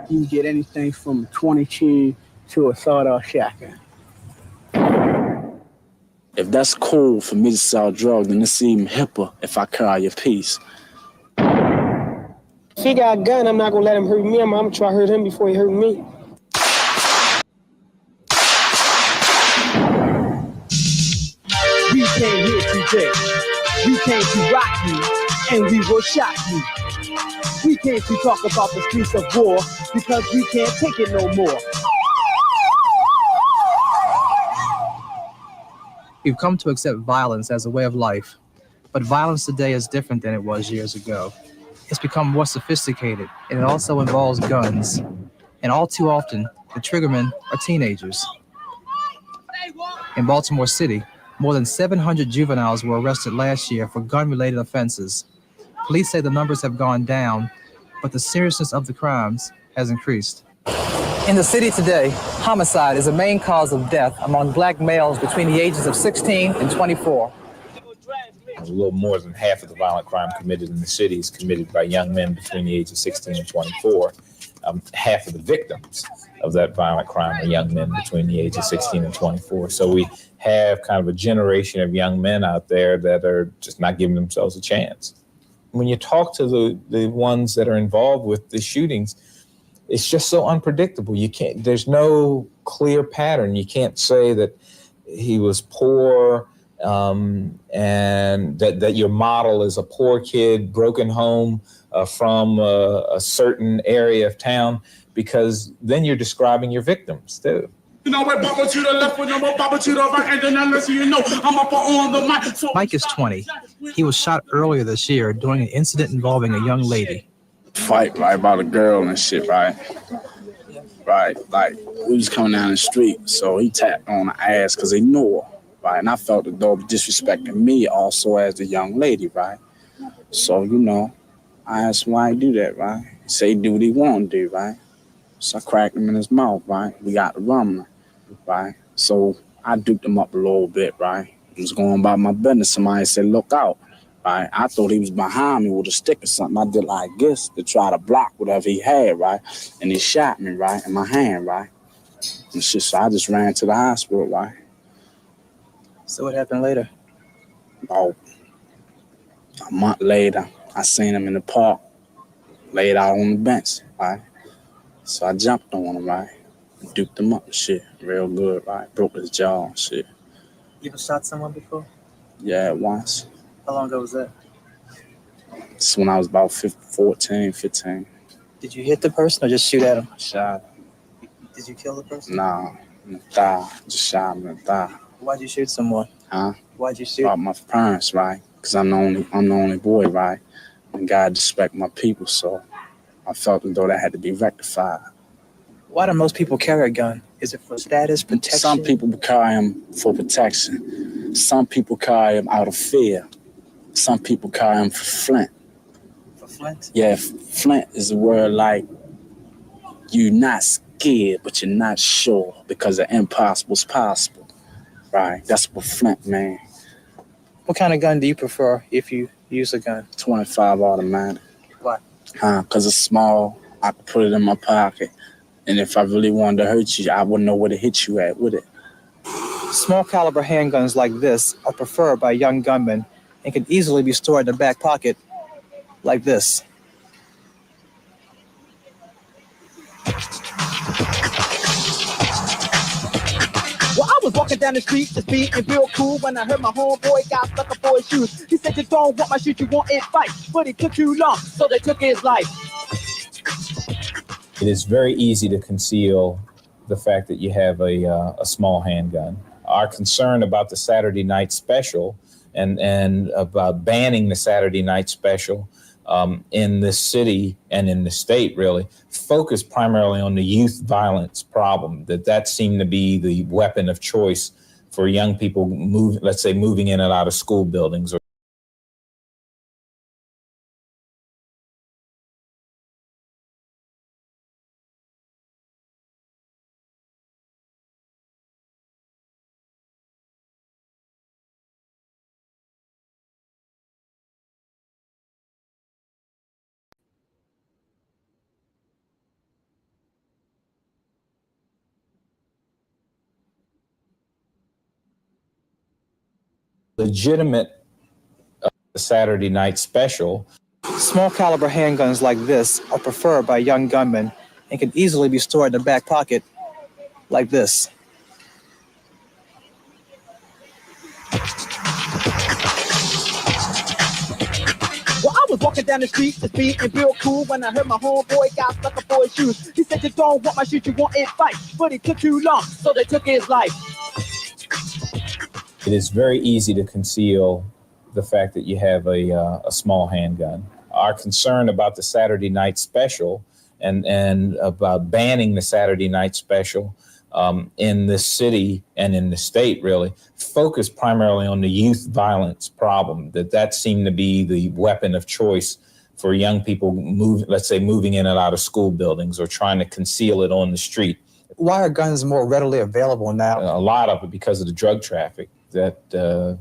You can get anything from 20 cheese to a sawdust shacker. If that's cool for me to sell drugs, then it's even hipper if I carry your piece. If he got a gun, I'm not gonna let him hurt me. I'm gonna try to hurt him before he hurt me. We came here today. We came to rock you, and we will shock you. We came to talk about the streets of war because we can't take it no more. We've come to accept violence as a way of life, but violence today is different than it was years ago. It's become more sophisticated, and it also involves guns. And all too often, the triggermen are teenagers. In Baltimore City, more than 700 juveniles were arrested last year for gun-related offenses. Police say the numbers have gone down, but the seriousness of the crimes has increased. In the city today, homicide is the main cause of death among black males between the ages of 16 and 24. A little more than half of the violent crime committed in the city is committed by young men between the age of 16 and 24. Half of the victims of that violent crime are young men between the age of 16 and 24. So we have kind of a generation of young men out there that are just not giving themselves a chance. When you talk to the ones that are involved with the shootings, it's just so unpredictable. There's no clear pattern. You can't say that he was poor, and that your model is a poor kid, broken home from a certain area of town, because then you're describing your victims too. You know, we're bubble to the left, with no more bubble to the right, and then unless you know, I'm up on the mic. So Mike is 20. He was shot earlier this year during an incident involving a young lady. Fight, right, about a girl and shit, right? Right, like, we was coming down the street, so he tapped on the ass because he knew her, right? And I felt the dog disrespecting me also as the young lady, right? So, you know, I asked him why he do that, right? He said he do what he want to do, right? So I cracked him in his mouth, right? We got the rumbling, right? So I duked him up a little bit, right? I was going about my business. Somebody said, look out. Right? I thought he was behind me with a stick or something. I did like this to try to block whatever he had, right? And he shot me, right, in my hand, right? And shit, so I just ran to the hospital, right? So what happened later? About a month later, I seen him in the park, laid out on the bench, right? So I jumped on him, right? Duped him up and shit, real good, right? Broke his jaw and shit. You ever shot someone before? Yeah, once. How long ago was that? It's when I was about 14, 15. Did you hit the person or just shoot at him? Shot. Did you kill the person? Nah, in the thigh. Just shot him in the thigh. Why'd you shoot someone? Huh? Why'd you shoot? About my parents, right? Because I'm the only boy, right? And God respect my people, so I felt as though that had to be rectified. Why do most people carry a gun? Is it for status, protection? Some people carry them for protection. Some people carry them out of fear. Some people carry them for flint. For flint? Yeah, flint is a word like you're not scared, but you're not sure because the impossible's possible. Right? That's what flint means. What kind of gun do you prefer if you use a gun? 25 automatic. Why? Because it's small. I could put it in my pocket. And if I really wanted to hurt you, I wouldn't know where to hit you at with it. Small caliber handguns like this are preferred by young gunmen and can easily be stored in the back pocket like this. Well, I was walking down the street just being real cool when I heard my homeboy got stuck up for his shoes. He said, you don't want my shoes, you want it fight. But it took too long, so they took his life. It is very easy to conceal the fact that you have a small handgun. Our concern about the Saturday night special and about banning the Saturday night special in this city and in the state really focused primarily on the youth violence problem, that seemed to be the weapon of choice for young people moving in and out of school buildings. legitimate Saturday night special. Small caliber handguns like this are preferred by young gunmen and can easily be stored in the back pocket like this. Well, I was walking down the street to speed and feel cool when I heard my homeboy got stuck up for his shoes. He said, "You don't want my shoes, you want it fight." But it took too long, so they took his life. It is very easy to conceal the fact that you have a small handgun. Our concern about the Saturday night special and about banning the Saturday night special in this city and in the state really focused primarily on the youth violence problem, that seemed to be the weapon of choice for young people moving in and out of school buildings or trying to conceal it on the street. Why are guns more readily available now? A lot of it because of the drug traffic, that the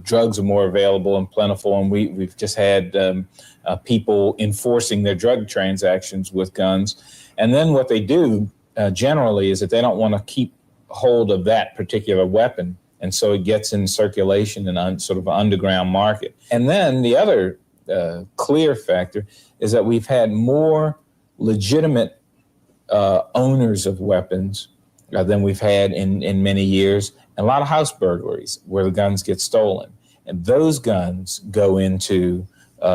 drugs are more available and plentiful, and we've just had people enforcing their drug transactions with guns. And then what they do generally is that they don't want to keep hold of that particular weapon, and so it gets in circulation in sort of an underground market. And then the other clear factor is that we've had more legitimate owners of weapons than we've had in many years, and a lot of house burglaries where the guns get stolen, and those guns go into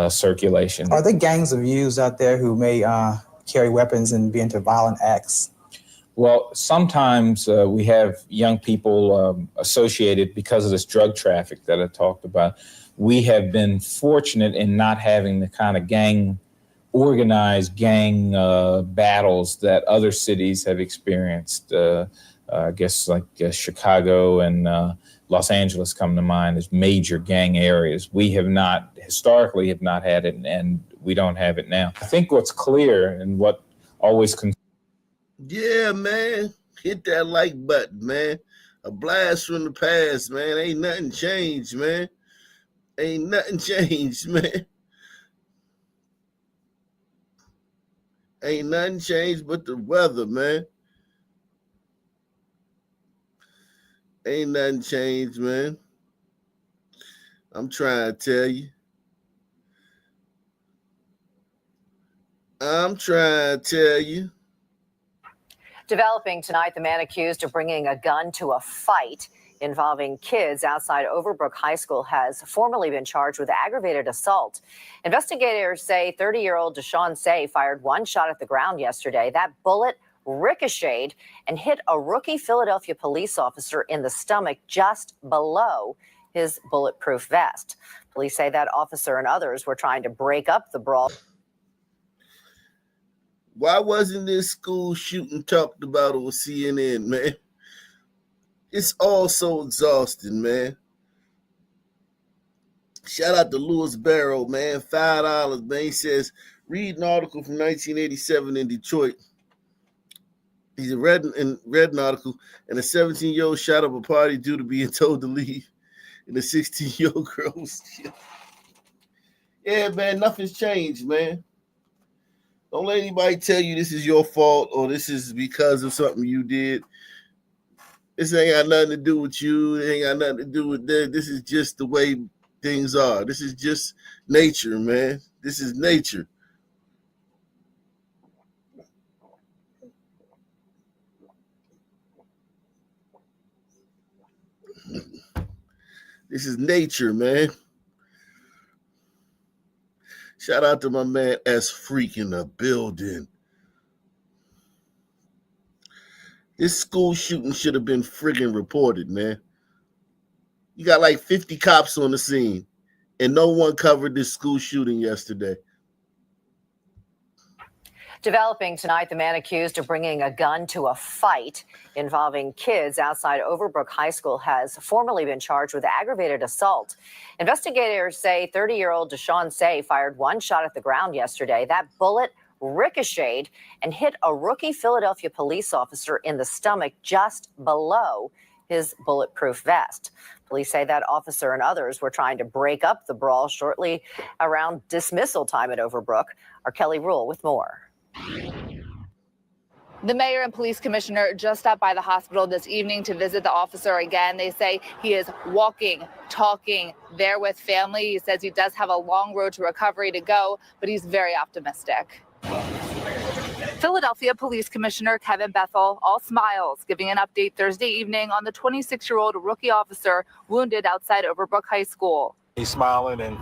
circulation. Are there gangs of youths out there who may carry weapons and be into violent acts? Well, sometimes we have young people associated because of this drug traffic that I talked about. We have been fortunate in not having the kind of organized gang battles that other cities have experienced. I guess like Chicago and Los Angeles come to mind as major gang areas. We have historically have not had it, and we don't have it now. I think what's clear and what always Yeah, man. Hit that like button, man. A blast from the past, man. Ain't nothing changed, man. Ain't nothing changed, man. Ain't nothing changed but the weather, man. Ain't nothing changed, man. I'm trying to tell you. Developing tonight, the man accused of bringing a gun to a fight involving kids outside Overbrook High School has formally been charged with aggravated assault. Investigators say 30-year-old Deshaun Say fired one shot at the ground yesterday. That bullet ricocheted and hit a rookie Philadelphia police officer in the stomach just below his bulletproof vest. Police say that officer and others were trying to break up the brawl. Why wasn't this school shooting talked about on CNN, man? It's all so exhausting, man. Shout out to Louis Barrow, man. $5, man. He says, read an article from 1987 in Detroit. He's read an article, and a 17-year-old shot up a party due to being told to leave. And a 16-year-old girl was killed. Yeah, man, nothing's changed, man. Don't let anybody tell you this is your fault or this is because of something you did. This ain't got nothing to do with you. It ain't got nothing to do with that. This is just the way things are. This is just nature, man. This is nature. This is nature, man. Shout out to my man S Freak in the building. This school shooting should have been friggin' reported, man. You got like 50 cops on the scene, and no one covered this school shooting yesterday. Developing tonight, the man accused of bringing a gun to a fight involving kids outside Overbrook High School has formally been charged with aggravated assault. Investigators say 30-year-old Deshaun Say fired one shot at the ground yesterday. That bullet ricocheted and hit a rookie Philadelphia police officer in the stomach just below his bulletproof vest. Police say that officer and others were trying to break up the brawl shortly around dismissal time at Overbrook. Our Kelly Rule with more. The mayor and police commissioner just stopped by the hospital this evening to visit the officer again. They say he is walking, talking, there with family. He says he does have a long road to recovery to go, but he's very optimistic. Philadelphia Police Commissioner Kevin Bethel, all smiles, giving an update Thursday evening on the 26-year-old rookie officer wounded outside Overbrook High School. He's smiling and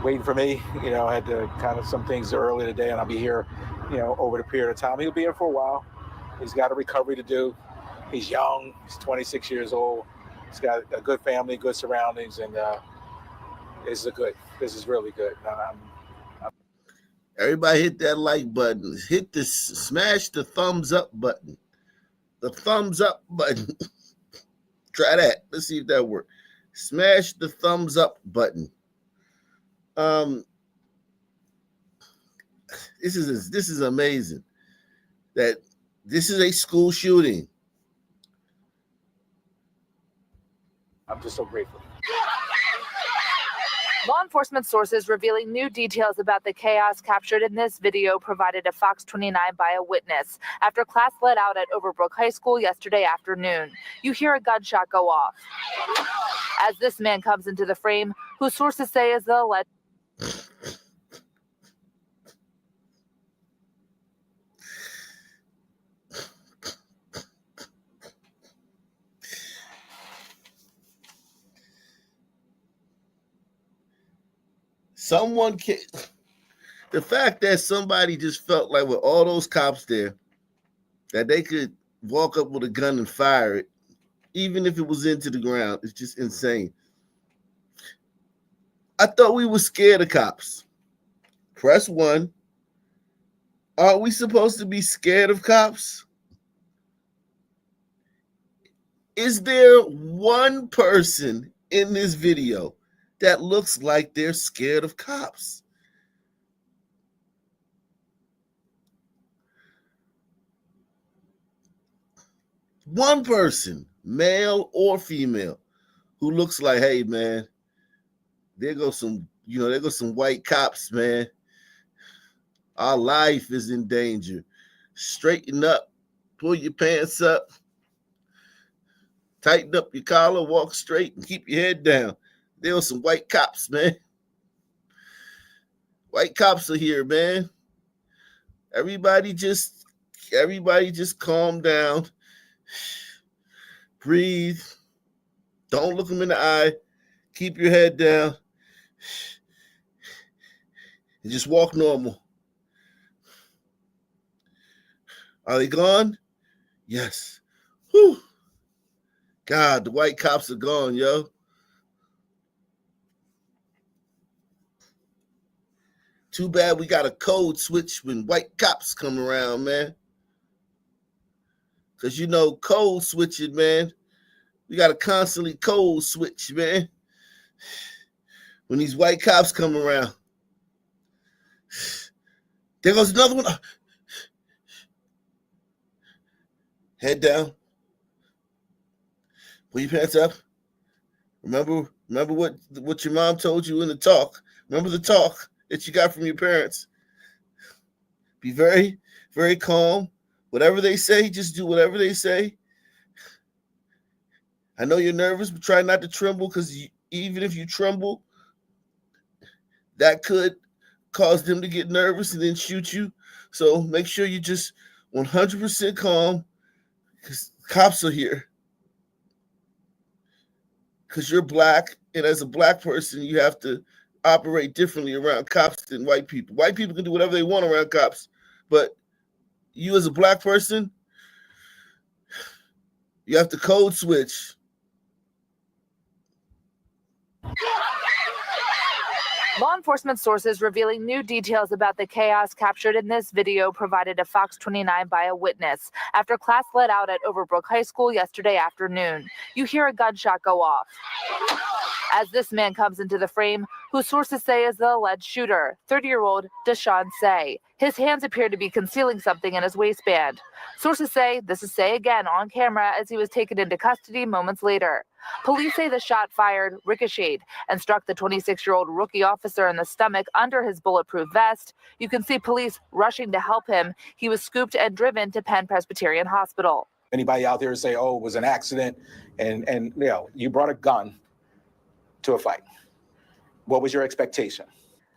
waiting for me. I had to kind of some things earlier today, and I'll be here, over the period of time. He'll be here for a while. He's got a recovery to do. He's young. He's 26 years old. He's got a good family, good surroundings, and this is really good. Everybody hit that like button. Smash the thumbs up button. The thumbs up button. Try that. Let's see if that works. Smash the thumbs up button. This is amazing. That this is a school shooting. I'm just so grateful. Law enforcement sources revealing new details about the chaos captured in this video provided to Fox 29 by a witness after class let out at Overbrook High School yesterday afternoon. You hear a gunshot go off as this man comes into the frame, who sources say is the alleged. The fact that somebody just felt like with all those cops there, that they could walk up with a gun and fire it, even if it was into the ground, it's just insane. I thought we were scared of cops. Press 1. Are we supposed to be scared of cops? Is there one person in this video that looks like they're scared of cops? One person, male or female, who looks like, hey man, there goes some white cops, man. Our life is in danger. Straighten up, pull your pants up, tighten up your collar, walk straight, and keep your head down. There were some white cops, man. White cops are here, man. Everybody just calm down. Breathe. Don't look them in the eye. Keep your head down. And just walk normal. Are they gone? Yes. Whew. God, the white cops are gone, yo. Too bad we got a code switch when white cops come around, man. Because, code switching, man. We got to constantly code switch, man. When these white cops come around. There goes another one. Head down. Pull your pants up. Remember what your mom told you in the talk. Remember the talk that you got from your parents. Be very, very calm. Whatever they say, just do whatever they say. I know you're nervous, but try not to tremble, because even if you tremble, that could cause them to get nervous and then shoot you. So make sure you just 100% calm, because cops are here. Because you're black, and as a black person, you have to operate differently around cops than white people. White people can do whatever they want around cops, but you as a black person, you have to code switch. Law enforcement sources revealing new details about the chaos captured in this video provided to Fox 29 by a witness after class let out at Overbrook High School yesterday afternoon. You hear a gunshot go off as this man comes into the frame, who sources say is the alleged shooter, 30-year-old Deshaun Say. His hands appear to be concealing something in his waistband. Sources say this is Say again on camera as he was taken into custody moments later. Police say the shot fired, ricocheted, and struck the 26-year-old rookie officer in the stomach under his bulletproof vest. You can see police rushing to help him. He was scooped and driven to Penn Presbyterian Hospital. Anybody out there say, oh, it was an accident, and you brought a gun to a fight. What was your expectation?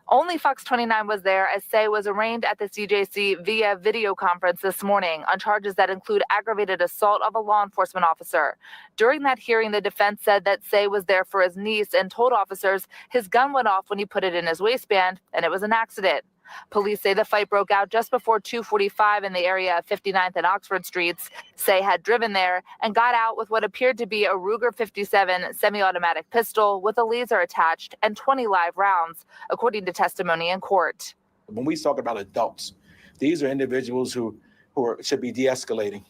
Only Fox 29 was there as Say was arraigned at the CJC via video conference this morning on charges that include aggravated assault of a law enforcement officer. During that hearing, the defense said that Say was there for his niece and told officers his gun went off when he put it in his waistband and it was an accident. Police say the fight broke out just before 2:45 in the area of 59th and Oxford Streets. Say had driven there and got out with what appeared to be a Ruger 57 semi-automatic pistol with a laser attached and 20 live rounds, according to testimony in court. When we talk about adults, these are individuals who should be de-escalating,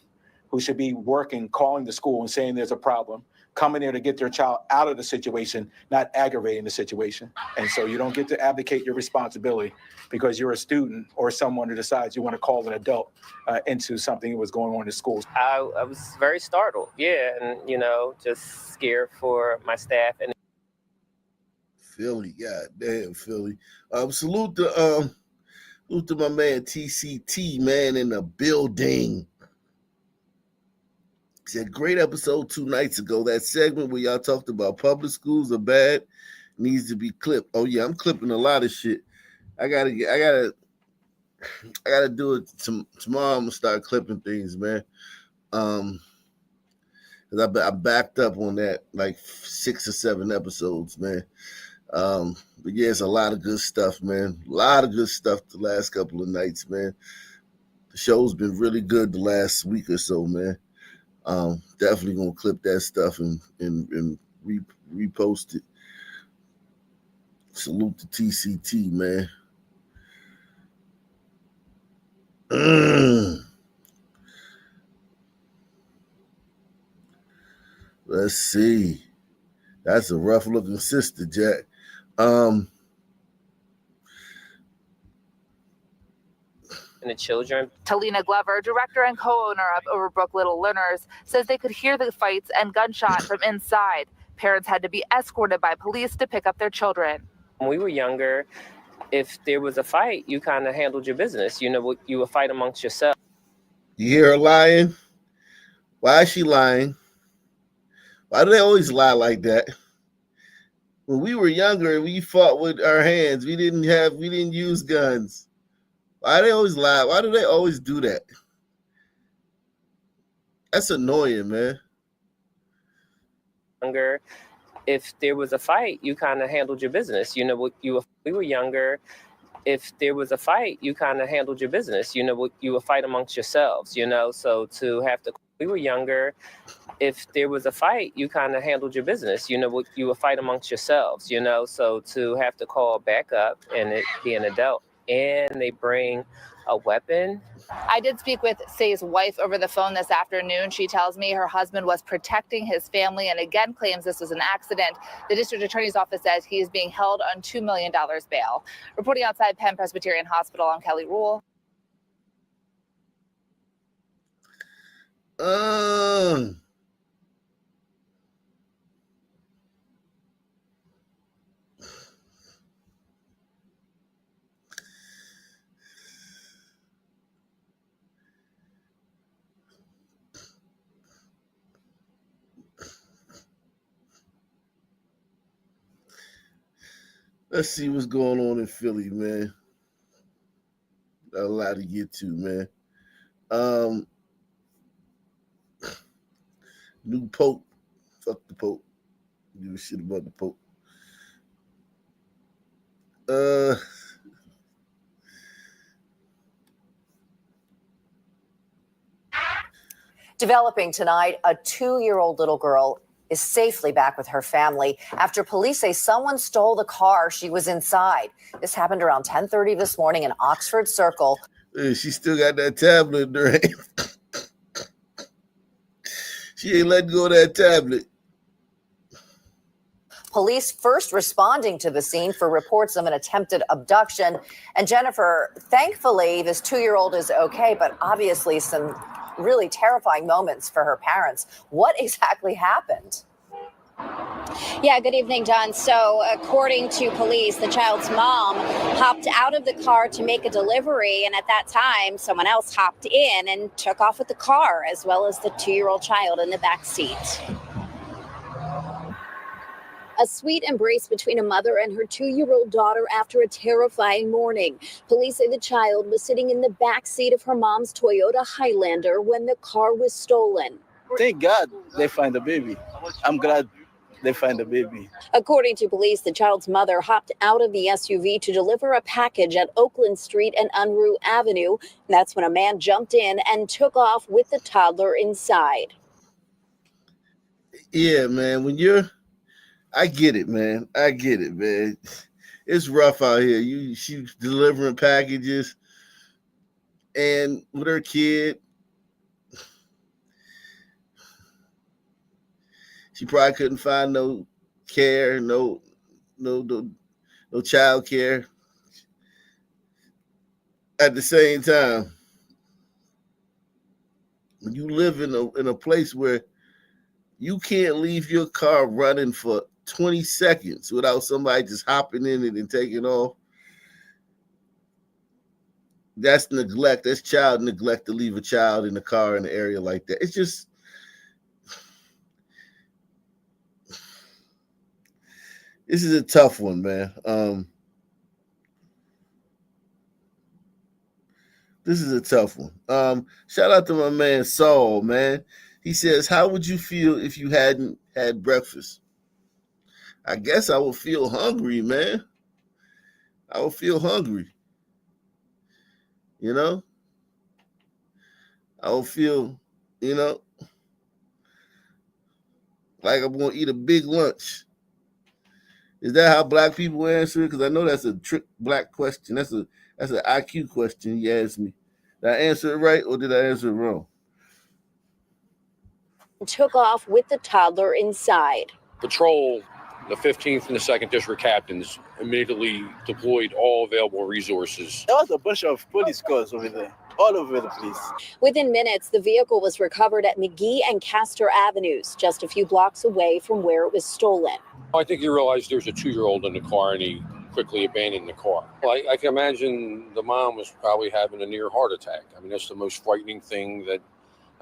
who should be working, calling the school and saying there's a problem, coming there to get their child out of the situation, not aggravating the situation. And so you don't get to abdicate your responsibility because you're a student or someone who decides you want to call an adult into something that was going on in schools. I was very startled, and, just scared for my staff. And Philly, goddamn Philly. Salute to my man TCT, man, in the building. He said, great episode 2 nights ago. That segment where y'all talked about public schools are bad needs to be clipped. Oh yeah, I'm clipping a lot of shit. I gotta do it tomorrow. I'm gonna start clipping things, man. Cause I backed up on that like 6 or 7 episodes, man. But yeah, it's a lot of good stuff, man. A lot of good stuff the last couple of nights, man. The show's been really good the last week or so, man. Definitely gonna clip that stuff and repost it. Salute to TCT, man. Let's see. That's a rough looking sister, Jack. and the children. Talina Glover, director and co-owner of Overbrook Little Learners, says they could hear the fights and gunshot from inside. Parents had to be escorted by police to pick up their children. When we were younger, if there was a fight, you kind of handled your business. You would fight amongst yourself. You hear her lying? Why is she lying? Why do they always lie like that? When we were younger, we fought with our hands. We didn't use guns. Why do they always lie? Why do they always do that? That's annoying, man. Younger, if there was a fight, you kind of handled your business. We were younger. If there was a fight, you kind of handled your business. You would fight amongst yourselves. So to have to. We were younger. If there was a fight, you kind of handled your business. You would fight amongst yourselves. So to have to call backup and it be an adult and they bring a weapon. I did speak with Say's wife over the phone this afternoon. She tells me her husband was protecting his family and again claims this was an accident. The district attorney's office says he is being held on $2 million bail. Reporting outside Penn Presbyterian Hospital, I'm Kelly Rule. Let's see what's going on in Philly, man. Got a lot to get to, man. New Pope. Fuck the Pope. Give a shit about the Pope. Developing tonight, a 2-year-old little girl is safely back with her family after police say someone stole the car she was inside. This happened around 10:30 this morning in Oxford Circle. She still got that tablet in her hand. She ain't letting go of that tablet. police first responding to the scene for reports of an attempted abduction. And Jennifer, thankfully, this 2-year-old is okay, but obviously some really terrifying moments for her parents. What exactly happened? Yeah, good evening, Don. So according to police, the child's mom hopped out of the car to make a delivery. And at that time, someone else hopped in and took off with the car, as well as the 2-year-old child in the back seat. A sweet embrace between a mother and her 2-year-old daughter after a terrifying morning. Police say the child was sitting in the back seat of her mom's Toyota Highlander when the car was stolen. Thank God they find the baby. I'm glad they find the baby. According to police, the child's mother hopped out of the SUV to deliver a package at Oakland Street and Unruh Avenue. That's when a man jumped in and took off with the toddler inside. Yeah, man, I get it, man. I get it, man. It's rough out here. She's delivering packages and with her kid. She probably couldn't find no care, no child care. At the same time, when you live in a place where you can't leave your car running for 20 seconds without somebody just hopping in it and taking off, that's neglect. That's child neglect to leave a child in the car in an area like that. It's just, this is a tough one, man. This is a tough one. Shout out to my man Saul, man. He says, how would you feel if you hadn't had breakfast? I guess I would feel hungry, man. I would feel hungry. You know? I would feel, like I'm going to eat a big lunch. Is that how black people answer it? Because I know that's a trick black question. That's an IQ question you asked me. Did I answer it right or did I answer it wrong? Took off with the toddler inside. Patrol, the 15th and the 2nd District captains immediately deployed all available resources. There was a bunch of police cars over there, all over the place. Within minutes, the vehicle was recovered at McGee and Castor Avenues, just a few blocks away from where it was stolen. I think he realized there was a 2-year-old in the car and he quickly abandoned the car. Well, I can imagine the mom was probably having a near heart attack. I mean, that's the most frightening thing that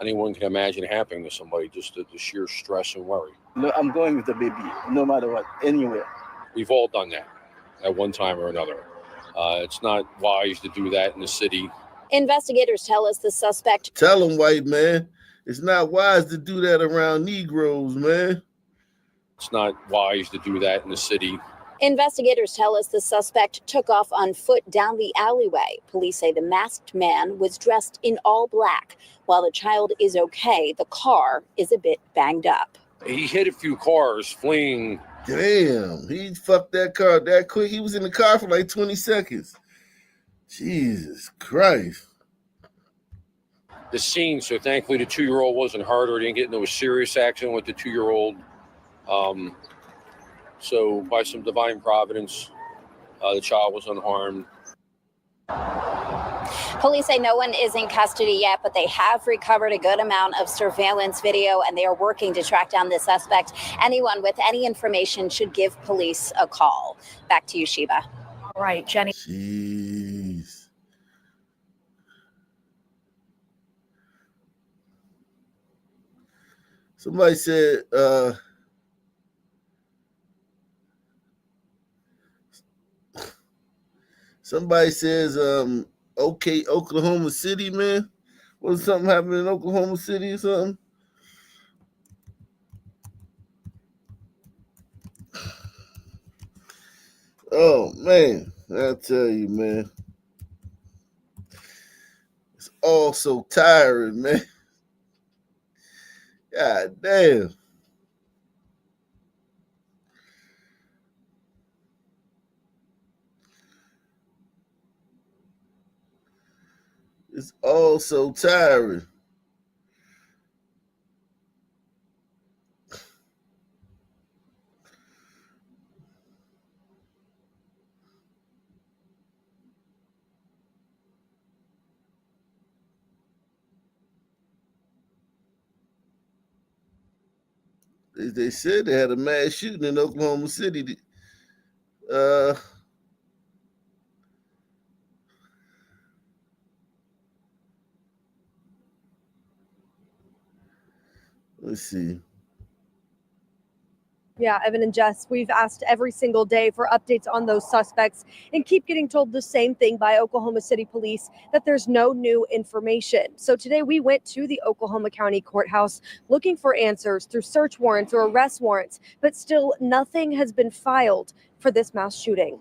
anyone can imagine happening to somebody, just the sheer stress and worry. No, I'm going with the baby, no matter what, anywhere. We've all done that at one time or another. It's not wise to do that in the city. Investigators tell us the suspect... Tell him, white man, it's not wise to do that around Negroes, man. It's not wise to do that in the city. Investigators tell us the suspect took off on foot down the alleyway. Police say the masked man was dressed in all black. While the child is okay, the car is a bit banged up. He hit a few cars fleeing. Damn, he fucked that car that quick. He was in the car for like 20 seconds. Jesus Christ. The scene, so thankfully the 2-year-old wasn't hurt or didn't get into a serious accident with the 2-year-old. So by some divine providence, the child was unharmed. Police say no one is in custody yet, but they have recovered a good amount of surveillance video and they are working to track down the suspect. Anyone with any information should give police a call. Back to you, Sheba. All right, Jenny. Jeez. Somebody said, somebody says, okay, Oklahoma City, man. Was something happening in Oklahoma City or something? Oh, man. I tell you, man. It's all so tiring, man. God damn. It's all so tiring. They said they had a mass shooting in Oklahoma City. Let's see. Yeah, Evan and Jess, we've asked every single day for updates on those suspects and keep getting told the same thing by Oklahoma City Police, that there's no new information. So today we went to the Oklahoma County Courthouse looking for answers through search warrants or arrest warrants, but still nothing has been filed for this mass shooting.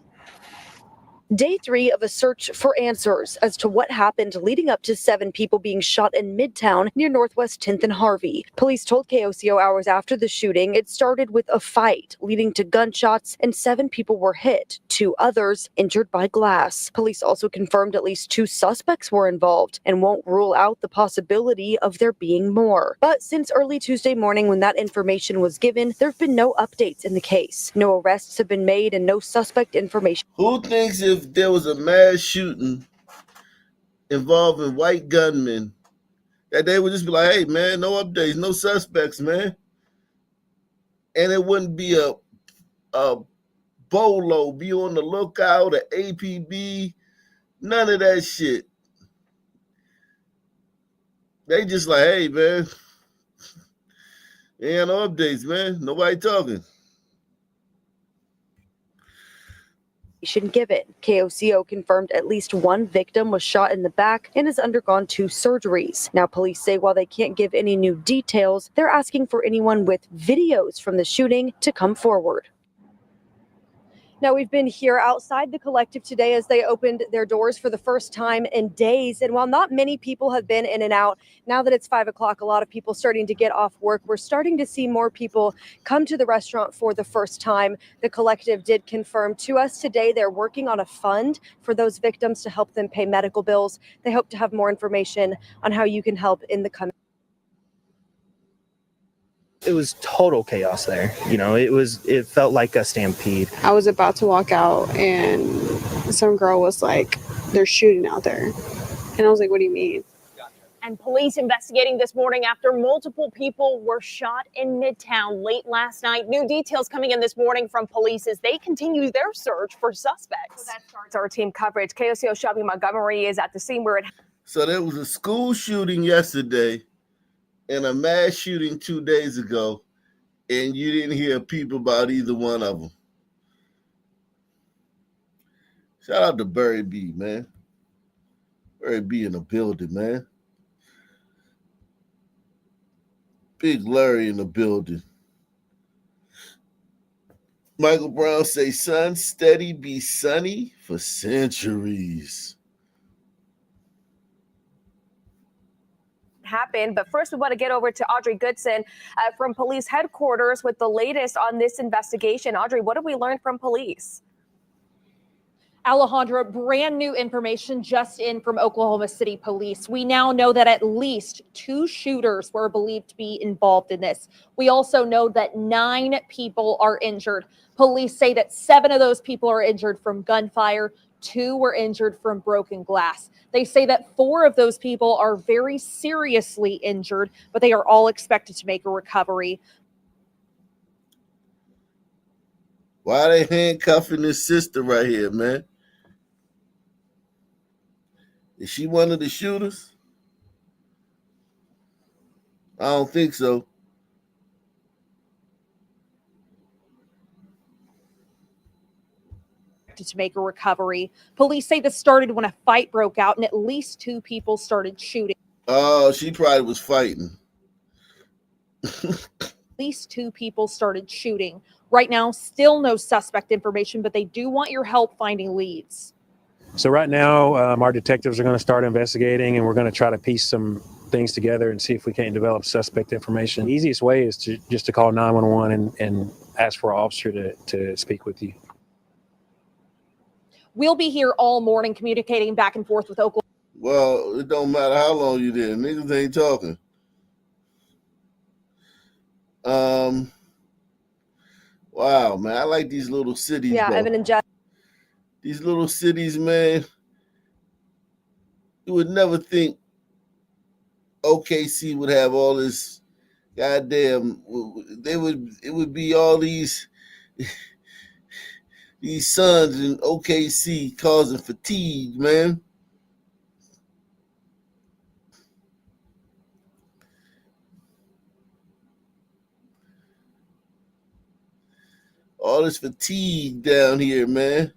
Day 3 of a search for answers as to what happened leading up to 7 people being shot in Midtown near Northwest 10th and Harvey. Police told KOCO hours after the shooting it started with a fight leading to gunshots and 7 people were hit, 2 others injured by glass. Police also confirmed at least 2 suspects were involved and won't rule out the possibility of there being more. But since early Tuesday morning when that information was given, there have been no updates in the case. No arrests have been made and no suspect information. Who thinks if there was a mass shooting involving white gunmen, that they would just be like, hey, man, no updates, no suspects, man? And it wouldn't be a BOLO, be on the lookout, a APB, none of that shit. They just like, hey, man, ain't no updates, man. Nobody talking. Given. KOCO confirmed at least 1 victim was shot in the back and has undergone 2 surgeries. Now, police say while they can't give any new details, they're asking for anyone with videos from the shooting to come forward. Now, we've been here outside the collective today as they opened their doors for the first time in days. And while not many people have been in and out, now that it's 5 o'clock, a lot of people starting to get off work. We're starting to see more people come to the restaurant for the first time. The collective did confirm to us today they're working on a fund for those victims to help them pay medical bills. They hope to have more information on how you can help in the coming. It was total chaos there. You know, it felt like a stampede. I was about to walk out and some girl was like, they're shooting out there. And I was like, what do you mean? And police investigating this morning after multiple people were shot in Midtown late last night. New details coming in this morning from police as they continue their search for suspects. So that starts our team coverage. KOCO Shelby Montgomery is at the scene where it. So there was a school shooting yesterday and a mass shooting 2 days ago, and you didn't hear people about either one of them. Shout out to Barry B, man. Barry B in the building, man. Big Larry in the building. Michael Brown say, son, steady be sunny for centuries. Happened. But first, we want to get over to Audrey Goodson from police headquarters with the latest on this investigation. Audrey, what did we learn from police? Alejandra, brand new information just in from Oklahoma City Police. We now know that at least 2 shooters were believed to be involved in this. We also know that 9 people are injured. Police say that 7 of those people are injured from gunfire. 2 were injured from broken glass. They say that 4 of those people are very seriously injured, but they are all expected to make a recovery. Why are they handcuffing this sister right here, man? Is she one of the shooters? I don't think so. To make a recovery. Police say this started when a fight broke out and at least 2 people started shooting. Oh, she probably was fighting. At least 2 people started shooting. Right now, still no suspect information, but they do want your help finding leads. So right now, our detectives are going to start investigating, and we're going to try to piece some things together and see if we can't develop suspect information. The easiest way is to call 911 and ask for an officer to speak with you. We'll be here all morning communicating back and forth with Oklahoma. Well, it don't matter how long you there. Niggas ain't talking. Wow, man. I like these little cities. Yeah, though. Evan and Jeff. These little cities, man. You would never think OKC would have all this Goddamn, it would be all these sons in OKC causing fatigue, man. All this fatigue down here, man.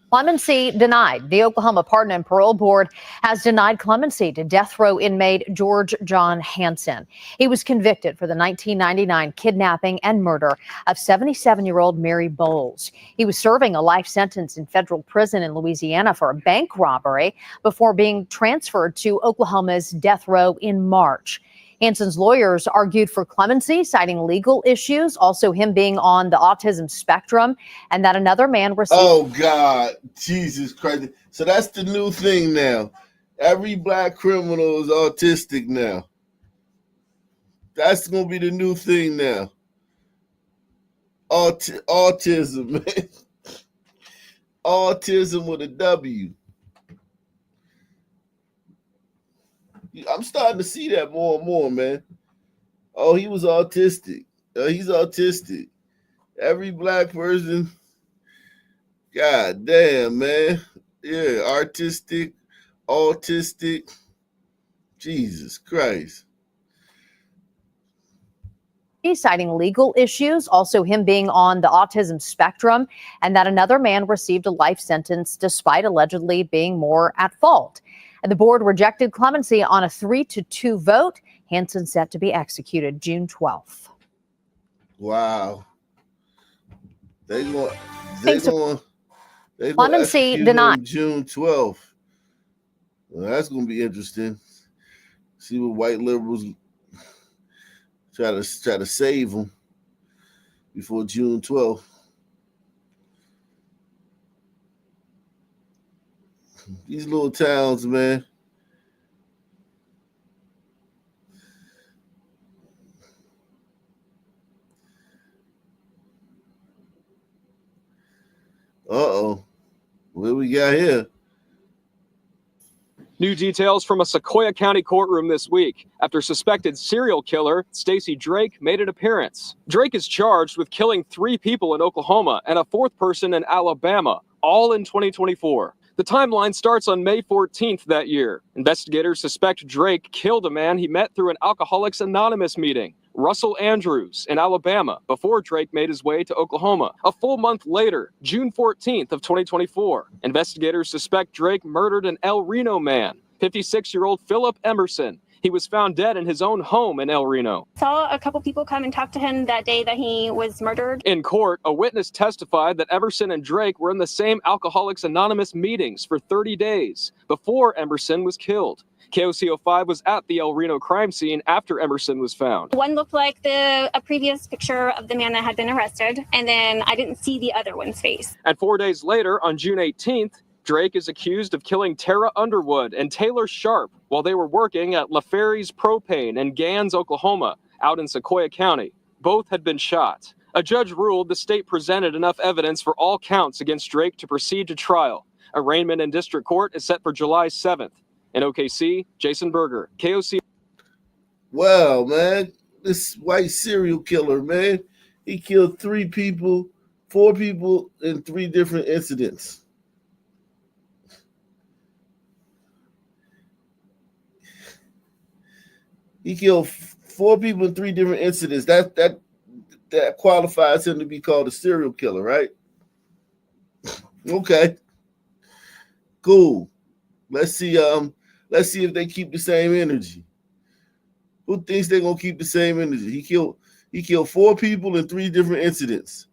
Clemency denied. The Oklahoma Pardon and Parole Board has denied clemency to death row inmate George John Hansen. He was convicted for the 1999 kidnapping and murder of 77-year-old Mary Bowles. He was serving a life sentence in federal prison in Louisiana for a bank robbery before being transferred to Oklahoma's death row in March. Hansen's lawyers argued for clemency, citing legal issues, also him being on the autism spectrum, and that another man received. Oh, God. Jesus Christ. So that's the new thing now. Every black criminal is autistic now. That's going to be the new thing now. Autism, man. Autism with a W. I'm starting to see that more and more, man. Oh, he was autistic. He's autistic. Every black person, God damn, man. Yeah, artistic, autistic. Jesus Christ. He's citing legal issues, also him being on the autism spectrum, and that another man received a life sentence despite allegedly being more at fault. And the board rejected clemency on a 3-2 vote. Hansen set to be executed June 12th. Wow. They going Clemency denied. June 12th. Well, that's going to be interesting. See what white liberals try to save them before June 12th. These little towns, man. Uh-oh. What we got here? New details from a Sequoia County courtroom this week after suspected serial killer Stacey Drake made an appearance. Drake is charged with killing 3 people in Oklahoma and a 4th person in Alabama, all in 2024. The timeline starts on May 14th that year. Investigators suspect Drake killed a man he met through an Alcoholics Anonymous meeting, Russell Andrews, in Alabama, before Drake made his way to Oklahoma. A full month later, June 14th of 2024, investigators suspect Drake murdered an El Reno man, 56-year-old Philip Emerson. He was found dead in his own home in El Reno. Saw a couple people come and talk to him that day that he was murdered. In court, a witness testified that Emerson and Drake were in the same Alcoholics Anonymous meetings for 30 days before Emerson was killed. KOCO5 was at the El Reno crime scene after Emerson was found. One looked like a previous picture of the man that had been arrested, and then I didn't see the other one's face. And 4 days later, on June 18th, Drake is accused of killing Tara Underwood and Taylor Sharp while they were working at LaFerry's Propane in Gans, Oklahoma, out in Sequoia County. Both had been shot. A judge ruled the state presented enough evidence for all counts against Drake to proceed to trial. Arraignment in district court is set for July 7th. In OKC, Jason Berger, KOC. Well, man, this white serial killer, man, he killed 4 people in 3 different incidents. He killed 4 people in 3 different incidents. That qualifies him to be called a serial killer, right? Okay. Cool. Let's see if they keep the same energy. Who thinks they're gonna keep the same energy? He killed 4 people in 3 different incidents.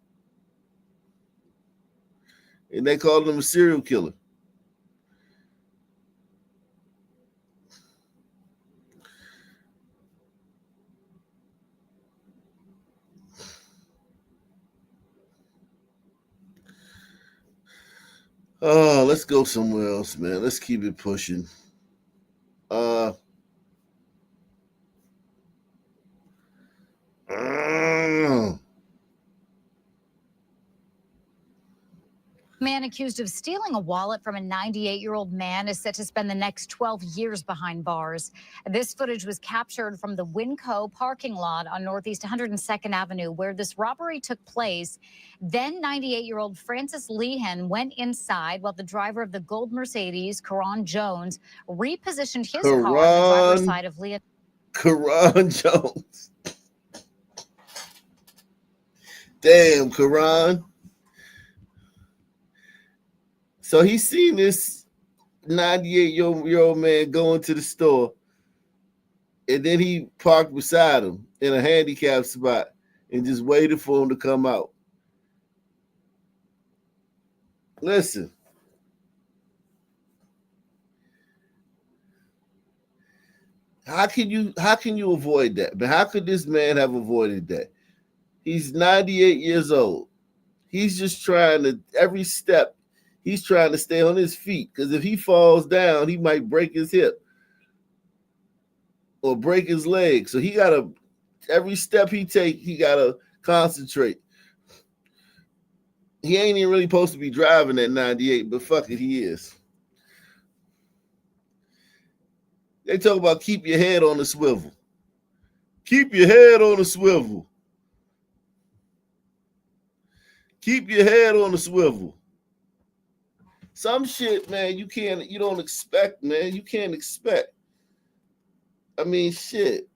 And they called him a serial killer. Oh, let's go somewhere else, man. Let's keep it pushing. Man accused of stealing a wallet from a 98-year-old man is set to spend the next 12 years behind bars. This footage was captured from the Winco parking lot on Northeast 102nd Avenue, where this robbery took place. Then 98-year-old Francis Lehan went inside while the driver of the gold Mercedes, Karan Jones, repositioned his car on the driver's side of Lehan. Karan Jones. Damn, Karan. So he seen this 98-year-old man go into the store, and then he parked beside him in a handicap spot and just waited for him to come out. Listen. How can you avoid that? But how could this man have avoided that? He's 98 years old. He's just trying to, every step, he's trying to stay on his feet, because if he falls down, he might break his hip or break his leg. So he gotta, every step he take, he gotta concentrate. He ain't even really supposed to be driving at 98, but fuck it, he is. They talk about keep your head on the swivel. Keep your head on the swivel. Keep your head on the swivel. Some shit, man, you don't expect, man. You can't expect. I mean, shit.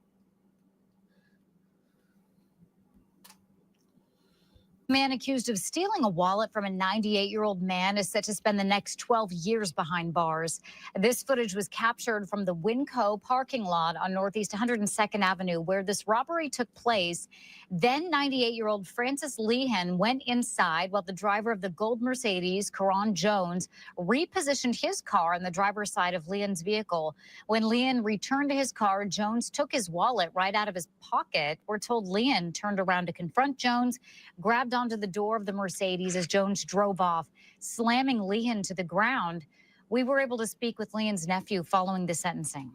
Man accused of stealing a wallet from a 98-year-old man is set to spend the next 12 years behind bars. This footage was captured from the Winco parking lot on Northeast 102nd Avenue, where this robbery took place. Then 98-year-old Francis Lehan went inside while the driver of the gold Mercedes, Karan Jones, repositioned his car on the driver's side of Lehan's vehicle. When Lehan returned to his car, Jones took his wallet right out of his pocket. We're told Lehan turned around to confront Jones, grabbed onto the door of the Mercedes as Jones drove off, slamming Lehan to the ground. We were able to speak with Lehan's nephew following the sentencing.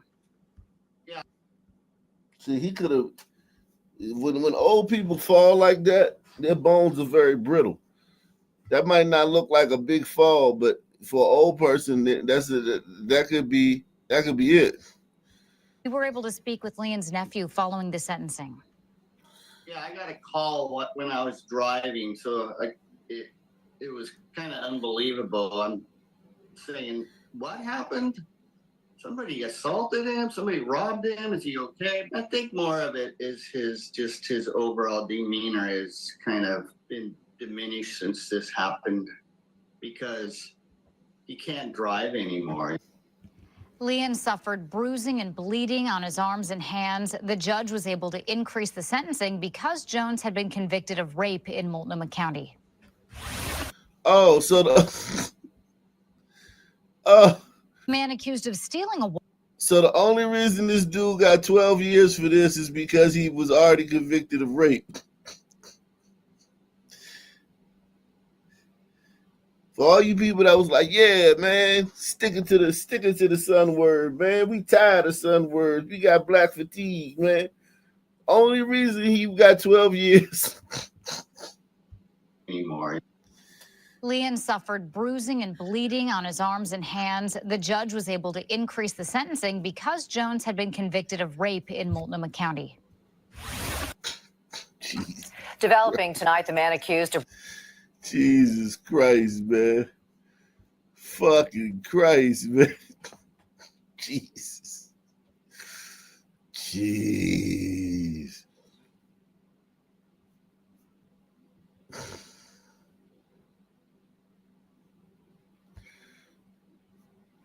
Yeah. See, he could have, when old people fall like that, their bones are very brittle. That might not look like a big fall, but for an old person, that could be it. We were able to speak with Lehan's nephew following the sentencing. Yeah, I got a call when I was driving, so it was kind of unbelievable. I'm saying, what happened? Somebody assaulted him? Somebody robbed him? Is he okay? I think more of it is his overall demeanor has kind of been diminished since this happened, because he can't drive anymore. Lehan suffered bruising and bleeding on his arms and hands. The judge was able to increase the sentencing because Jones had been convicted of rape in Multnomah County. Oh, so the man accused of stealing a. So the only reason this dude got 12 years for this is because he was already convicted of rape. For all you people that was like, yeah, man, sticking to the Sun word, man. We tired of Sun words. We got black fatigue, man. Only reason he got 12 years. Anymore. Lehan suffered bruising and bleeding on his arms and hands. The judge was able to increase the sentencing because Jones had been convicted of rape in Multnomah County. Jeez. Developing tonight, the man accused of. Jesus Christ, man. Fucking Christ, man. Jesus. Jeez.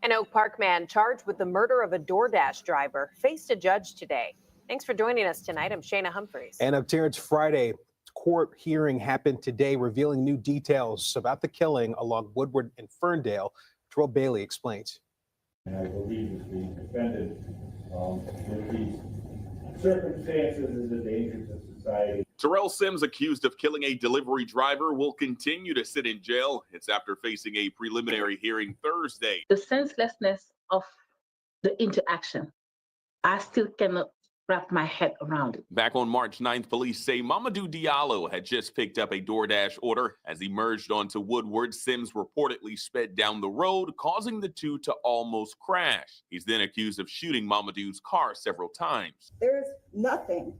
An Oak Park man charged with the murder of a DoorDash driver faced a judge today. Thanks for joining us tonight. I'm Shayna Humphreys. And up Terrence, Friday court hearing happened today, revealing new details about the killing along Woodward and Ferndale. Terrell Bailey explains. And I believe that the defendant, with these circumstances, is a danger to society. Terrell Sims, accused of killing a delivery driver, will continue to sit in jail. It's after facing a preliminary hearing Thursday. The senselessness of the interaction, I still cannot wrap my head around it. Back on March 9th, police say Mamadou Diallo had just picked up a DoorDash order. As he merged onto Woodward, Sims reportedly sped down the road, causing the two to almost crash. He's then accused of shooting Mamadou's car several times. There's nothing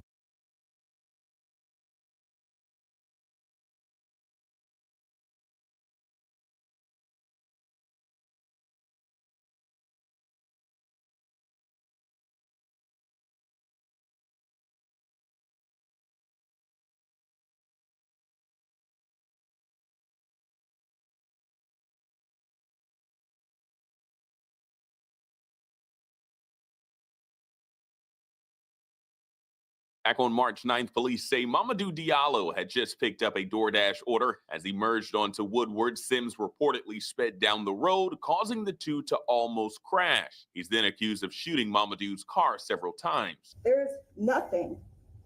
Back on March 9th, police say Mamadou Diallo had just picked up a DoorDash order. As he merged onto Woodward, Sims reportedly sped down the road, causing the two to almost crash. He's then accused of shooting Mamadou's car several times. There's nothing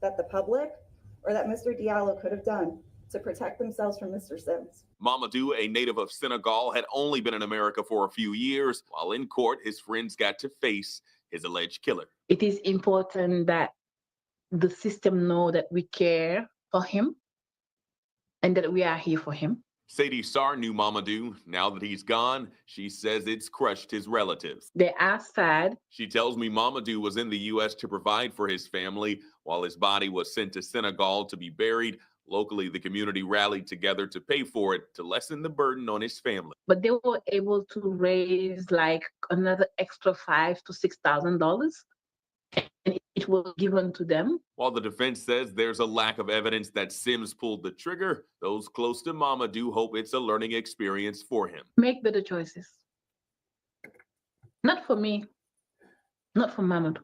that the public or that Mr. Diallo could have done to protect themselves from Mr. Sims. Mamadou, a native of Senegal, had only been in America for a few years. While in court, his friends got to face his alleged killer. It is important that the system know that we care for him and that we are here for him. Sadie Sarr knew Mamadou. Now that he's gone, she says it's crushed his relatives. They are sad. She tells me Mamadou was in the U.S. to provide for his family. While his body was sent to Senegal to be buried, locally the community rallied together to pay for it to lessen the burden on his family. But they were able to raise like another extra $5,000 to $6,000. And it was given to them. While the defense says there's a lack of evidence that Sims pulled the trigger, those close to Mamadou hope it's a learning experience for him. Make better choices. Not for me, not for Mamadou.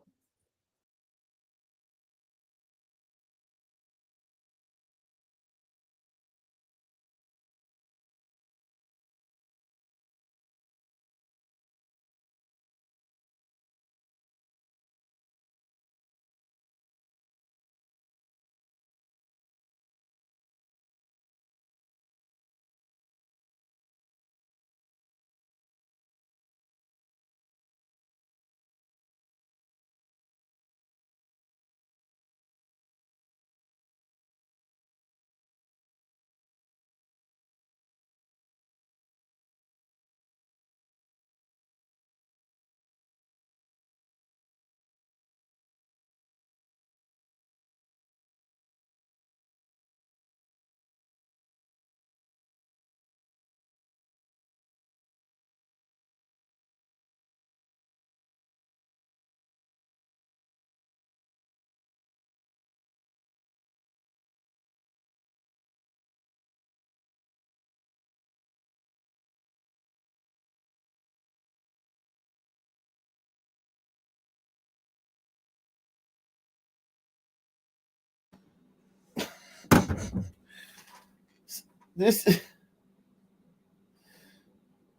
This,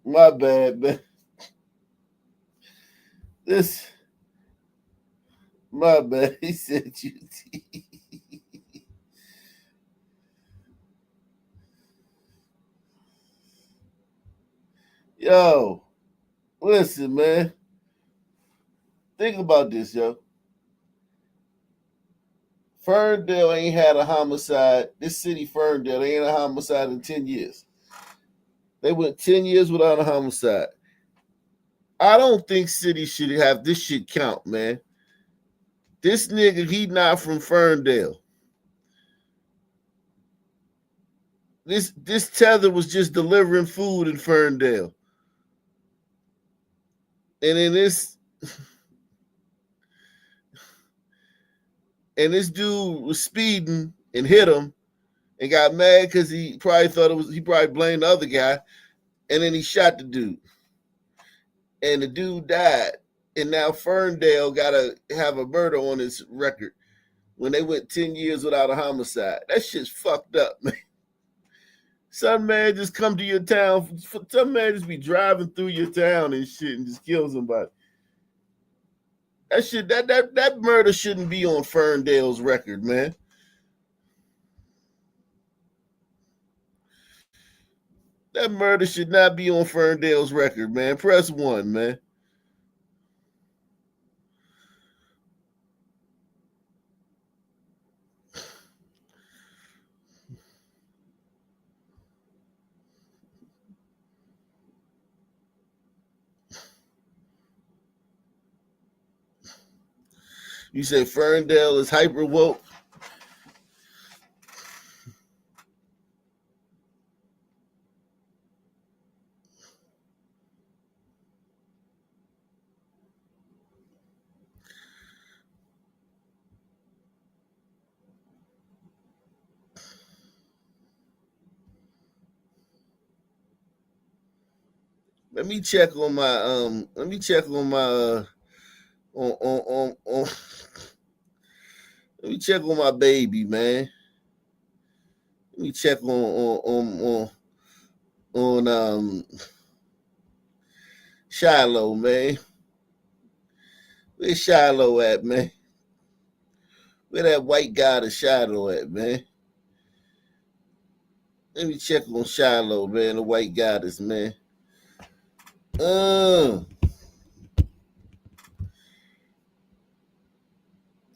my bad, man. This, my bad. He said UT. Yo, listen, man. Think about this, yo. Ferndale ain't had a homicide. This city, Ferndale, ain't a homicide in 10 years. They went 10 years without a homicide. I don't think cities should have this shit count, man. This nigga, he not from Ferndale. This tether was just delivering food in Ferndale. And then this dude was speeding and hit him and got mad because he probably blamed the other guy, and then he shot the dude. And the dude died. And now Ferndale gotta have a murder on his record when they went 10 years without a homicide. That shit's fucked up, man. Some man just come to your town. Some man just be driving through your town and shit and just kill somebody. That murder shouldn't be on Ferndale's record, man. That murder should not be on Ferndale's record, man. Press 1, man. You said Ferndale is hyper woke? Let me check on my let me check on my on let me check on my baby, man. Let me check on Shiloh, man. Where's Shiloh at, man? Where that white guy to Shiloh at, man? Let me check on Shiloh, man, the white goddess, man.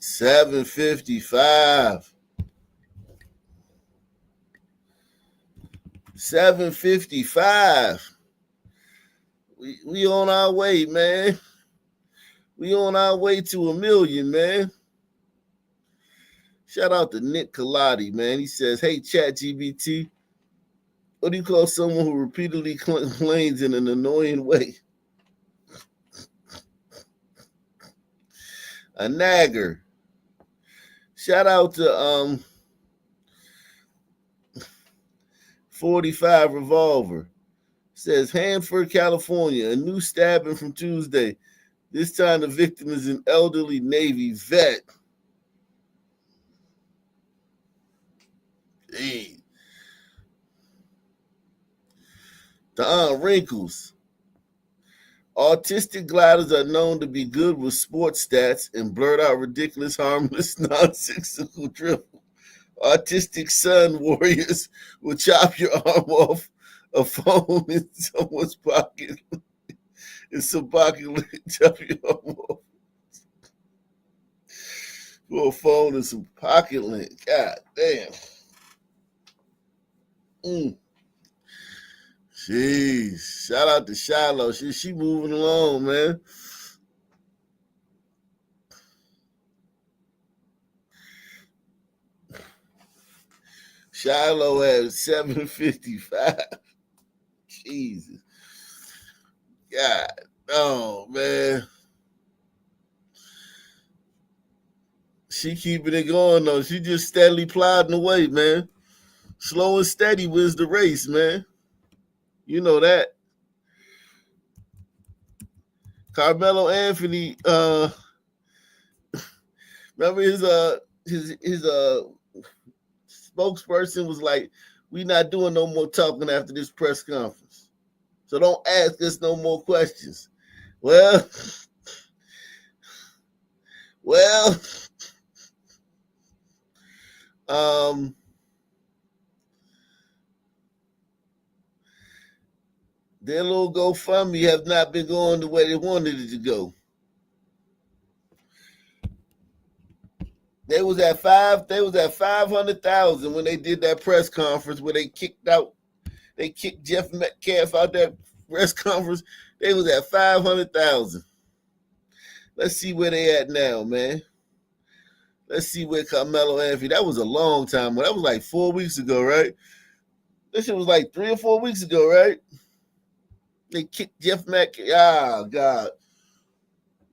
755. 755. We on our way, man. We on our way to 1 million, man. Shout out to Nick Colati, man. He says, hey, ChatGPT, what do you call someone who repeatedly complains in an annoying way? A nagger. Shout out to 45 Revolver. Says Hanford, California, a new stabbing from Tuesday. This time the victim is an elderly Navy vet. Hey. The wrinkles. Autistic gliders are known to be good with sports stats and blurt out ridiculous, harmless, nonsensical dribble. Autistic sun warriors will chop your arm off a phone in someone's pocket. In some pocket, chop your arm off. For a phone and some pocket lint. God damn. Jeez. Shout out to Shiloh. She moving along, man. Shiloh at 755. Jesus. God. Oh, man. She keeping it going, though. She just steadily plodding away, man. Slow and steady wins the race, man. You know that. Karmelo Anthony, remember his spokesperson was like, we not doing no more talking after this press conference. So don't ask us no more questions. Well, their little GoFundMe have not been going the way they wanted it to go. They was at 500,000 when they did that press conference where they kicked Jeff Metcalf out that press conference. They was at 500,000. Let's see where they at now, man. Let's see where Karmelo Anthony. That was a long time. That was like 4 weeks ago, right? This shit was like 3 or 4 weeks ago, right? They kicked Jeff Metcalf. Ah, God.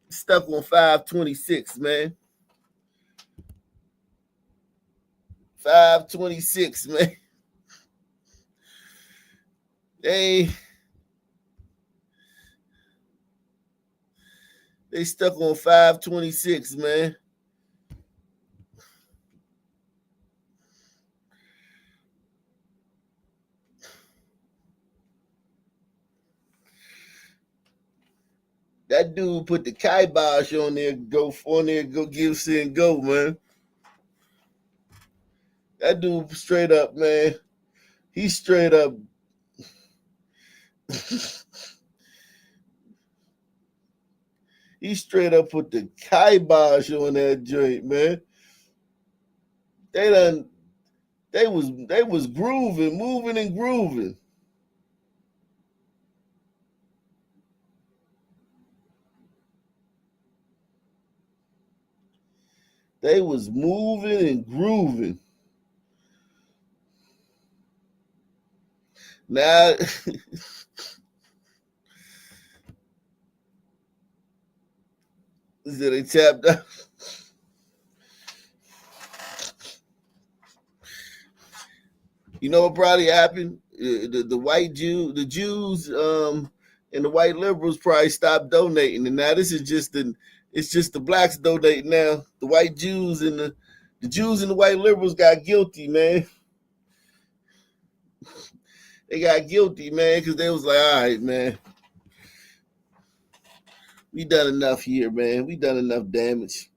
Stuck on 526, man. 526, man. They stuck on 526, man. That dude put the kibosh on there, go give sin go, man. That dude straight up, man. He straight up. He straight up put the kibosh on that joint, man. They was grooving, moving and grooving. They was moving and grooving. Now, they tapped out. You know what probably happened? The Jews, and the white liberals probably stopped donating, and now it's just the blacks donating now. The white Jews and the Jews and the white liberals got guilty, man. They got guilty, man, because they was like, all right, man, we done enough here, man. We done enough damage,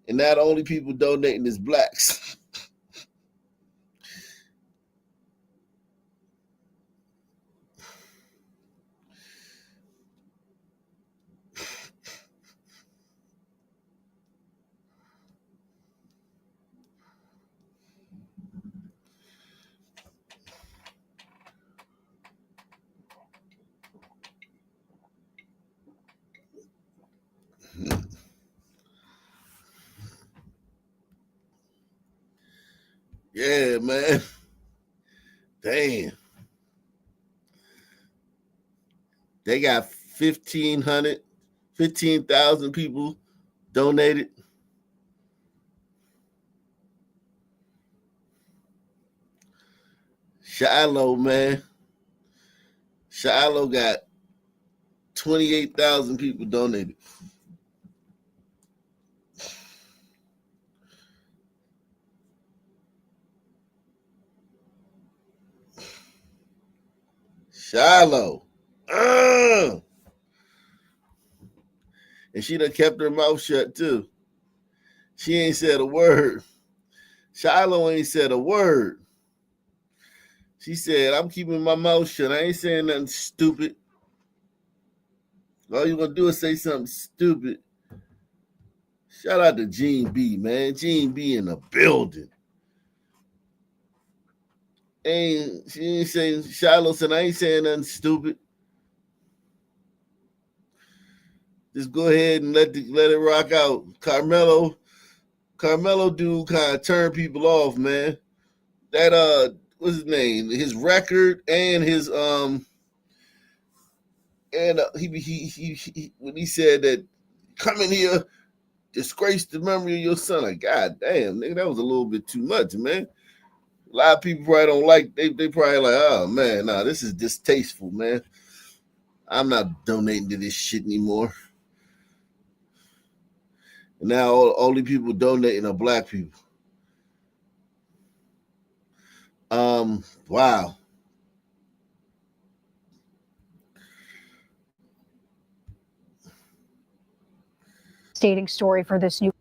and now the only people donating is blacks. Yeah, man. Damn. They got 15,000 people donated. Shiloh, man. Shiloh got 28,000 people donated. Shiloh. And she done kept her mouth shut too. She ain't said a word. Shiloh ain't said a word. She said, I'm keeping my mouth shut. I ain't saying nothing stupid. All you gonna do is say something stupid. Shout out to Gene B, man. Gene B in the building. She ain't saying, Shiloh said, I ain't saying nothing stupid. Just go ahead and let it rock out. Karmelo dude kind of turned people off, man. That what's his name? His record and his he when he said that coming here disgrace the memory of your son. Like, God damn, nigga, that was a little bit too much, man. A lot of people probably don't like. They probably like, oh man, nah, this is distasteful, man. I'm not donating to this shit anymore. And now all the people donating are black people. Wow. Stating story for this new.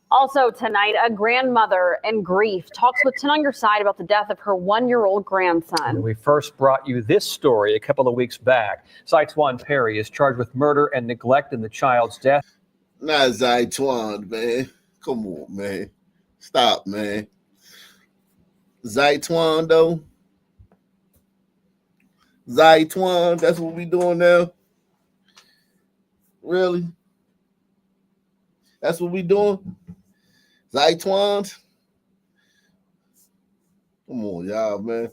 Also tonight, a grandmother in grief talks with 10 on Your Side about the death of her 1-year-old grandson. We first brought you this story a couple of weeks back. Zaitwan Perry is charged with murder and neglect in the child's death. Not Zaitwan, man. Come on, man. Stop, man. Zaitwan, though. Zaitwan, that's what we doing now? Really? That's what we doing? Zaitwan? Come on, y'all, man.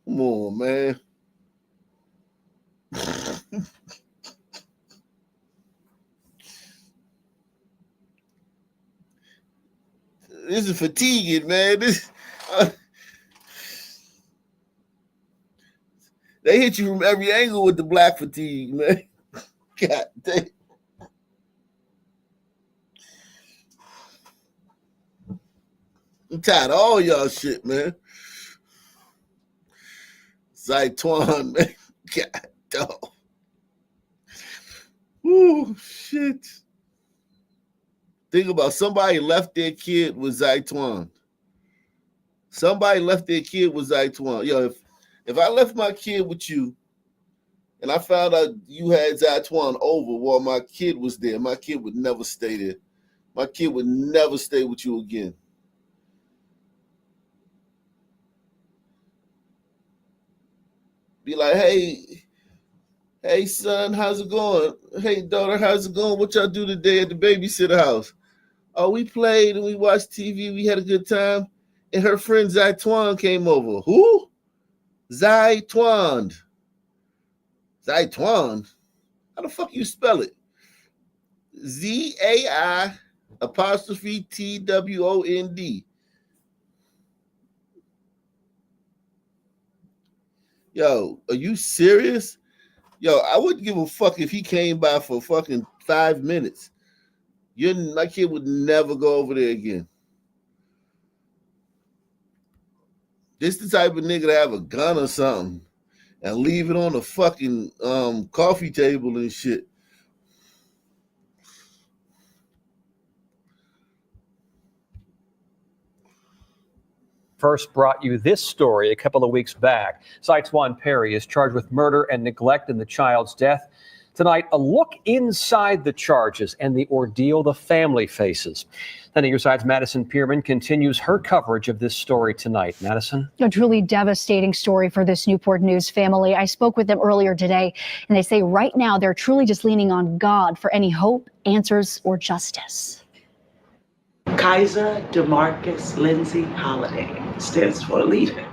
Come on, man. This is fatiguing, man. They hit you from every angle with the black fatigue, man. God damn. I'm tired of all y'all shit, man. Zaitwan, man. God damn. Ooh, shit. Think about somebody left their kid with Zaitwan. Somebody left their kid with Zaitwan. Yo, if I left my kid with you and I found out you had Zaitwan over while my kid was there, my kid would never stay there. My kid would never stay with you again. Be like, hey, son, how's it going? Hey, daughter, how's it going? What y'all do today at the babysitter house? Oh, we played and we watched TV. We had a good time. And her friend Zytwan came over. Who? Zytwan. Zytwan? How the fuck you spell it? ZAI''TWOND. Yo, are you serious? Yo, I wouldn't give a fuck if he came by for fucking 5 minutes. My kid would never go over there again. This the type of nigga to have a gun or something and leave it on the fucking coffee table and shit. First brought you this story a couple of weeks back. Zytwan Perry is charged with murder and neglect in the child's death. Tonight, a look inside the charges and the ordeal the family faces. Then Your Side's Madison Pierman continues her coverage of this story tonight. Madison? A truly devastating story for this Newport News family. I spoke with them earlier today, and they say right now they're truly just leaning on God for any hope, answers, or justice. Kaiser DeMarcus Lindsay Holiday stands for leader.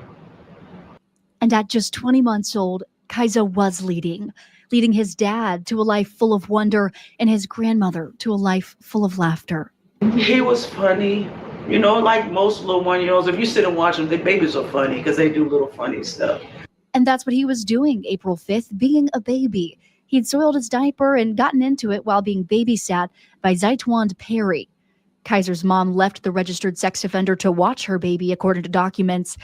And at just 20 months old, Kaiser was leading his dad to a life full of wonder and his grandmother to a life full of laughter. He was funny. You know, like most little one-year-olds, if you sit and watch them, the babies are funny because they do little funny stuff. And that's what he was doing April 5th, being a baby. He'd soiled his diaper and gotten into it while being babysat by Zytwan Perry. Kaiser's mom left the registered sex offender to watch her baby, according to documents.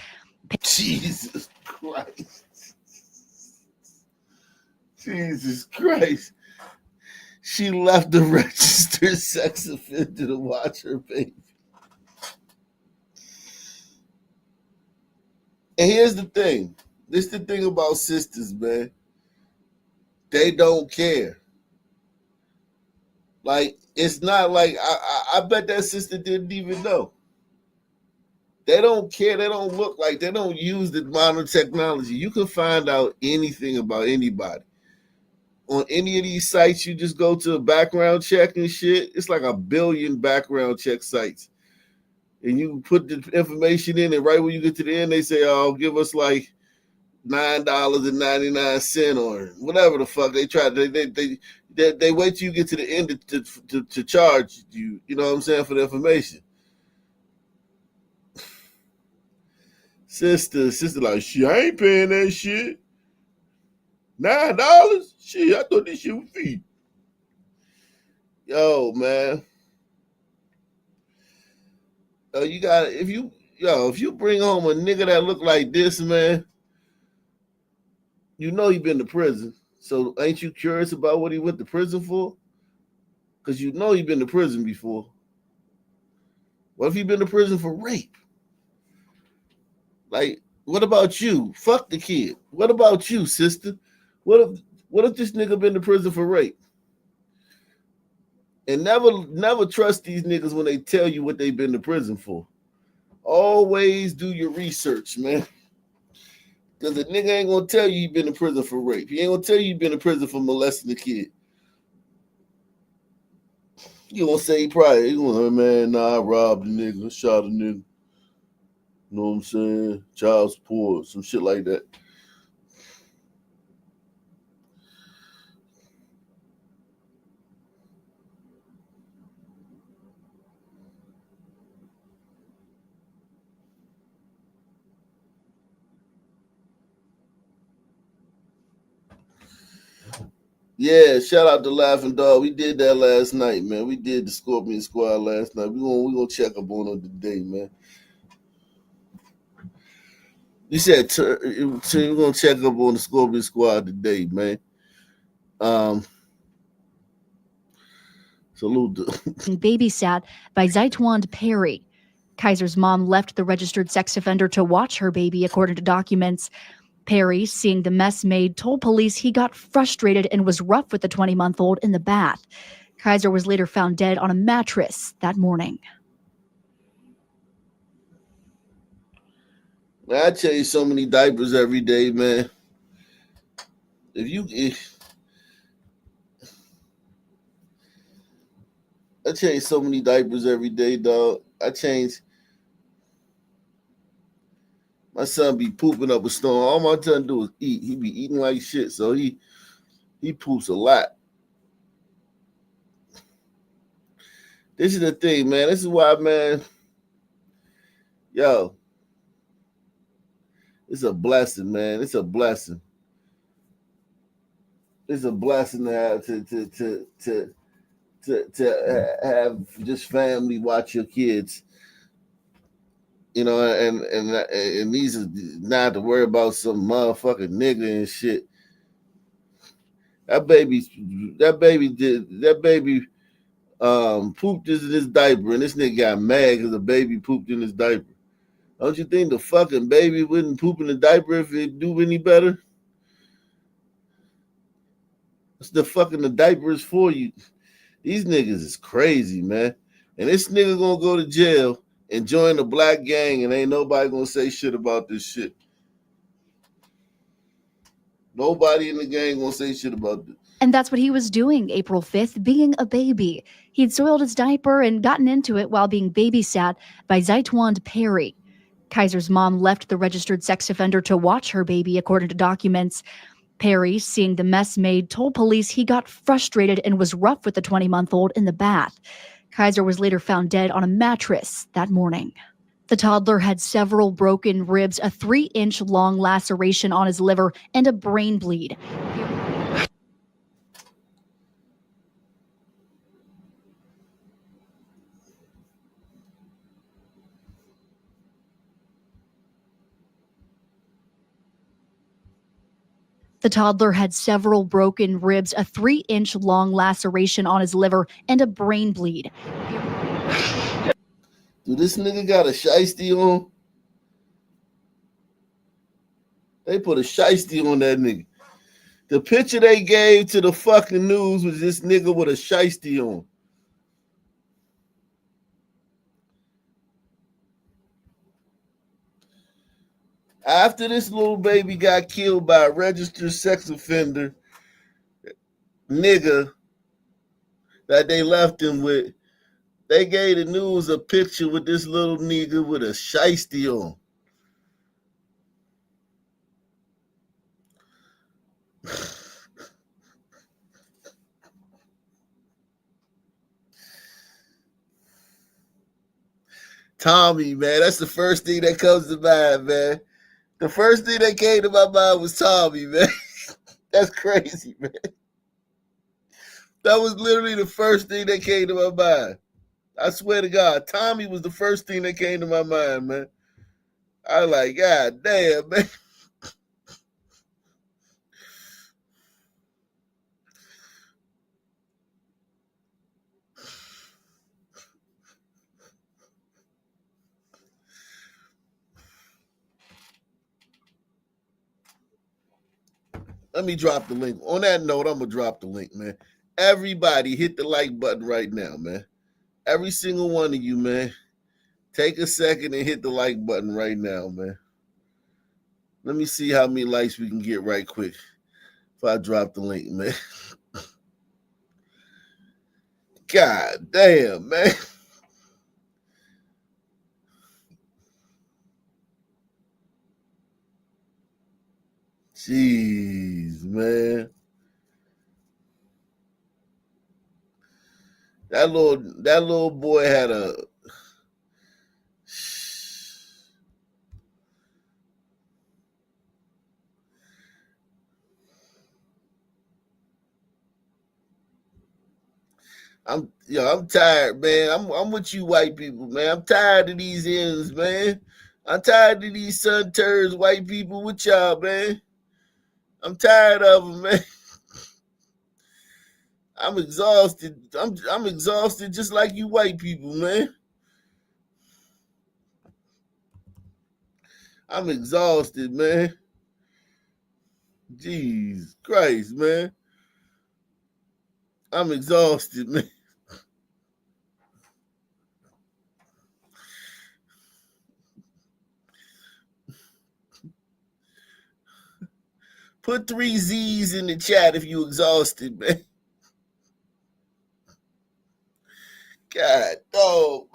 Jesus Christ. Jesus Christ. She left the registered sex offender to watch her baby. And here's the thing. This is the thing about sisters, man. They don't care. Like, it's not like, I bet that sister didn't even know. They don't care. They don't look like, they don't use the modern technology. You can find out anything about anybody. On any of these sites, you just go to a background check and shit. It's like 1 billion background check sites. And you put the information in, and right when you get to the end, they say, oh, give us like $9.99 or whatever the fuck they try. They wait till you get to the end to charge you, you know what I'm saying, for the information. Sister like, shit, I ain't paying that shit. $9? Shit, I thought this shit was free. Yo, man. You got if you bring home a nigga that look like this, man, you know he been to prison. So ain't you curious about what he went to prison for? Because you know he been to prison before. What if he been to prison for rape? Like, what about you? Fuck the kid. What about you, sister? What if this nigga been to prison for rape? And never trust these niggas when they tell you what they've been to prison for. Always do your research, man. Because the nigga ain't gonna tell you he been to prison for rape. He ain't gonna tell you he been to prison for molesting a kid. You gonna say he gonna, man, nah, I robbed a nigga, shot a nigga. You know what I'm saying? Child support, some shit like that. Yeah, shout out to Laughing Dog. We did that last night, man. We did the Scorpion Squad last night. We gonna check up on them today, man. You said we're gonna check up on the Scorpion Squad today, man. Salute. Babysat by Zytwan Perry. Kaiser's mom left the registered sex offender to watch her baby, according to documents. Perry, seeing the mess made, told police he got frustrated and was rough with the 20-month-old in the bath. Kaiser was later found dead on a mattress that morning. Man, I change so many diapers every day, man. I change so many diapers every day, dog. My son be pooping up a storm. All my son do is eat. He be eating like shit, so he poops a lot. This is the thing, man. This is why, man. Yo, it's a blessing, man. It's a blessing. It's a blessing to have to have just family watch your kids. You know, and these are not to worry about some motherfucking nigga and shit. That baby pooped in his diaper, and this nigga got mad because the baby pooped in his diaper. Don't you think the fucking baby wouldn't poop in the diaper if it do any better? The diaper is for you. These niggas is crazy, man. And this nigga gonna go to jail and join the black gang, and ain't nobody gonna say shit about this shit. Nobody in the gang gonna say shit about this. And that's what he was doing April 5th, being a baby. He'd soiled his diaper and gotten into it while being babysat by Zytwand Perry. Kaiser's mom left the registered sex offender to watch her baby, according to documents. Perry, seeing the mess made, told police he got frustrated and was rough with the 20-month-old in the bath. Kaiser was later found dead on a mattress that morning. The toddler had several broken ribs, a 3-inch long laceration on his liver, and a brain bleed. The toddler had several broken ribs, a 3-inch long laceration on his liver, and a brain bleed. Do this nigga got a shiesty on? They put a shiesty on that nigga. The picture they gave to the fucking news was this nigga with a shiesty on. After this little baby got killed by a registered sex offender nigga that they left him with, they gave the news a picture with this little nigga with a shiesty on. Tommy, man, that's the first thing that comes to mind, man. The first thing that came to my mind was Tommy, man. That's crazy, man. That was literally the first thing that came to my mind. I swear to God, Tommy was the first thing that came to my mind, man. I was like, God damn, man. Let me drop the link. On that note, I'm going to drop the link, man. Everybody hit the like button right now, man. Every single one of you, man. Take a second and hit the like button right now, man. Let me see how many likes we can get right quick if I drop the link, man. God damn, man. Jeez, man. That little boy had a I'm tired, man. I'm with you white people, man. I'm tired of these ends, man. I'm tired of these sun turds white people with y'all, man. I'm tired of them, man. I'm exhausted. I'm exhausted just like you white people, man. I'm exhausted, man. Jeez Christ, man. I'm exhausted, man. Put 3 Z's in the chat if you exhausted, man. God, dog.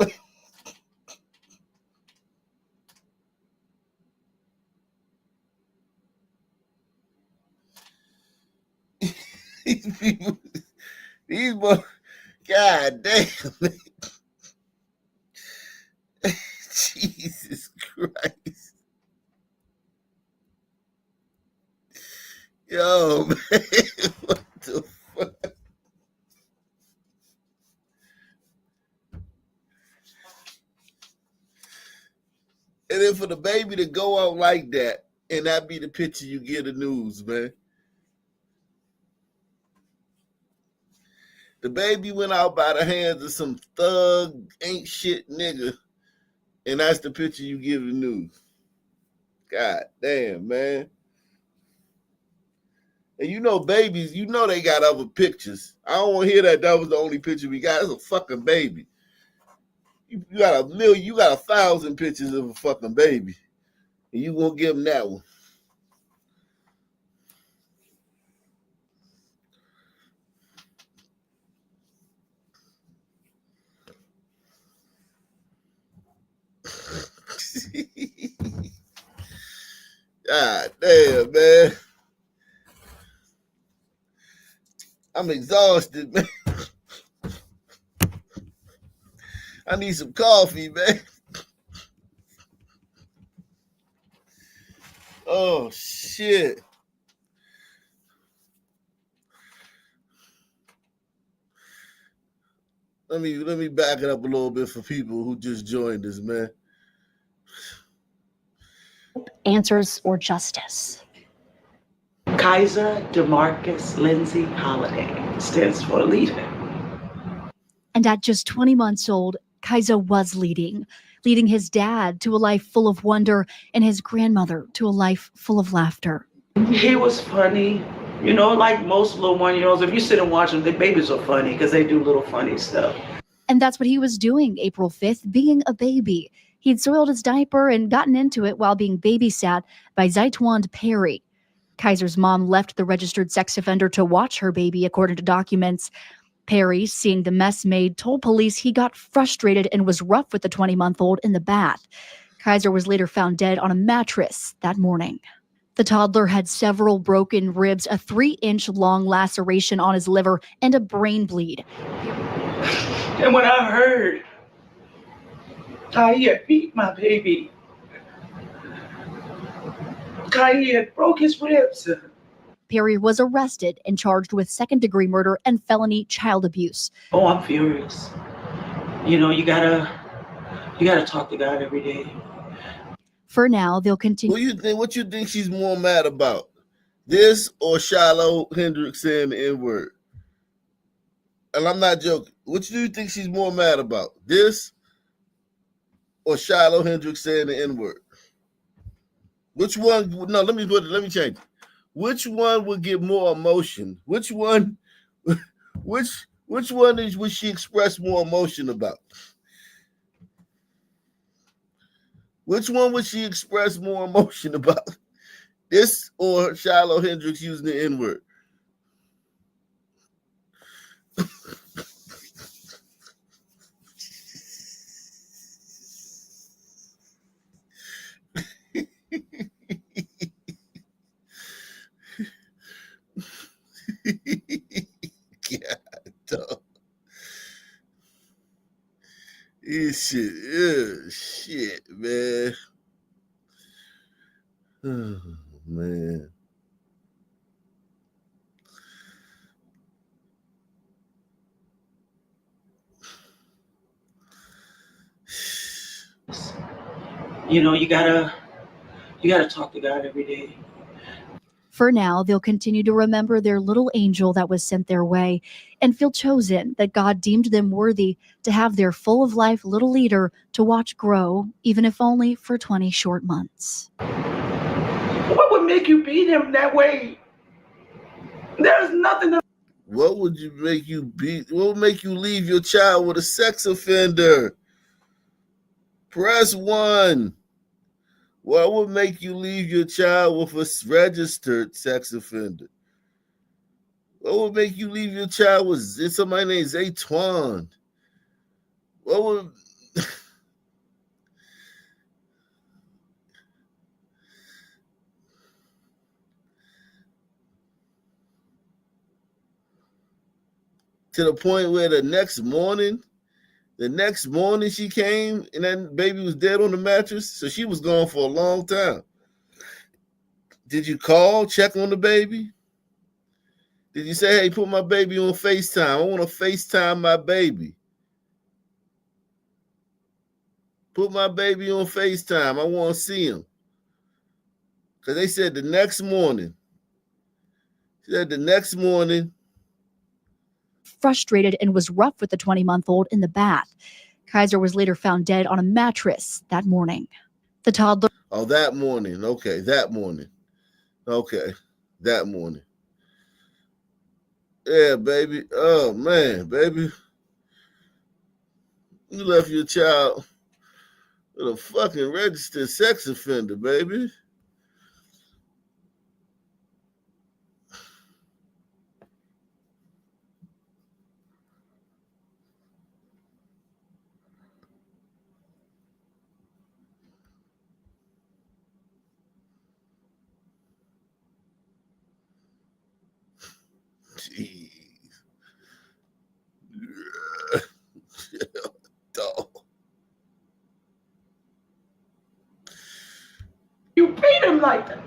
These people, God damn. Jesus Christ. Yo, man, what the fuck? And then for the baby to go out like that and that be the picture you get of news, man. The baby went out by the hands of some thug, ain't shit nigga, and that's the picture you give the news. God damn, man. And you know babies, you know they got other pictures. I don't want to hear that was the only picture we got. It's a fucking baby. You got 1,000 pictures of a fucking baby. And you gonna give them that one. God damn, man. I'm exhausted, man. I need some coffee, man. Oh shit. Let me back it up a little bit for people who just joined us, man. Answers or justice. Kaiser DeMarcus Lindsay Holiday stands for leader. And at just 20 months old, Kaiser was leading his dad to a life full of wonder and his grandmother to a life full of laughter. He was funny. You know, like most little 1-year-olds, if you sit and watch them, the babies are funny because they do little funny stuff. And that's what he was doing April 5th, being a baby. He'd soiled his diaper and gotten into it while being babysat by Zytwand Perry. Kaiser's mom left the registered sex offender to watch her baby, according to documents. Perry, seeing the mess made, told police he got frustrated and was rough with the 20-month-old in the bath. Kaiser was later found dead on a mattress that morning. The toddler had several broken ribs, a 3-inch long laceration on his liver, and a brain bleed. And when I heard Tyree had beat my baby, Tyree had broke his ribs. Perry was arrested and charged with second-degree murder and felony child abuse. Oh, I'm furious. You know, you gotta talk to God every day. For now, they'll continue. What you think she's more mad about? This or Shiloh Hendrix saying the N-word? And I'm not joking. What do you think she's more mad about? This or Shiloh Hendrix saying the N-word? Which one? No, let me change it. Which one would get more emotion? Which one would she express more emotion about? Which one would she express more emotion about? This or Shiloh Hendrix using the N-word? God, dog. This shit, man. Oh, man. You know, you gotta talk to God every day. For now, they'll continue to remember their little angel that was sent their way and feel chosen, that God deemed them worthy to have their full-of-life little leader to watch grow, even if only for 20 short months. What would make you beat him that way? There's nothing to... What would make you leave your child with a sex offender? Press 1. What would make you leave your child with a registered sex offender? What would make you leave your child with somebody named Zytwand? What was to the point where the next morning she came and that baby was dead on the mattress. So she was gone for a long time. Did you call, check on the baby? Did you say, hey, put my baby on FaceTime? I want to FaceTime my baby. Put my baby on FaceTime. I want to see him. Because they said the next morning. She said the next morning. Frustrated and was rough with the 20-month-old in the bath. Kaiser was later found dead on a mattress that morning. The toddler. Oh, that morning. Okay, that morning. Okay, that morning. Yeah, baby. Oh, man, baby. You left your child with a fucking registered sex offender, baby. Jeez. Dog. You beat him like that.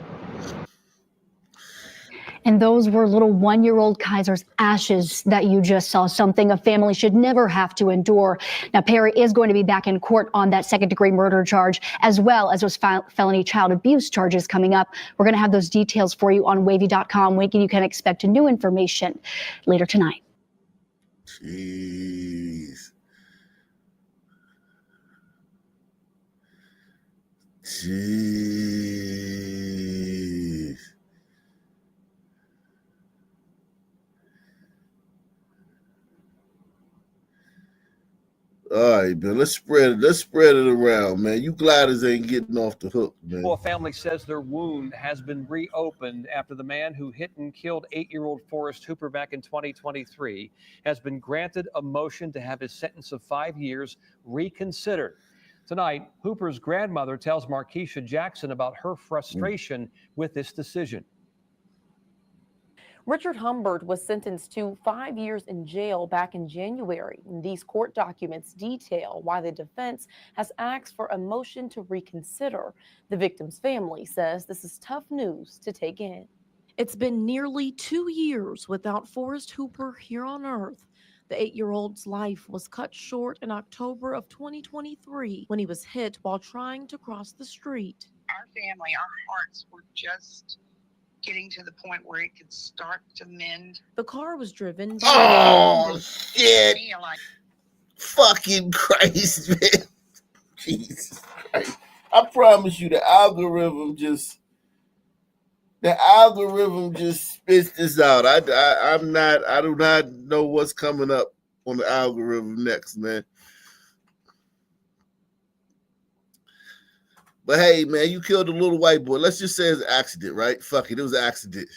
And those were little 1-year-old Kaiser's ashes that you just saw, something a family should never have to endure. Now, Perry is going to be back in court on that second-degree murder charge, as well as those felony child abuse charges coming up. We're going to have those details for you on wavy.com. When you can expect new information later tonight. Jeez. Jeez. All right, man. Let's spread it around, man. You gliders ain't getting off the hook, man. Well, a family says their wound has been reopened after the man who hit and killed 8-year-old Forrest Hooper back in 2023 has been granted a motion to have his sentence of 5 years reconsidered. Tonight, Hooper's grandmother tells Markeisha Jackson about her frustration with this decision. Richard Humbert was sentenced to 5 years in jail back in January. These court documents detail why the defense has asked for a motion to reconsider. The victim's family says this is tough news to take in. It's been nearly 2 years without Forrest Hooper here on Earth. The 8-year-old's life was cut short in October of 2023 when he was hit while trying to cross the street. Our family, our hearts were just getting to the point where it could start to mend. The car was driven by Oh, shit. Fucking Christ, man. Jesus Christ. I promise you the algorithm just spits this out. I do not know what's coming up on the algorithm next, man. But hey, man, you killed a little white boy. Let's just say it's an accident, right? Fuck it was an accident.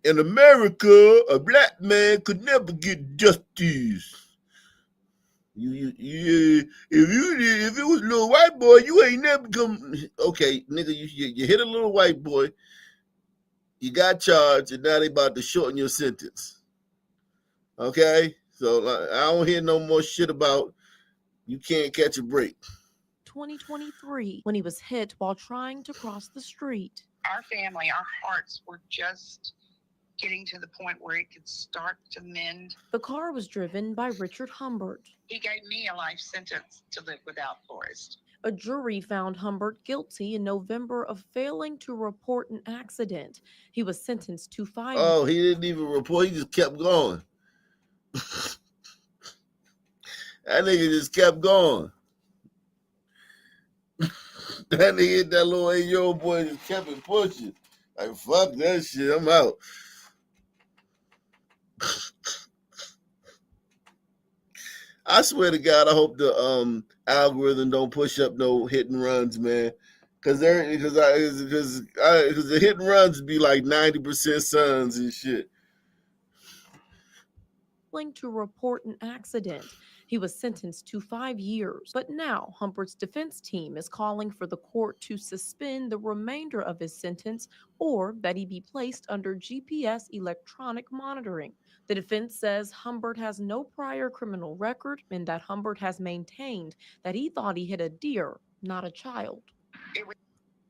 In America, a black man could never get justice. If it was a little white boy, you ain't never come. Okay, nigga, you hit a little white boy, you got charged, and now they about to shorten your sentence. Okay, so I don't hear no more shit about you can't catch a break. 2023 when he was hit while trying to cross the street. Our family, our hearts were just getting to the point where it could start to mend. The car was driven by Richard Humbert. He gave me a life sentence to live without Forrest. A jury found Humbert guilty in November of failing to report an accident. He was sentenced to 5 years. Oh, he didn't even report. He just kept going. That nigga just kept going. That nigga hit that little 8-year-old boy, just kept it pushing. Like, fuck that shit, I'm out. I swear to God, I hope the algorithm don't push up no hit and runs, man. Because the hit and runs be like 90% sons and shit. failing to report an accident. He was sentenced to 5 years, but now Humbert's defense team is calling for the court to suspend the remainder of his sentence or that he be placed under GPS electronic monitoring. The defense says Humbert has no prior criminal record and that Humbert has maintained that he thought he hit a deer, not a child.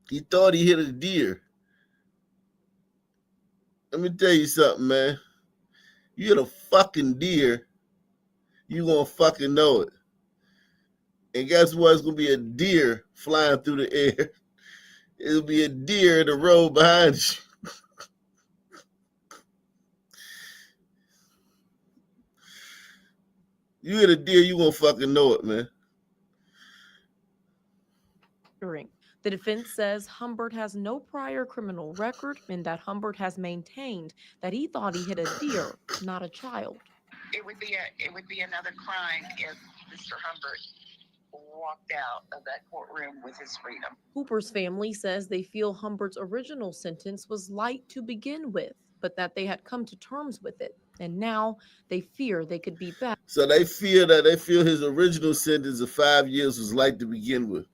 He thought he hit a deer. Let me tell you something, man. You hit a fucking deer, you gonna fucking know it. And guess what? It's gonna be a deer flying through the air. It'll be a deer in the road behind you. You hit a deer, you gonna fucking know it, man. The defense says Humbert has no prior criminal record and that Humbert has maintained that he thought he hit a deer, not a child. It would be another crime if Mr. Humbert walked out of that courtroom with his freedom. Hooper's family says they feel Humbert's original sentence was light to begin with, but that they had come to terms with it. And now they fear they could be back. So they feel his original sentence of 5 years was light to begin with.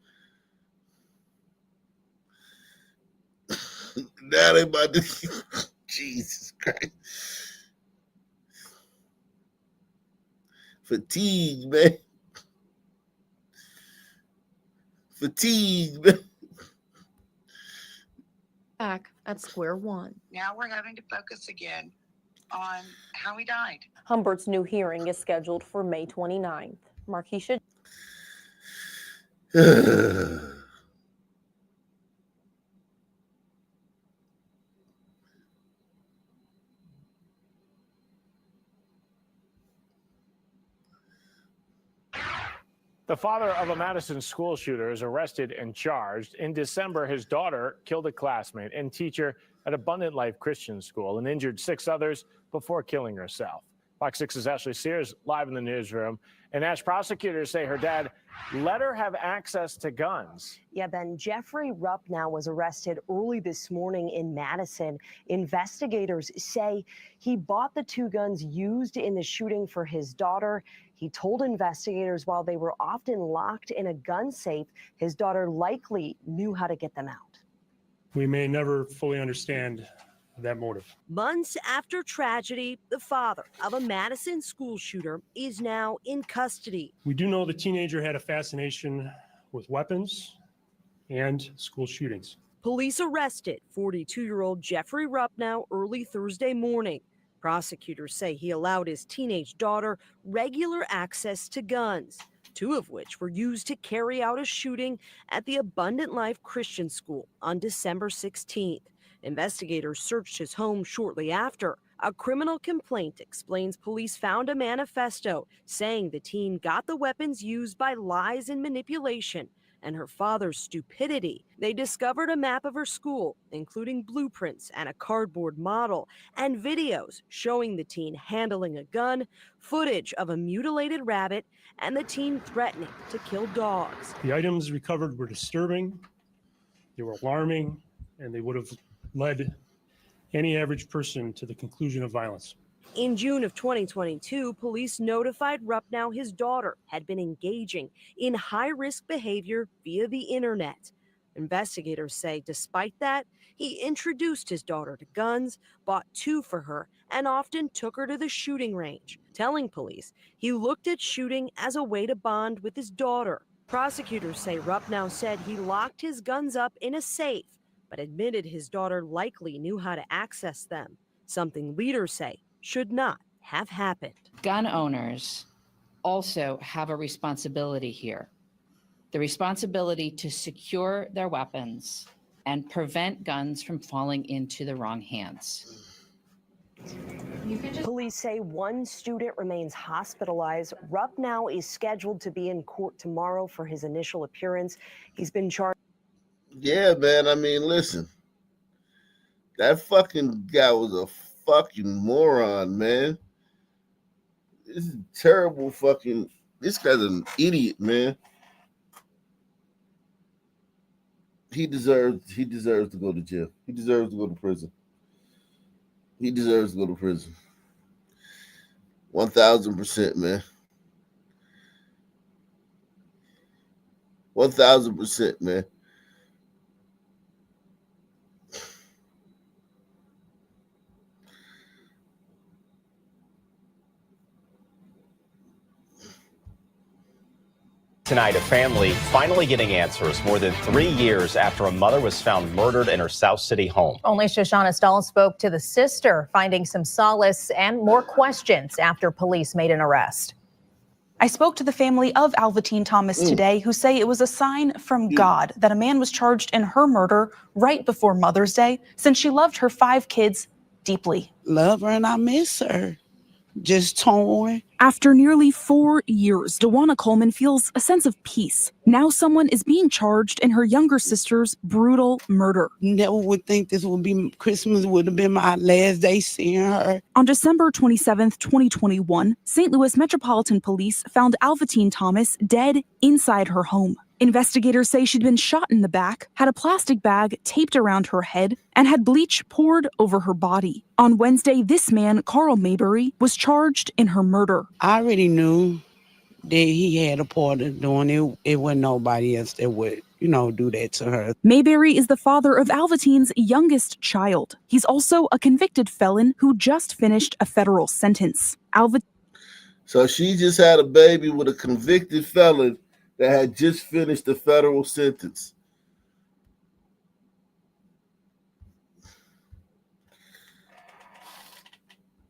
Now they about to Jesus Christ. Fatigue, man. Fatigue, man. Back at square one. Now we're having to focus again on how he died. Humbert's new hearing is scheduled for May 29th. Markeisha. The father of a Madison school shooter is arrested and charged. In December, his daughter killed a classmate and teacher at Abundant Life Christian School and injured 6 others before killing herself. Fox 6's Ashley Sears live in the newsroom. And Ash, prosecutors say her dad let her have access to guns. Yeah, Ben, Jeffrey Rupp now was arrested early this morning in Madison. Investigators say he bought the 2 guns used in the shooting for his daughter. He told investigators while they were often locked in a gun safe, his daughter likely knew how to get them out. We may never fully understand that motive. Months after tragedy, the father of a Madison school shooter is now in custody. We do know the teenager had a fascination with weapons and school shootings. Police arrested 42-year-old Jeffrey Ruppnow early Thursday morning. Prosecutors say he allowed his teenage daughter regular access to guns, 2 of which were used to carry out a shooting at the Abundant Life Christian School on December 16th. Investigators searched his home shortly after. A criminal complaint explains police found a manifesto saying the teen got the weapons used by lies and manipulation and her father's stupidity. They discovered a map of her school, including blueprints and a cardboard model, and videos showing the teen handling a gun, footage of a mutilated rabbit, and the teen threatening to kill dogs. The items recovered were disturbing, they were alarming, and they would have led any average person to the conclusion of violence. In June of 2022, police notified Ruppnow his daughter had been engaging in high-risk behavior via the internet. Investigators say despite that, he introduced his daughter to guns, bought 2 for her, and often took her to the shooting range, telling police he looked at shooting as a way to bond with his daughter. Prosecutors say Ruppnow said he locked his guns up in a safe, but admitted his daughter likely knew how to access them, something leaders say should not have happened. Gun owners also have a responsibility here. The responsibility to secure their weapons and prevent guns from falling into the wrong hands. Police say 1 student remains hospitalized. Ruppnow is scheduled to be in court tomorrow for his initial appearance. He's been charged. Yeah, man. I mean, listen. That fucking guy was a fucking moron, man. This is terrible fucking. This guy's an idiot, man. He deserves to go to jail. He deserves to go to prison. He deserves to go to prison. 1,000%, man. 1,000%, man. Tonight, a family finally getting answers more than 3 years after a mother was found murdered in her South City home. Only Shoshana Stahl spoke to the sister, finding some solace and more questions after police made an arrest. I spoke to the family of Alvatine Thomas today, who say it was a sign from God that a man was charged in her murder right before Mother's Day, since she loved her 5 kids deeply. Love her and I miss her. Just torn. After nearly 4 years, DeWanna Coleman feels a sense of peace. Now someone is being charged in her younger sister's brutal murder. Never would think this would be Christmas, would have been my last day seeing her. On December 27th, 2021, St. Louis Metropolitan Police found Alvatine Thomas dead inside her home. Investigators say she'd been shot in the back, had a plastic bag taped around her head, and had bleach poured over her body. On Wednesday, this man, Carl Mayberry, was charged in her murder. I already knew that he had a part of doing it. It wasn't nobody else that would, do that to her. Mayberry is the father of Alvatine's youngest child. He's also a convicted felon who just finished a federal sentence. So she just had a baby with a convicted felon that had just finished a federal sentence.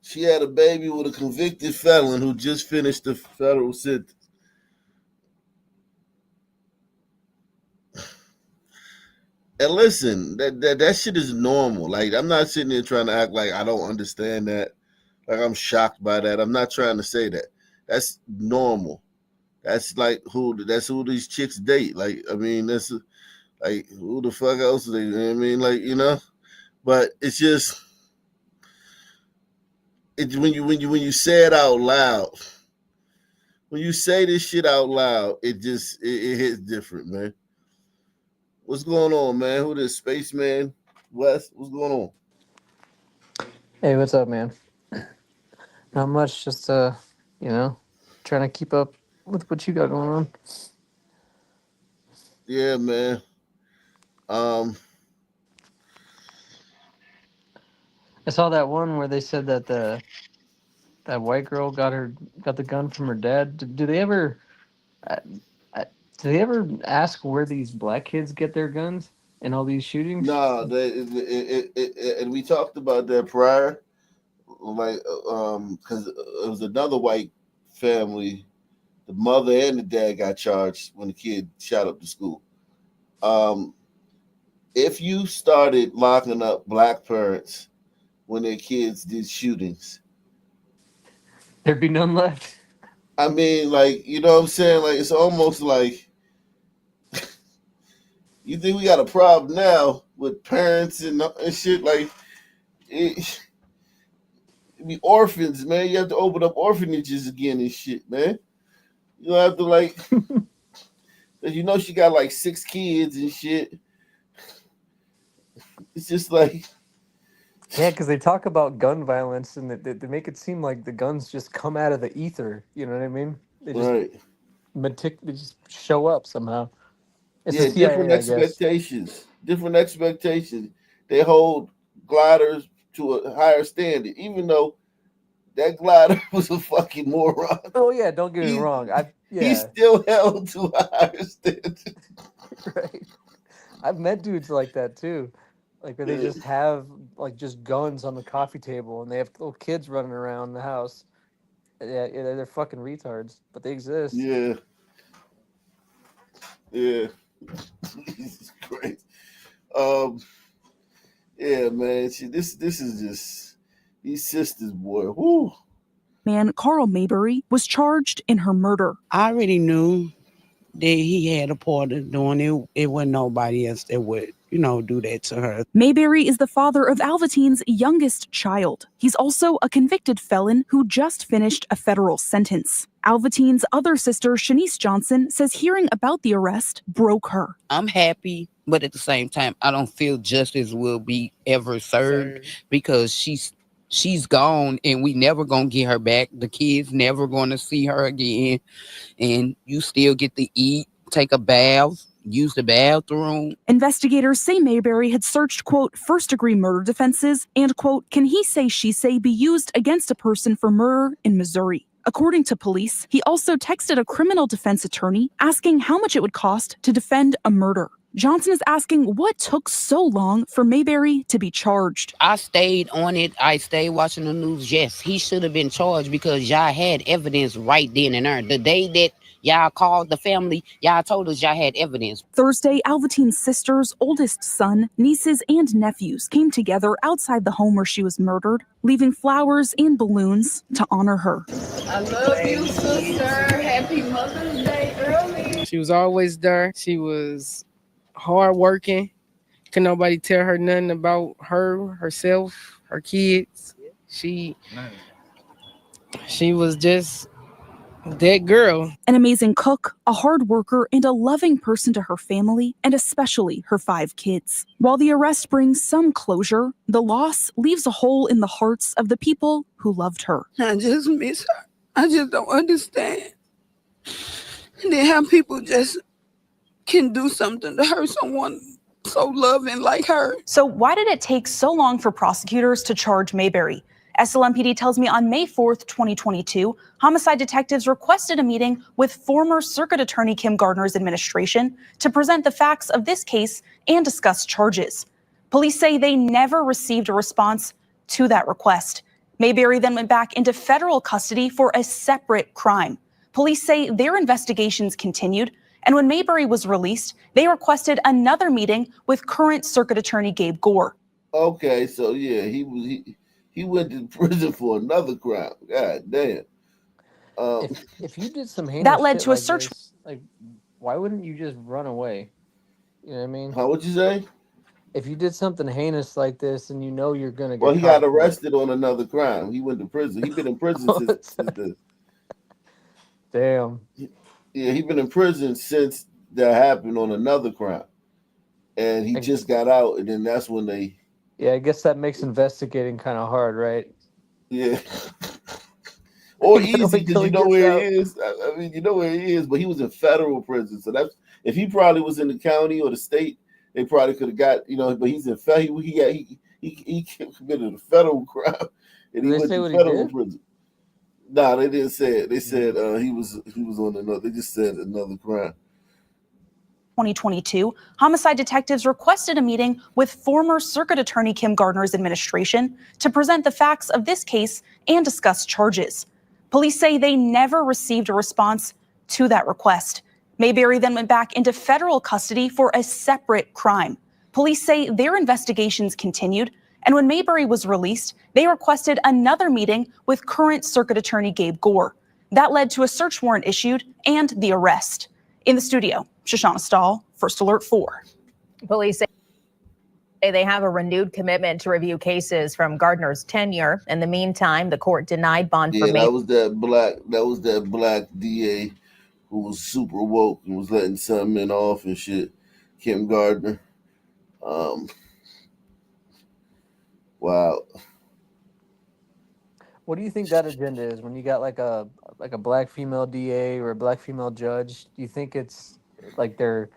She had a baby with a convicted felon who just finished a federal sentence. And listen, that shit is normal. Like, I'm not sitting there trying to act like I don't understand that. Like, I'm shocked by that. I'm not trying to say that. That's normal. That's like who these chicks date. Like, I mean, that's like who the fuck else are they? You know what I mean, like, but it's just when you say it out loud, when you say this shit out loud, it hits different, man. What's going on, man? Who this Spaceman West? What's going on? Hey, what's up, man? Not much, just trying to keep up with what you got going on. Yeah, man. I saw that one where they said that that white girl got the gun from her dad. Do they ever ask where these black kids get their guns in all these shootings? No, and we talked about that prior, like, because it was another white family. The mother and the dad got charged when the kid shot up the school. If you started locking up black parents when their kids did shootings, there'd be none left. I mean, like, you know what I'm saying? Like, it's almost like you think we got a problem now with parents and shit. Like, it be orphans, man. You have to open up orphanages again and shit, man. You have to, like, she got like 6 kids and shit. It's just like, yeah, because they talk about gun violence and they make it seem like the guns just come out of the ether. You know what I mean? They just, right. They just show up somehow. It's yeah, the CIA, different I guess. expectations. Different expectations. They hold gliders to a higher standard, even though that glider was a fucking moron. Oh yeah, don't get me wrong. He's still held to a higher standard. Right. I've met dudes like that too. Like where they just have like just guns on the coffee table and they have little kids running around the house. Yeah, they're fucking retards, but they exist. Yeah. Yeah. Jesus Christ. Yeah, man. See, this is just these sisters, boy. Whoo. Man, Carl Mayberry, was charged in her murder. I already knew that he had a part of doing it. It wasn't nobody else that would, do that to her. Mayberry is the father of Alvatine's youngest child. He's also a convicted felon who just finished a federal sentence. Alvatine's other sister, Shanice Johnson, says hearing about the arrest broke her. I'm happy, but at the same time, I don't feel justice will be ever served because she's she's gone and we never gonna get her back. The kids never gonna see her again. And you still get to eat, take a bath, use the bathroom. Investigators say Mayberry had searched, quote, first-degree murder defenses and, quote, can he say, she say be used against a person for murder in Missouri. According to police, he also texted a criminal defense attorney asking how much it would cost to defend a murder. Johnson is asking what took so long for Mayberry to be charged. I stayed on it. I stayed watching the news. Yes, he should have been charged because y'all had evidence right then and there. The day that y'all called the family, y'all told us y'all had evidence. Thursday, Alvatine's sisters, oldest son, nieces, and nephews came together outside the home where she was murdered, leaving flowers and balloons to honor her. I love you, sister. Happy Mother's Day early. She was always there. She was hardworking. Could nobody tell her nothing about herself, her kids. She was just that girl. An amazing cook, a hard worker, and a loving person to her family, and especially her 5 kids. While the arrest brings some closure, the loss leaves a hole in the hearts of the people who loved her. I just miss her. I just don't understand. And then how people just can do something to hurt someone so loving like her. So why did it take so long for prosecutors to charge Mayberry? SLMPD tells me on May 4th, 2022, homicide detectives requested a meeting with former Circuit Attorney Kim Gardner's administration to present the facts of this case and discuss charges. Police say they never received a response to that request. Mayberry then went back into federal custody for a separate crime. Police say their investigations continued, and when Mayberry was released, they requested another meeting with current Circuit Attorney Gabe Gore. Okay, so yeah, he went to prison for another crime. God damn. If you did some heinous That led shit to a like search. this, like, why wouldn't you just run away? You know what I mean? How would you say? If you did something heinous like this and you know you're gonna get Well, he caught got for it. arrested on another crime. He went to prison. He's been in prison since the. Damn. Yeah, he's been in prison since that happened on another crime, and he just got out, and then that's when they. Yeah, I guess that makes investigating kind of hard, right? Yeah. Or You gotta easy wait till because you he know gets where out. he is. I mean, you know where he is, but he was in federal prison. So that's if he probably was in the county or the state, they probably could have got, you know. But he's in federal. He committed a federal crime, and he Did they went say to what he federal did? prison. Nah, they didn't say it. They said he was on another. They just said another crime. 2022, homicide detectives requested a meeting with former Circuit Attorney Kim Gardner's administration to present the facts of this case and discuss charges. Police say they never received a response to that request. Mayberry then went back into federal custody for a separate crime. Police say their investigations continued, and when Mayberry was released, they requested another meeting with current Circuit Attorney Gabe Gore. That led to a search warrant issued and the arrest. In the studio, Shoshana Stahl, First Alert 4. Police say they have a renewed commitment to review cases from Gardner's tenure. In the meantime, the court denied bond for Yeah, Mayberry. that was that black DA who was super woke and was letting some men off and shit. Kim Gardner. Wow. What do you think that agenda is when you got like a black female DA or a black female judge? Do you think it's like you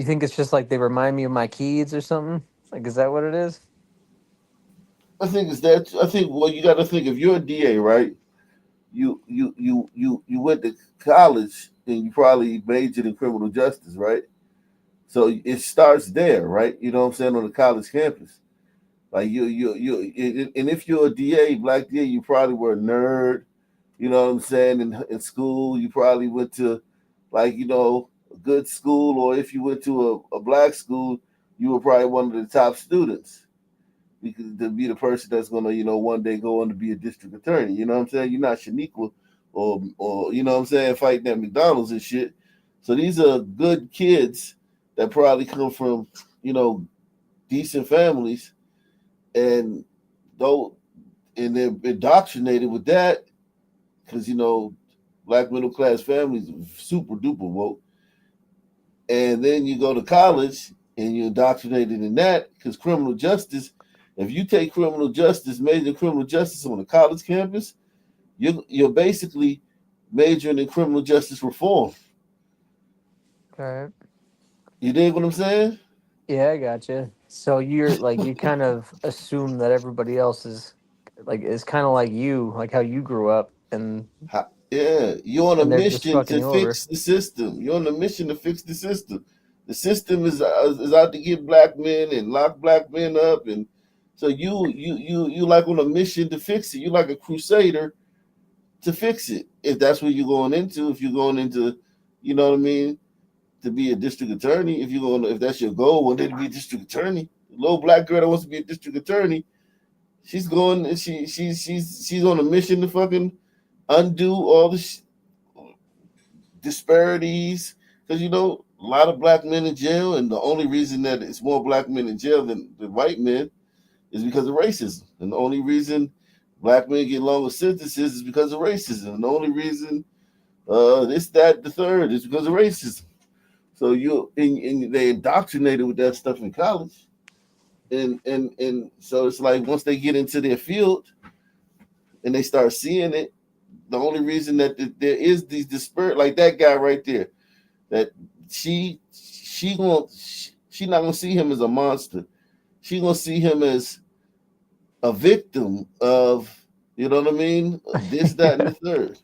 think it's just like they remind me of my kids or something? Like, is that what it is? I think it's that. I think you got to think if you're a DA, right? You went to college and you probably majored in criminal justice, right? So it starts there, right? You know what I'm saying, on the college campus. Like and if you're a DA, black DA, you probably were a nerd. You know what I'm saying? In school, you probably went to like, you know, a good school, or if you went to a black school, you were probably one of the top students. Because to be the person that's gonna, you know, one day go on to be a district attorney. You know what I'm saying? You're not Shaniqua or you know what I'm saying, fighting at McDonald's and shit. So these are good kids that probably come from, you know, decent families, and they're indoctrinated with that because, you know, black middle class families are super duper woke. And then you go to college and you're indoctrinated in that because criminal justice If you take criminal justice, major criminal justice on a college campus, you're basically majoring in criminal justice reform. Right. You dig what I'm saying? Yeah, I gotcha. So you're like you kind of assume that everybody else is kind of like you, like how you grew up, and Yeah, you're on a they're just mission fucking to you over. fix the system. You're on a mission to fix the system. The system is out to get black men and lock black men up, and so you like on a mission to fix it. You're like a crusader to fix it. If that's what you're going into, if you're going into, you know what I mean, to be a district attorney. If that's your goal, one day to be a district attorney. A little black girl that wants to be a district attorney, she's going. She's on a mission to fucking undo all the disparities, because a lot of black men in jail, and the only reason that it's more black men in jail than white men is because of racism, and the only reason black men get longer sentences is because of racism, and the only reason this, that, the third is because of racism. So they indoctrinated with that stuff in college, and so it's like once they get into their field and they start seeing it, the only reason that there is these disparate, like that guy right there, that she not gonna see him as a monster. She gonna see him as a victim of, you know what I mean, this, that, and the third.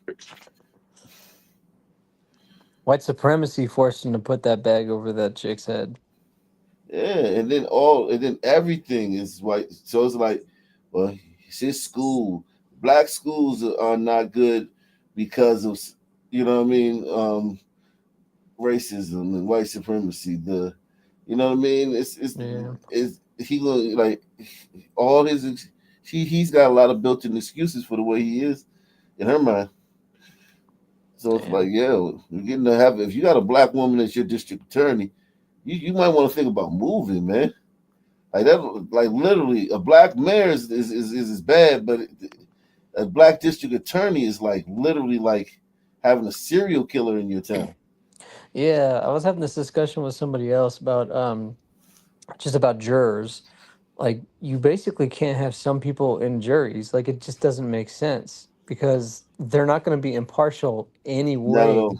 White supremacy forced him to put that bag over that chick's head. Yeah, and then everything is white. So it's like, well, it's his school. Black schools are not good because of, you know what I mean, racism and white supremacy. You know what I mean? It's he gonna like all his he's got a lot of built-in excuses for the way he is in her mind. So it's like, yeah, you're getting to have, if you got a black woman as your district attorney, you might want to think about moving, man. Like that, like literally, a black mayor is bad, but a black district attorney is like literally like having a serial killer in your town. Yeah, I was having this discussion with somebody else about just about jurors. Like, you basically can't have some people in juries. Like, it just doesn't make sense because they're not going to be impartial Not at anyway. all.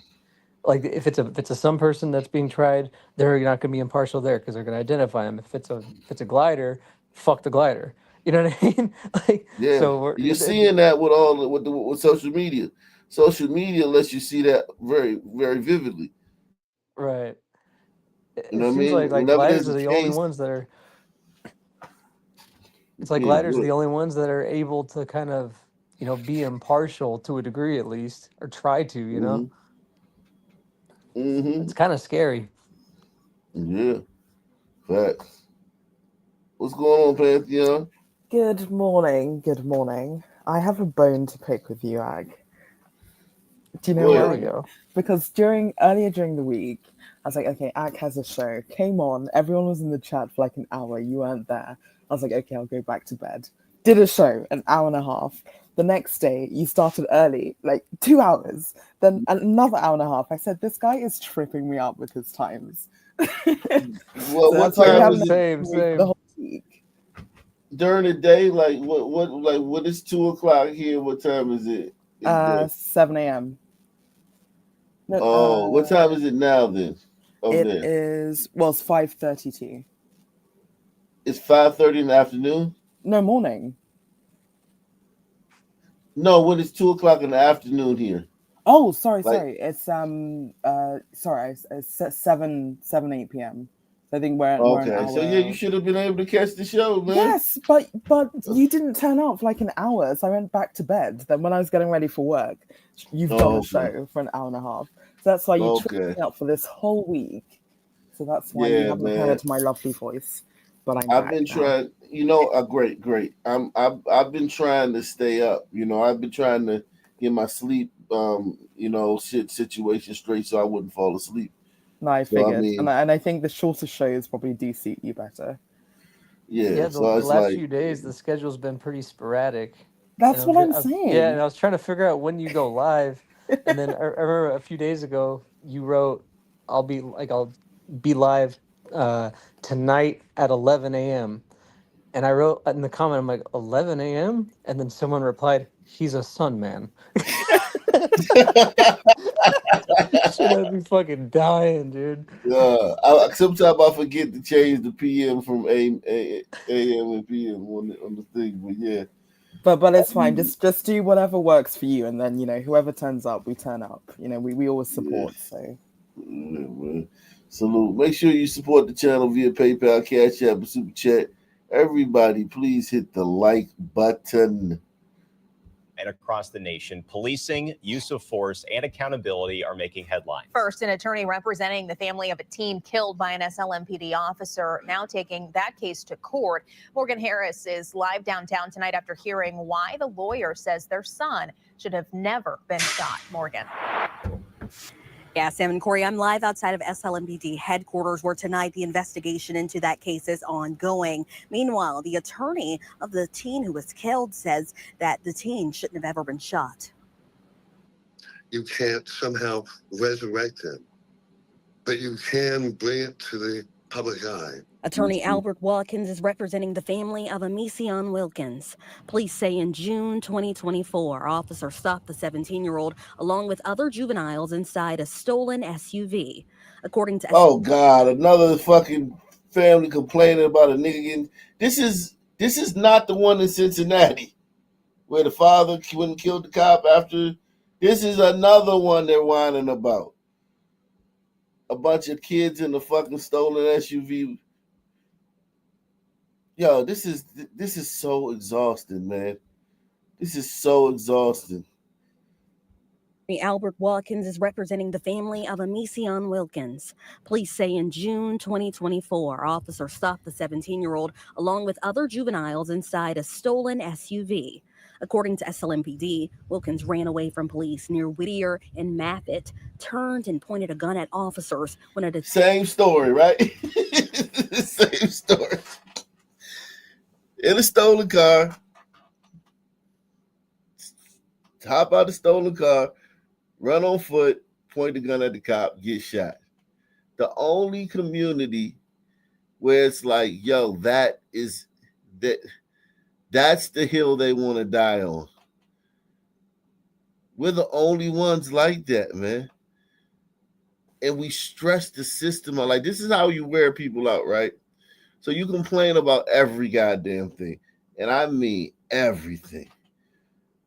Like, if it's a some person that's being tried, they're not going to be impartial there because they're going to identify him. If it's a glider, fuck the glider. You know what I mean? Like, Yeah, so you're seeing that with social media. Social media lets you see that very, very vividly. right. You It know what I seems mean? like Whenever gliders there's are a the only case, ones that are. It's like yeah, gliders are good. the only ones that are able to kind of, be impartial to a degree at least, or try to, Mm-hmm. It's kind of scary. Yeah, facts. What's going on, Pantheon? Good morning. Good morning. I have a bone to pick with you, Ag. Do you know Go why? ahead. There we go. Because earlier during the week, I was like, okay, Ag has a show. Came on, everyone was in the chat for like an hour. You weren't there. I was like, okay, I'll go back to bed. Did a show, an hour and a half. The next day, you started early, like 2 hours. Then another hour and a half. I said, this guy is tripping me up with his times. What That's why we time haven't is Same. the whole week. during the day? Like what is 2:00 here? What time is it? 7 a.m. No, Oh, what time is it now then? Over it there. is, well, it's 5:32. It's 5:30 in the afternoon? No, morning. No, when it's 2:00 in the afternoon here. Oh, sorry. It's it's 8 p.m. So I think we're an Okay, hour. so yeah, you should have been able to catch the show, man. Yes, but you didn't turn up for like an hour, so I went back to bed. Then when I was getting ready for work, you've done a show for an hour and a half. So that's why you tripped me up for this whole week. So that's why you haven't heard my lovely voice. But I've been trying, great. I've been trying to stay up. I've been trying to get my sleep, situation straight so I wouldn't fall asleep. No, I figured, and I think the shorter shows probably do suit you better. Yeah, the last few days the schedule's been pretty sporadic. That's what I'm saying. Yeah, and I was trying to figure out when you go live, and then I remember a few days ago you wrote, "I'll be live tonight at 11 a.m." And I wrote in the comment, I'm like, 11 a.m.? And then someone replied, he's a sun man. Shit, I'd be fucking dying, dude. Sometimes I forget to change the PM from AM and PM on the thing, but yeah. But it's fine. Just do whatever works for you, and then whoever turns up, we turn up. We always support. So Yeah, salute. Make sure you support the channel via PayPal, Cash App, and Super Chat. Everybody, please hit the like button. And across the nation, policing, use of force, and accountability are making headlines. First, an attorney representing the family of a teen killed by an SLMPD officer now taking that case to court. Morgan Harris is live downtown tonight after hearing why the lawyer says their son should have never been shot. Morgan. Yeah, Sam and Corey, I'm live outside of SLMPD headquarters where tonight the investigation into that case is ongoing. Meanwhile, the attorney of the teen who was killed says that the teen shouldn't have ever been shot. You can't somehow resurrect him, but you can bring it to the public eye. Attorney Albert Watkins is representing the family of Amision Wilkins. Police say in June 2024, officers stopped the 17-year-old along with other juveniles inside a stolen SUV. According to Oh God, another fucking family complaining about a nigga getting. This is not the one in Cincinnati where the father went and killed the cop after. This is another one they're whining about. A bunch of kids in the fucking stolen SUV. Yo, this is so exhausting, man. This is so exhausting. Albert Watkins is representing the family of Amision Wilkins. Police say in June 2024, officers stopped the 17-year-old along with other juveniles inside a stolen SUV. According to SLMPD, Wilkins ran away from police near Whittier and Maffitt, turned and pointed a gun at officers when a Same story, right? Same story. In a stolen car, hop out the stolen car, run on foot, point the gun at the cop, get shot. The only community where it's like, yo, that's the hill they want to die on. We're the only ones like that, man. And we stress the system out. Like, this is how you wear people out, right? So you complain about every goddamn thing. And I mean everything.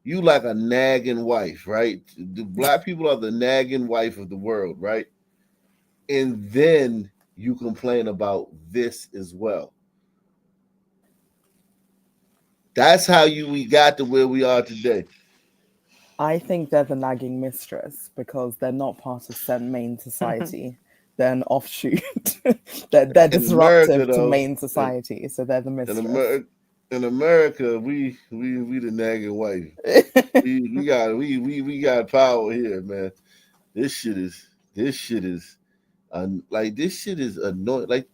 You like a nagging wife, right? The black people are the nagging wife of the world, right? And then you complain about this as well. That's how we got to where we are today. I think they're the nagging mistress because they're not part of main society. They're an offshoot. they're disruptive to main society, so they're the mistress. In America, we the nagging wife. we got power here, man. This shit is annoying. Like,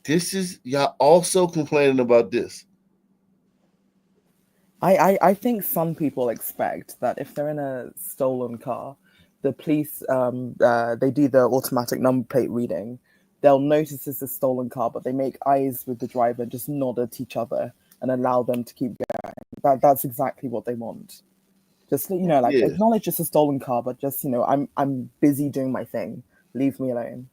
this is y'all also complaining about this. I think some people expect that if they're in a stolen car, the police they do the automatic number plate reading. They'll notice it's a stolen car, but they make eyes with the driver, just nod at each other and allow them to keep going. That's exactly what they want. Just acknowledge it's a stolen car, but just I'm busy doing my thing. Leave me alone.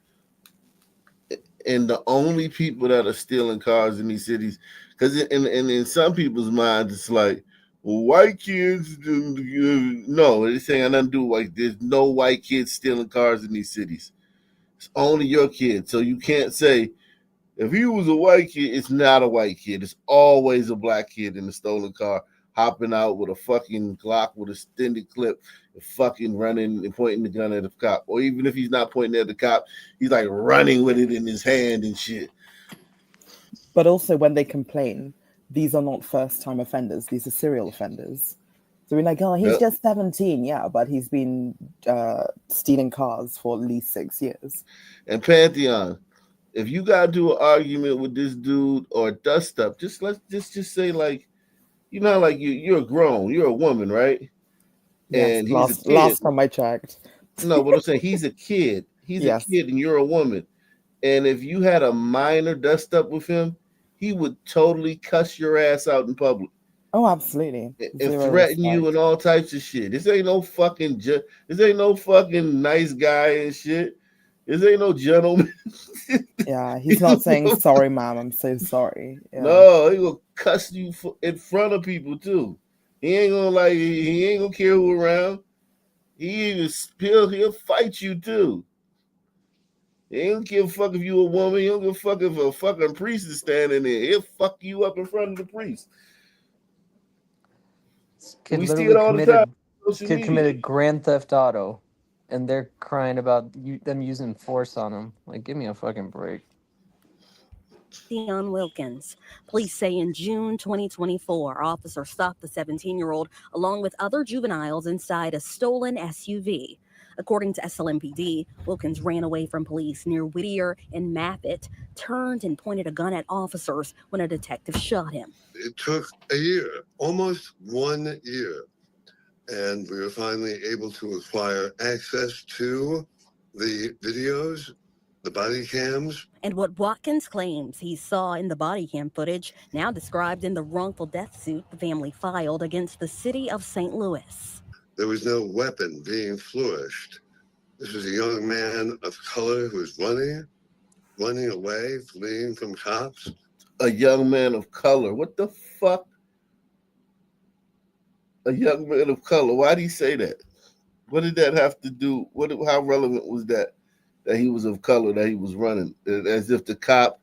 And the only people that are stealing cars in these cities, because in some people's minds, it's like, well, white kids. No, it's saying nothing to do with white. There's no white kids stealing cars in these cities. It's only your kid. So you can't say, if he was a white kid, it's not a white kid. It's always a black kid in a stolen car, hopping out with a fucking Glock with a extended clip, and fucking running and pointing the gun at the cop. Or even if he's not pointing at the cop, he's like running with it in his hand and shit. But also when they complain, these are not first-time offenders. These are serial offenders. So we're like, oh, he's just 17. Yeah, but he's been stealing cars for at least 6 years. And Pantheon, if you got to do an argument with this dude or dust up, just say, like, like you're grown, you're a woman, right? Yes, and he's a kid. Last time I checked. No, but I'm saying he's a kid. He's a kid and you're a woman. And if you had a minor dust up with him, he would totally cuss your ass out in public Oh, absolutely. and Zero threaten you respect. and all types of shit. This ain't no fucking this ain't no fucking nice guy and shit. This ain't no gentleman. Yeah, he's not saying sorry, ma'am. I'm so sorry. Yeah. No, he will cuss you in front of people too. He ain't gonna he ain't gonna care who around. He'll fight you too. He don't give a fuck if you a woman. He don't give a fuck if a fucking priest is standing there. He'll fuck you up in front of the priest. Kid We see literally it all the time. Kid committed grand theft auto, and they're crying about them using force on him. Like, give me a fucking break. Theon Wilkins. Police say in June 2024, officers stopped the 17-year-old along with other juveniles inside a stolen SUV. According to SLMPD, Wilkins ran away from police near Whittier and Mappitt, turned and pointed a gun at officers when a detective shot him. It took a year, almost 1 year, and we were finally able to acquire access to the videos, the body cams. And what Watkins claims he saw in the body cam footage, now described in the wrongful death suit the family filed against the city of St. Louis. There was no weapon being flourished. This was a young man of color who was running away, fleeing from cops. A young man of color. What the fuck? A young man of color. Why did he say that? What did that have to do? How relevant was that? That he was of color, that he was running. As if the cop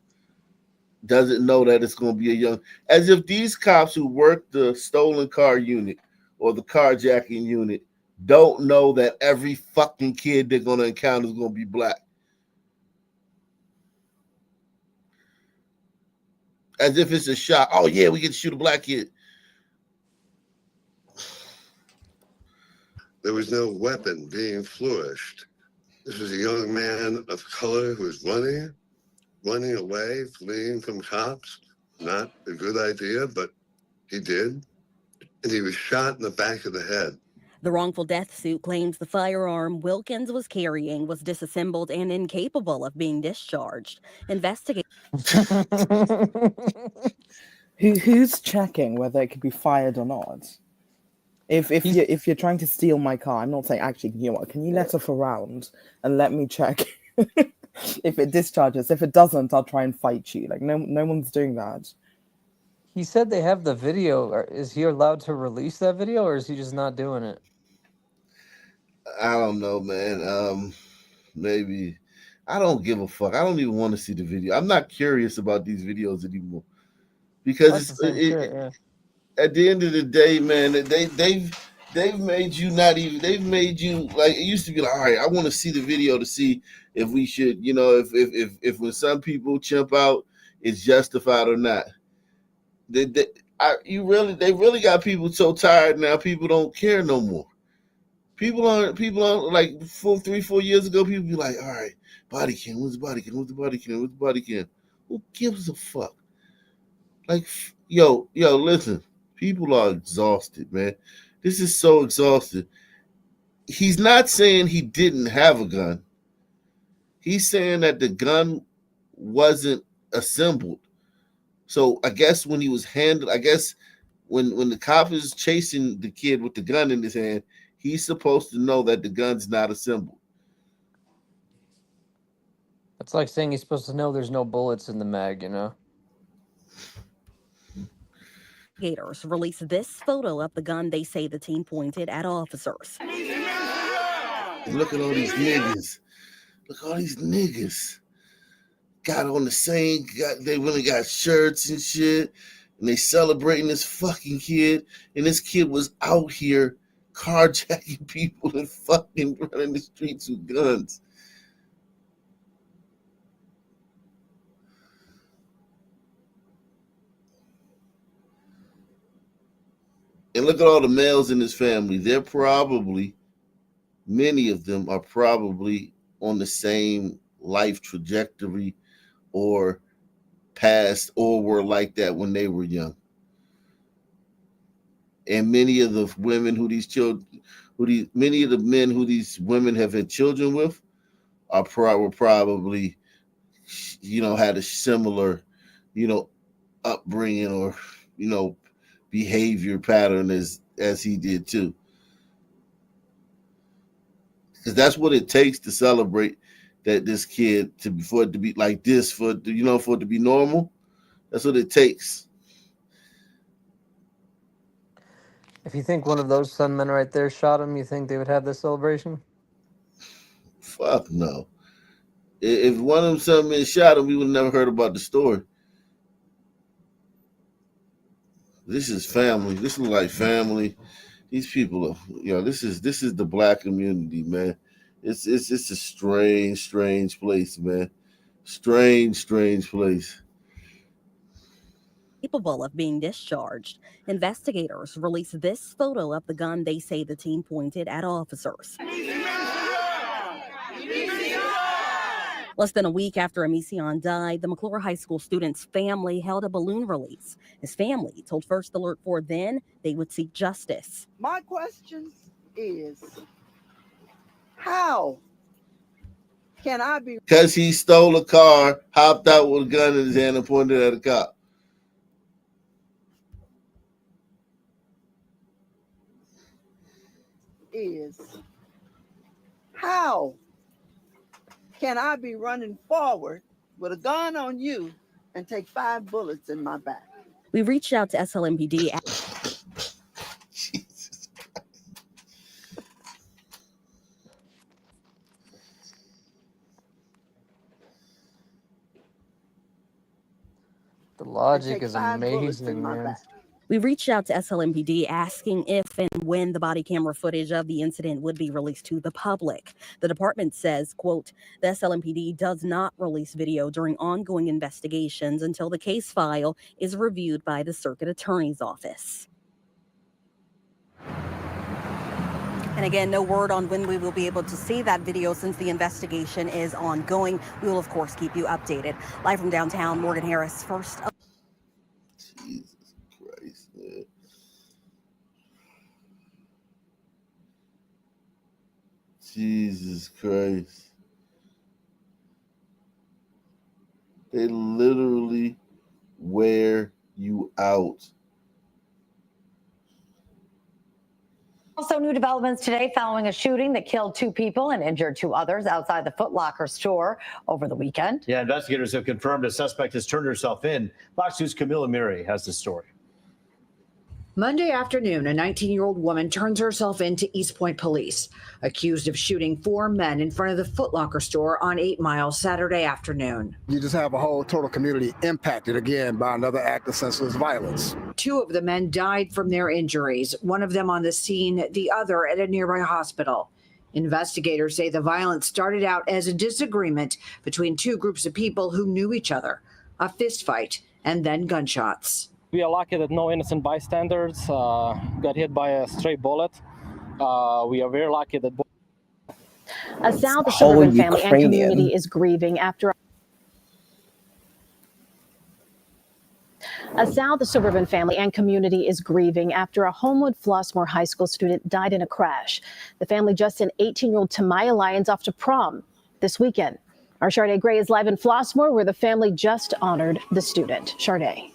doesn't know that it's going to be a young... As if these cops who work the stolen car unit or the carjacking unit don't know that every fucking kid they're going to encounter is going to be black. As if it's a shock. Oh, yeah, we get to shoot a black kid. There was no weapon being flourished. This was a young man of color who was running away, fleeing from cops. Not a good idea, but he did. And he was shot in the back of the head. The wrongful death suit claims the firearm Wilkins was carrying was disassembled and incapable of being discharged. Investigators. Who's checking whether it could be fired or not? If you're trying to steal my car, I'm not saying actually, you know what? Can you let off a round and let me check if it discharges? If it doesn't, I'll try and fight you. Like no one's doing that. He said they have the video. Is he allowed to release that video, or is he just not doing it? I don't know, man. Maybe. I don't give a fuck. I don't even want to see the video. I'm not curious about these videos anymore because at the end of the day, man, they've made you not even. They've made you like it used to be like, all right, I want to see the video to see if we should, you know, if when some people chimp out, it's justified or not. They really got people so tired now. People don't care no more. People aren't like 3-4 years ago. People be like, all right, body cam, what's the body cam? What's the body cam? What's the body cam? Who gives a fuck? Like, yo, listen, people are exhausted, man. This is so exhausted. He's not saying he didn't have a gun. He's saying that the gun wasn't assembled. So I guess when he was handled, when the cop is chasing the kid with the gun in his hand, he's supposed to know that the gun's not assembled. That's like saying he's supposed to know there's no bullets in the mag, you know? Investigators released this photo of the gun they say the teen pointed at officers. Look at all these niggas. Look at all these niggas. Got on the same, they really got shirts and shit, and they celebrating this fucking kid, and this kid was out here carjacking people and fucking running the streets with guns. And look at all the males in his family. They're probably, many of them are probably on the same life trajectory or past or were like that when they were young. And many of the women many of the men who these women have had children with were probably, you know, had a similar, you know, upbringing or behavior pattern as he did too. Because that's what it takes to celebrate that this kid for it to be like this, for it to be normal. That's what it takes. If you think one of those Sunmen right there shot him, you think they would have this celebration? Fuck no. If one of them Sunmen shot him, we would have never heard about the story. This is family. This is like family. These people are, this is the black community, man. It's a strange place, man. Strange place. Capable of being discharged. Investigators released this photo of the gun they say the team pointed at officers. Less than a week after Amision died, the McClure High School student's family held a balloon release. His family told First Alert 4 then they would seek justice. My question is, how can I be? Because he stole a car, hopped out with a gun in his hand and pointed at a cop. Is how can I be running forward with a gun on you and take 5 bullets in my back? We reached out to SLMPD. Jesus Christ. The logic is amazing, man. We reached out to SLMPD asking if and when the body camera footage of the incident would be released to the public. The department says, quote, the SLMPD does not release video during ongoing investigations until the case file is reviewed by the Circuit Attorney's Office. And again, no word on when we will be able to see that video since the investigation is ongoing. We will, of course, keep you updated. Live from downtown, Morgan Harris, First. Jesus Christ. They literally wear you out. Also, new developments today following a shooting that killed 2 people and injured 2 others outside the Foot Locker store over the weekend. Yeah, investigators have confirmed a suspect has turned herself in. Fox News' Camilla Miri has the story. Monday afternoon, a 19-year-old woman turns herself in to East Point police, accused of shooting 4 men in front of the Foot Locker store on 8 Mile Saturday afternoon. You just have a whole total community impacted again by another act of senseless violence. 2 of the men died from their injuries, one of them on the scene, the other at a nearby hospital. Investigators say the violence started out as a disagreement between 2 groups of people who knew each other, a fist fight, and then gunshots. We are lucky that no innocent bystanders got hit by a stray bullet. We are very lucky that A South suburban family and community is grieving after a Homewood Flossmoor High School student died in a crash. The family just sent 18-year-old Tamaya Lyons off to prom this weekend. Our Sharday Gray is live in Flossmoor, where the family just honored the student. Sharday.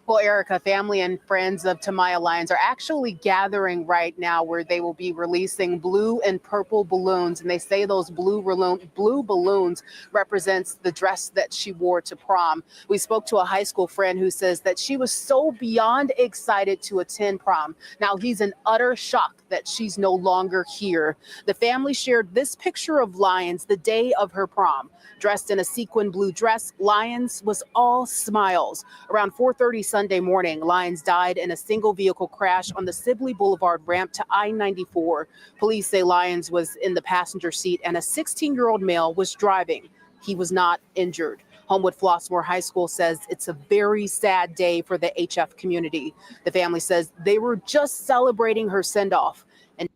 Well, Erica, family and friends of Tamaya Lyons are actually gathering right now where they will be releasing blue and purple balloons. And they say those blue balloons represents the dress that she wore to prom. We spoke to a high school friend who says that she was so beyond excited to attend prom. Now he's in utter shock that she's no longer here. The family shared this picture of Lyons the day of her prom. Dressed in a sequin blue dress, Lyons was all smiles. Around 4:30 Sunday morning, Lyons died in a single vehicle crash on the Sibley Boulevard ramp to I-94. Police say Lyons was in the passenger seat and a 16-year-old male was driving. He was not injured. Homewood Flossmoor High School says it's a very sad day for the HF community. The family says they were just celebrating her send-off. And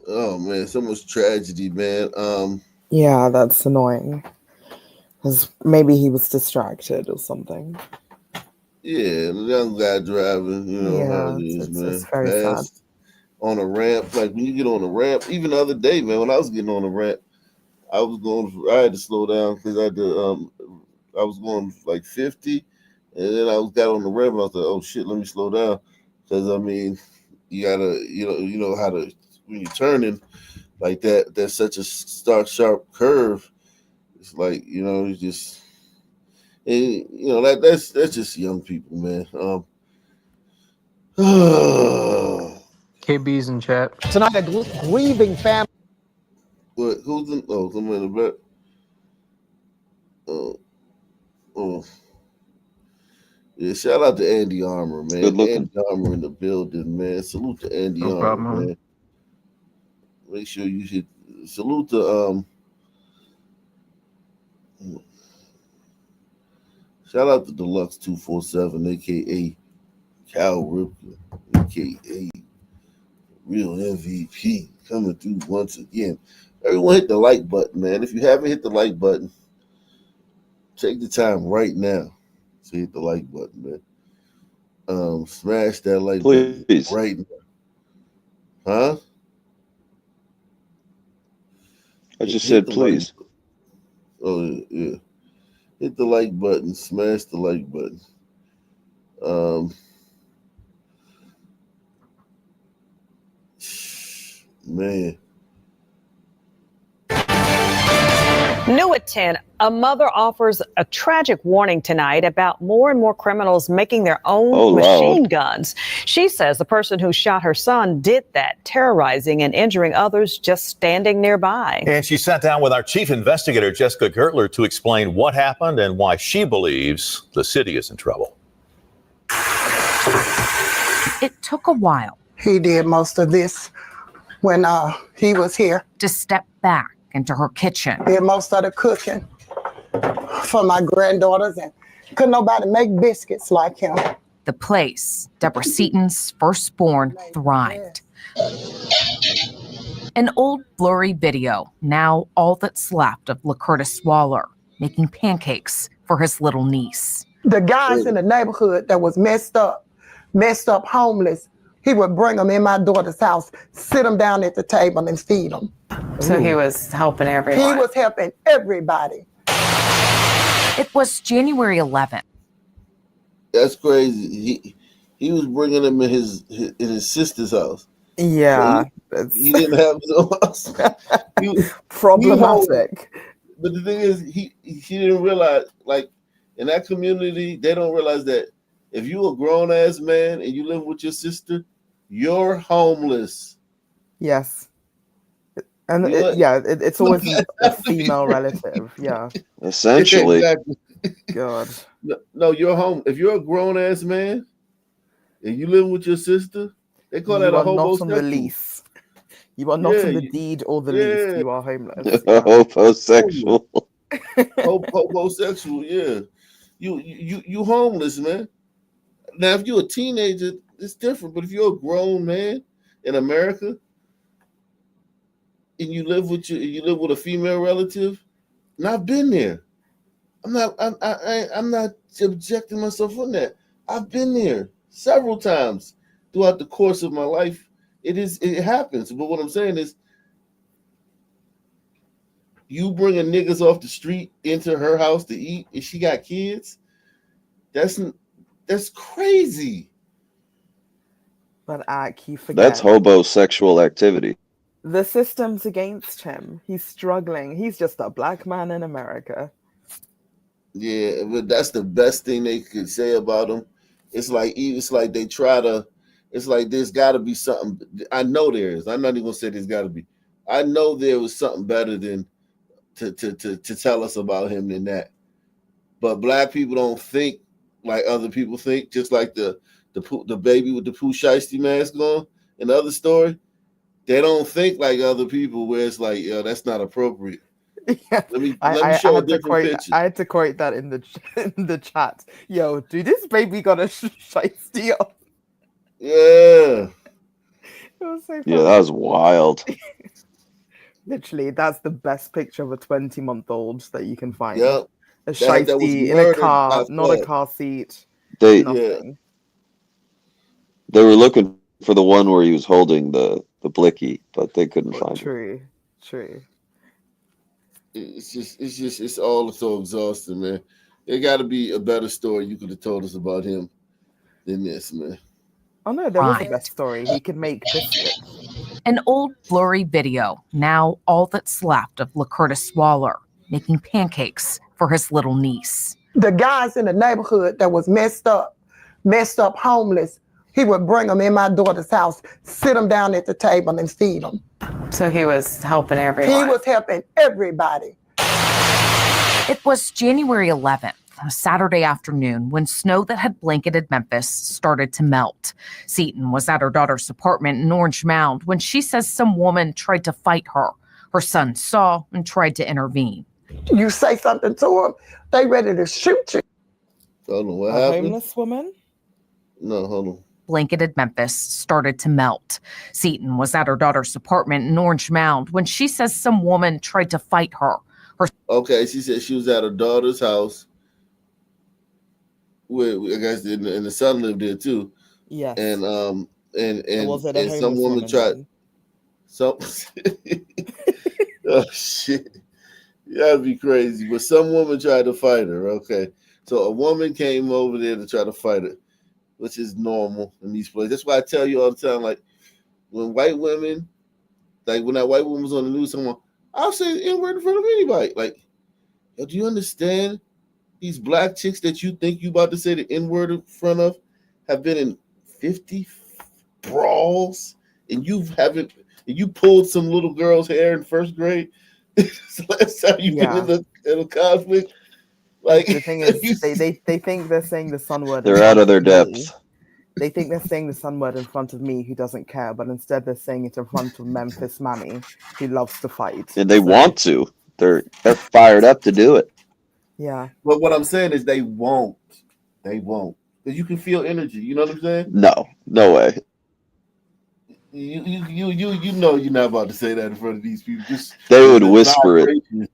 oh man, so much tragedy, man. Yeah, that's annoying. Because maybe he was distracted or something. Yeah, the young guy driving, you know how it is, man. It's very sad. On a ramp, like when you get on a ramp, even the other day, man, when I was getting on a ramp, I had to slow down because I had to I was going like 50, and then I got on the rev, and I was like, oh shit, let me slow down, because I mean, you gotta, you know how to, when you're turning like that, that's such a stark, sharp curve. It's like, you know, it's just, and, you know, that's just young people, man. KB's in chat. Tonight, a grieving family. What? Who's in? Oh, someone in the back. Oh. Yeah, shout out to Andy Armour, man. Good looking. Andy Armour in the building, man. Salute to Andy No Armour, problem. man. Make sure you hit. Salute to shout out to Deluxe 247, aka Cal Ripken, aka Real MVP, coming through once again. Everyone hit the like button, man. If you haven't hit the like button, take the time right now to hit the like button, man. Smash that like button right now. Huh? I just said please. Oh yeah. Hit the like button, smash the like button. Man. New at 10, a mother offers a tragic warning tonight about more and more criminals making their own machine guns. She says the person who shot her son did that, terrorizing and injuring others just standing nearby. And she sat down with our chief investigator, Jessica Gertler, to explain what happened and why she believes the city is in trouble. It took a while. He did most of this when he was here. To step back into her kitchen. Did most of the cooking for my granddaughters, and couldn't nobody make biscuits like him. The place Deborah Seaton's firstborn thrived. An old blurry video, now all that's left of LaCurtis Waller making pancakes for his little niece. The guys in the neighborhood that was messed up, homeless, he would bring them in my daughter's house, sit them down at the table and feed them. So he was helping everyone. He was helping everybody. It was January 11th. That's crazy. He was bringing them in his sister's house. Yeah. So he didn't have his own house. Problematic. But the thing is, he didn't realize, like, in that community, they don't realize that if you a grown-ass man and you live with your sister, you're homeless. Yes. And it's always a female relative. Yeah. Essentially. Exactly. God. No, you're home. If you're a grown-ass man and you live with your sister, they call that a homosexual. Not on the lease. You are not on the deed or the lease. You are homeless. Homosexual. Homosexual, yeah. You homeless, man. Now, if you're a teenager, it's different. But if you're a grown man in America and you live with a female relative, and I've been there. I'm not subjecting myself on that. I've been there several times throughout the course of my life. It happens. But what I'm saying is, you bringing niggas off the street into her house to eat, and she got kids. That's crazy. But you forget. That's hobosexual activity. The system's against him. He's struggling. He's just a black man in America. Yeah, but that's the best thing they could say about him. It's like they try to. It's like there's got to be something. I know there is. I'm not even gonna say there's got to be. I know there was something better than to tell us about him than that. But black people don't think like other people think. Just like the baby with the Pooh Shiesty mask on in the other story, they don't think like other people. Where it's like, yo, that's not appropriate. Yeah. Let me show a different picture. I had to quote that in the chat. Yo, dude, this baby got a shiesty on. Yeah. It was so funny. Yeah, that was wild. Literally, that's the best picture of a 20-month-old that you can find. Yep. A shiesty in a car, not a car seat. Nothing. They were looking for the one where he was holding the blicky, but they couldn't find it. True. It's all so exhausting, man. There got to be a better story you could have told us about him than this, man. Oh no, there was a Right. best story. He could make biscuits. An old blurry video, now all that's left of LaCurtis Waller making pancakes for his little niece. The guys in the neighborhood that was messed up, homeless, he would bring them in my daughter's house, sit them down at the table and feed them. So he was helping everyone. He was helping everybody. It was January 11th, a Saturday afternoon, when snow that had blanketed Memphis started to melt. Seton was at her daughter's apartment in Orange Mound when she says some woman tried to fight her. Her son saw and tried to intervene. You say something to them, they ready to shoot you. Hold on, what A happened? homeless woman? No, hold on. Blanketed Memphis started to melt. Seton was at her daughter's apartment in Orange Mound when she says some woman tried to fight her. Okay, she said she was at her daughter's house. Where I guess and the son lived there too. Yes. And Was it a and some homeless woman tried. then? Some oh shit, that'd be crazy. But some woman tried to fight her. Okay, so a woman came over there to try to fight her, which is normal in these places. That's why I tell you all the time, like when white women, like when that white woman was on the news, someone I'll say the N-word in front of anybody. Like, yo, do you understand? These black chicks that you think you about to say the N-word in front of have been in 50 brawls, and you pulled some little girl's hair in first grade. It's the last time you've been in a conflict. Like The thing is, they think they're saying the sun word. They're out of their depth. They think they're saying the sun word in front of me, who doesn't care, but instead they're saying it in front of Memphis Mammy, who loves to fight. And they want to. They're fired up to do it. Yeah. But what I'm saying is they won't. They won't. Because you can feel energy. You know what I'm saying? No way. You know you're not about to say that in front of these people. Just They would whisper it. vibration.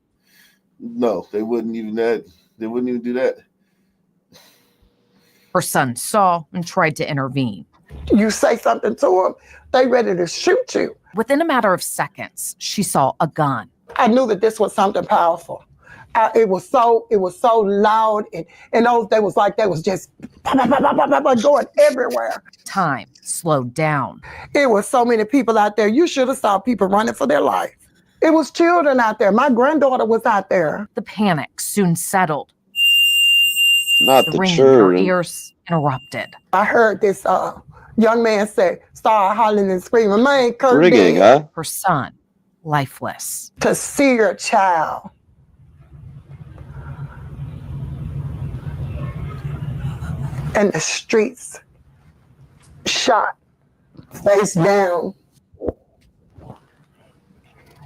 No, they wouldn't even that. They wouldn't even do that. Her son saw and tried to intervene. You say something to them, they ready to shoot you. Within a matter of seconds, she saw a gun. I knew that this was something powerful. It was so loud, and they was just going everywhere. Time slowed down. It was so many people out there. You should have saw people running for their life. It was children out there. My granddaughter was out there. The panic soon settled. Not The the ringing in her children. ears interrupted. I heard this young man start hollering and screaming, "Man, Kurt Rigging, dead." huh? Her son, lifeless. To see your child in the streets, shot, face down,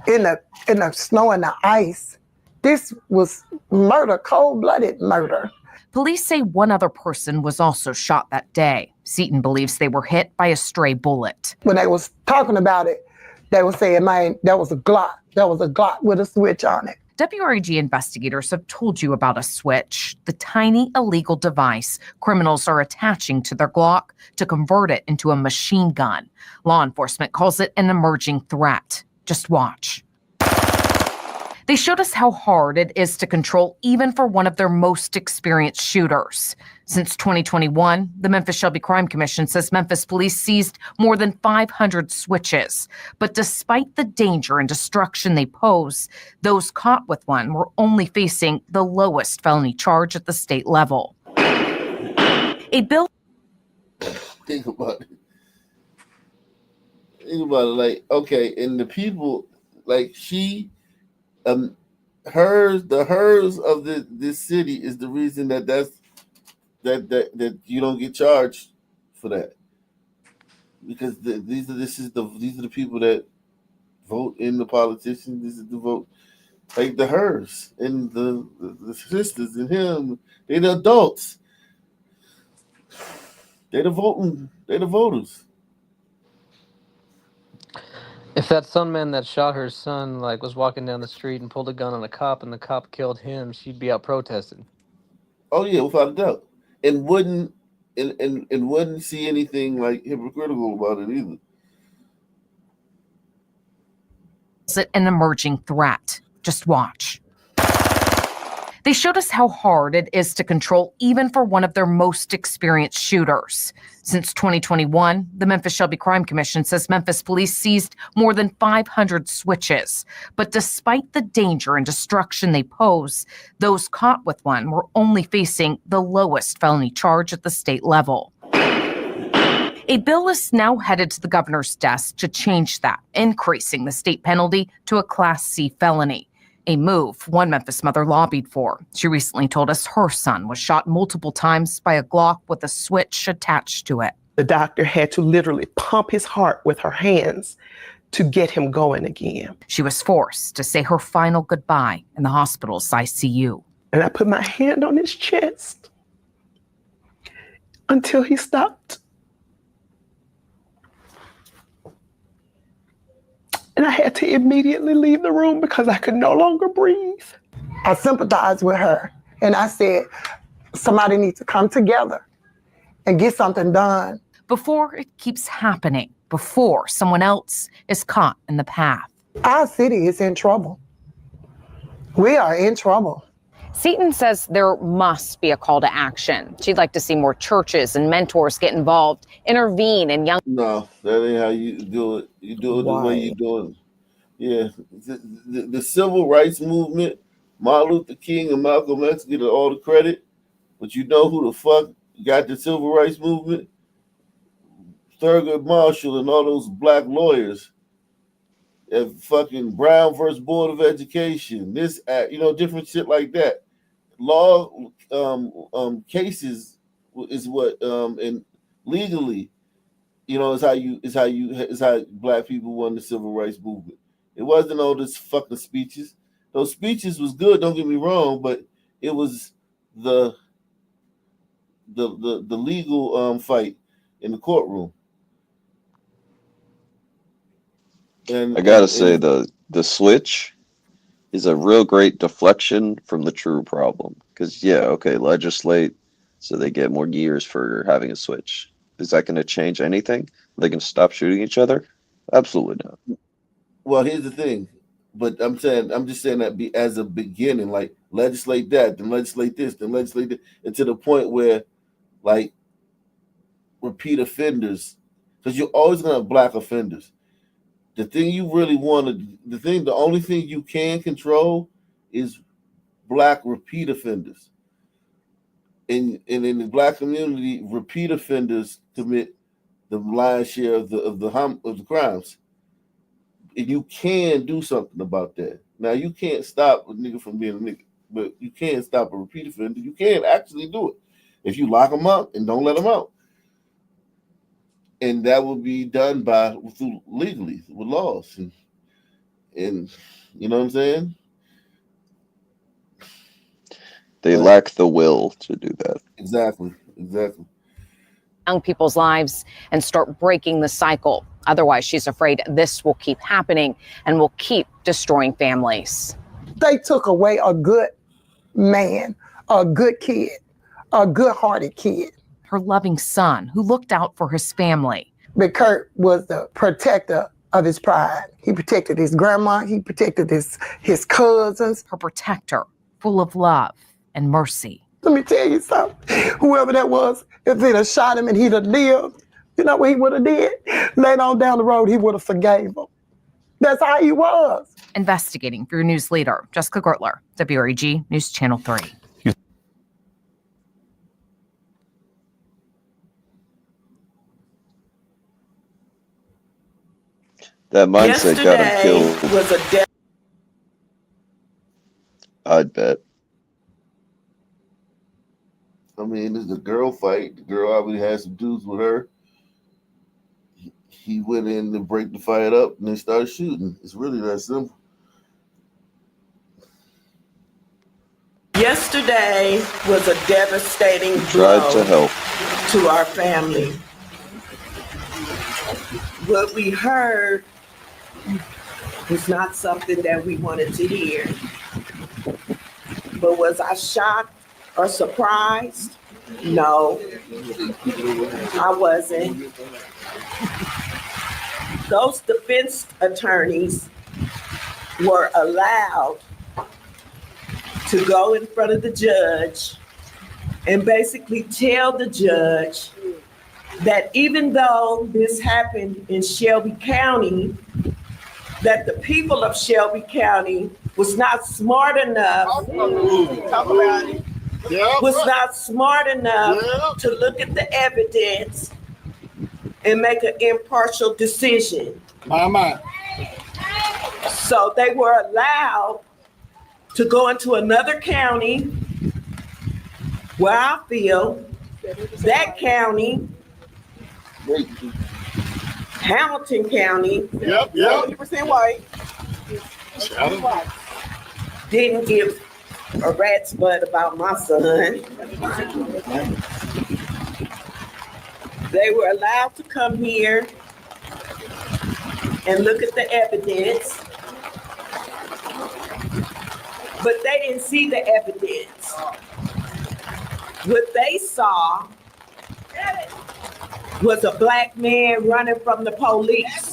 in the snow and the ice. This was murder, cold-blooded murder. Police say one other person was also shot that day. Seton believes they were hit by a stray bullet. When they was talking about it, they were saying, "Man, that was a Glock. That was a Glock with a switch on it." WRAG investigators have told you about a switch, the tiny illegal device criminals are attaching to their Glock to convert it into a machine gun. Law enforcement calls it an emerging threat. Just watch. They showed us how hard it is to control even for one of their most experienced shooters. Since 2021, the Memphis Shelby Crime Commission says Memphis police seized more than 500 switches. But despite the danger and destruction they pose, those caught with one were only facing the lowest felony charge at the state level. A bill. Think about it. Think about it. Like, okay, and the people, like she, the hers of this city is the reason that you don't get charged for that, because these are the people that vote in the politicians. This is the vote, like the hers and the sisters and him. They're the adults. They're the voting. They're the voters. If that son man that shot her son was walking down the street and pulled a gun on a cop and the cop killed him, she'd be out protesting. Oh yeah, without a doubt, and wouldn't see anything hypocritical about it either. Is it an emerging threat? Just watch. They showed us how hard it is to control even for one of their most experienced shooters. Since 2021, the Memphis Shelby Crime Commission says Memphis police seized more than 500 switches. But despite the danger and destruction they pose, those caught with one were only facing the lowest felony charge at the state level. A bill is now headed to the governor's desk to change that, increasing the state penalty to a Class C felony. A move one Memphis mother lobbied for. She recently told us her son was shot multiple times by a Glock with a switch attached to it. The doctor had to literally pump his heart with her hands to get him going again. She was forced to say her final goodbye in the hospital's ICU. And I put my hand on his chest until he stopped. And I had to immediately leave the room because I could no longer breathe. I sympathized with her and I said, somebody needs to come together and get something done. Before it keeps happening, before someone else is caught in the path. Our city is in trouble. We are in trouble. Seaton says there must be a call to action. She'd like to see more churches and mentors get involved, intervene in young. No, that ain't how you do it. You do it the way you do it. Yeah, the civil rights movement, Martin Luther King and Malcolm X get all the credit, but you know who the fuck got the civil rights movement? Thurgood Marshall and all those black lawyers. At fucking Brown versus Board of Education, this act, different shit like that. Law cases is what and legally, is how black people won the civil rights movement. It wasn't all this fucking speeches. Those speeches was good, don't get me wrong, but it was the legal fight in the courtroom. I gotta say the switch is a real great deflection from the true problem. Because legislate so they get more years for having a switch. Is that going to change anything? They can stop shooting each other? Absolutely not. Well, here's the thing, but I'm just saying that as a beginning, like legislate that, then legislate this, then legislate that, and to the point where, like, repeat offenders, because you're always gonna have black offenders. The thing you really the only thing you can control is black repeat offenders. And in the black community, repeat offenders commit the lion's share of the crimes. And you can do something about that. Now, you can't stop a nigga from being a nigga, but you can stop a repeat offender. You can actually do it if you lock them up and don't let them out. And that will be done through legally with laws, and you know what I'm saying? They lack the will to do that. Exactly. Young people's lives and start breaking the cycle. Otherwise, she's afraid this will keep happening and will keep destroying families. They took away a good man, a good kid, a good-hearted kid. Her loving son who looked out for his family. But Kurt was the protector of his pride. He protected his grandma. He protected his cousins. Her protector, full of love and mercy. Let me tell you something. Whoever that was, if they'd have shot him and he'd have lived, you know what he would have did? Later on down the road, he would have forgave him. That's how he was. Investigating for your news leader, Jessica Gertler, WREG News Channel 3. That mindset got him killed. Was a I'd bet. I mean, it's a girl fight. The girl obviously had some dudes with her. He went in to break the fight up, and they started shooting. It's really that simple. Yesterday was a devastating Tried blow to help. to our family. What we heard was not something that we wanted to hear. But was I shocked or surprised? No, I wasn't. Those defense attorneys were allowed to go in front of the judge and basically tell the judge that even though this happened in Shelby County, that the people of Shelby County was not smart enough. Talk about it. Was not smart enough to look at the evidence and make an impartial decision. So they were allowed to go into another county where I feel that county, Hamilton County, 100% white, didn't give a rat's butt about my son. They were allowed to come here and look at the evidence, but they didn't see the evidence. What they saw was a black man running from the police.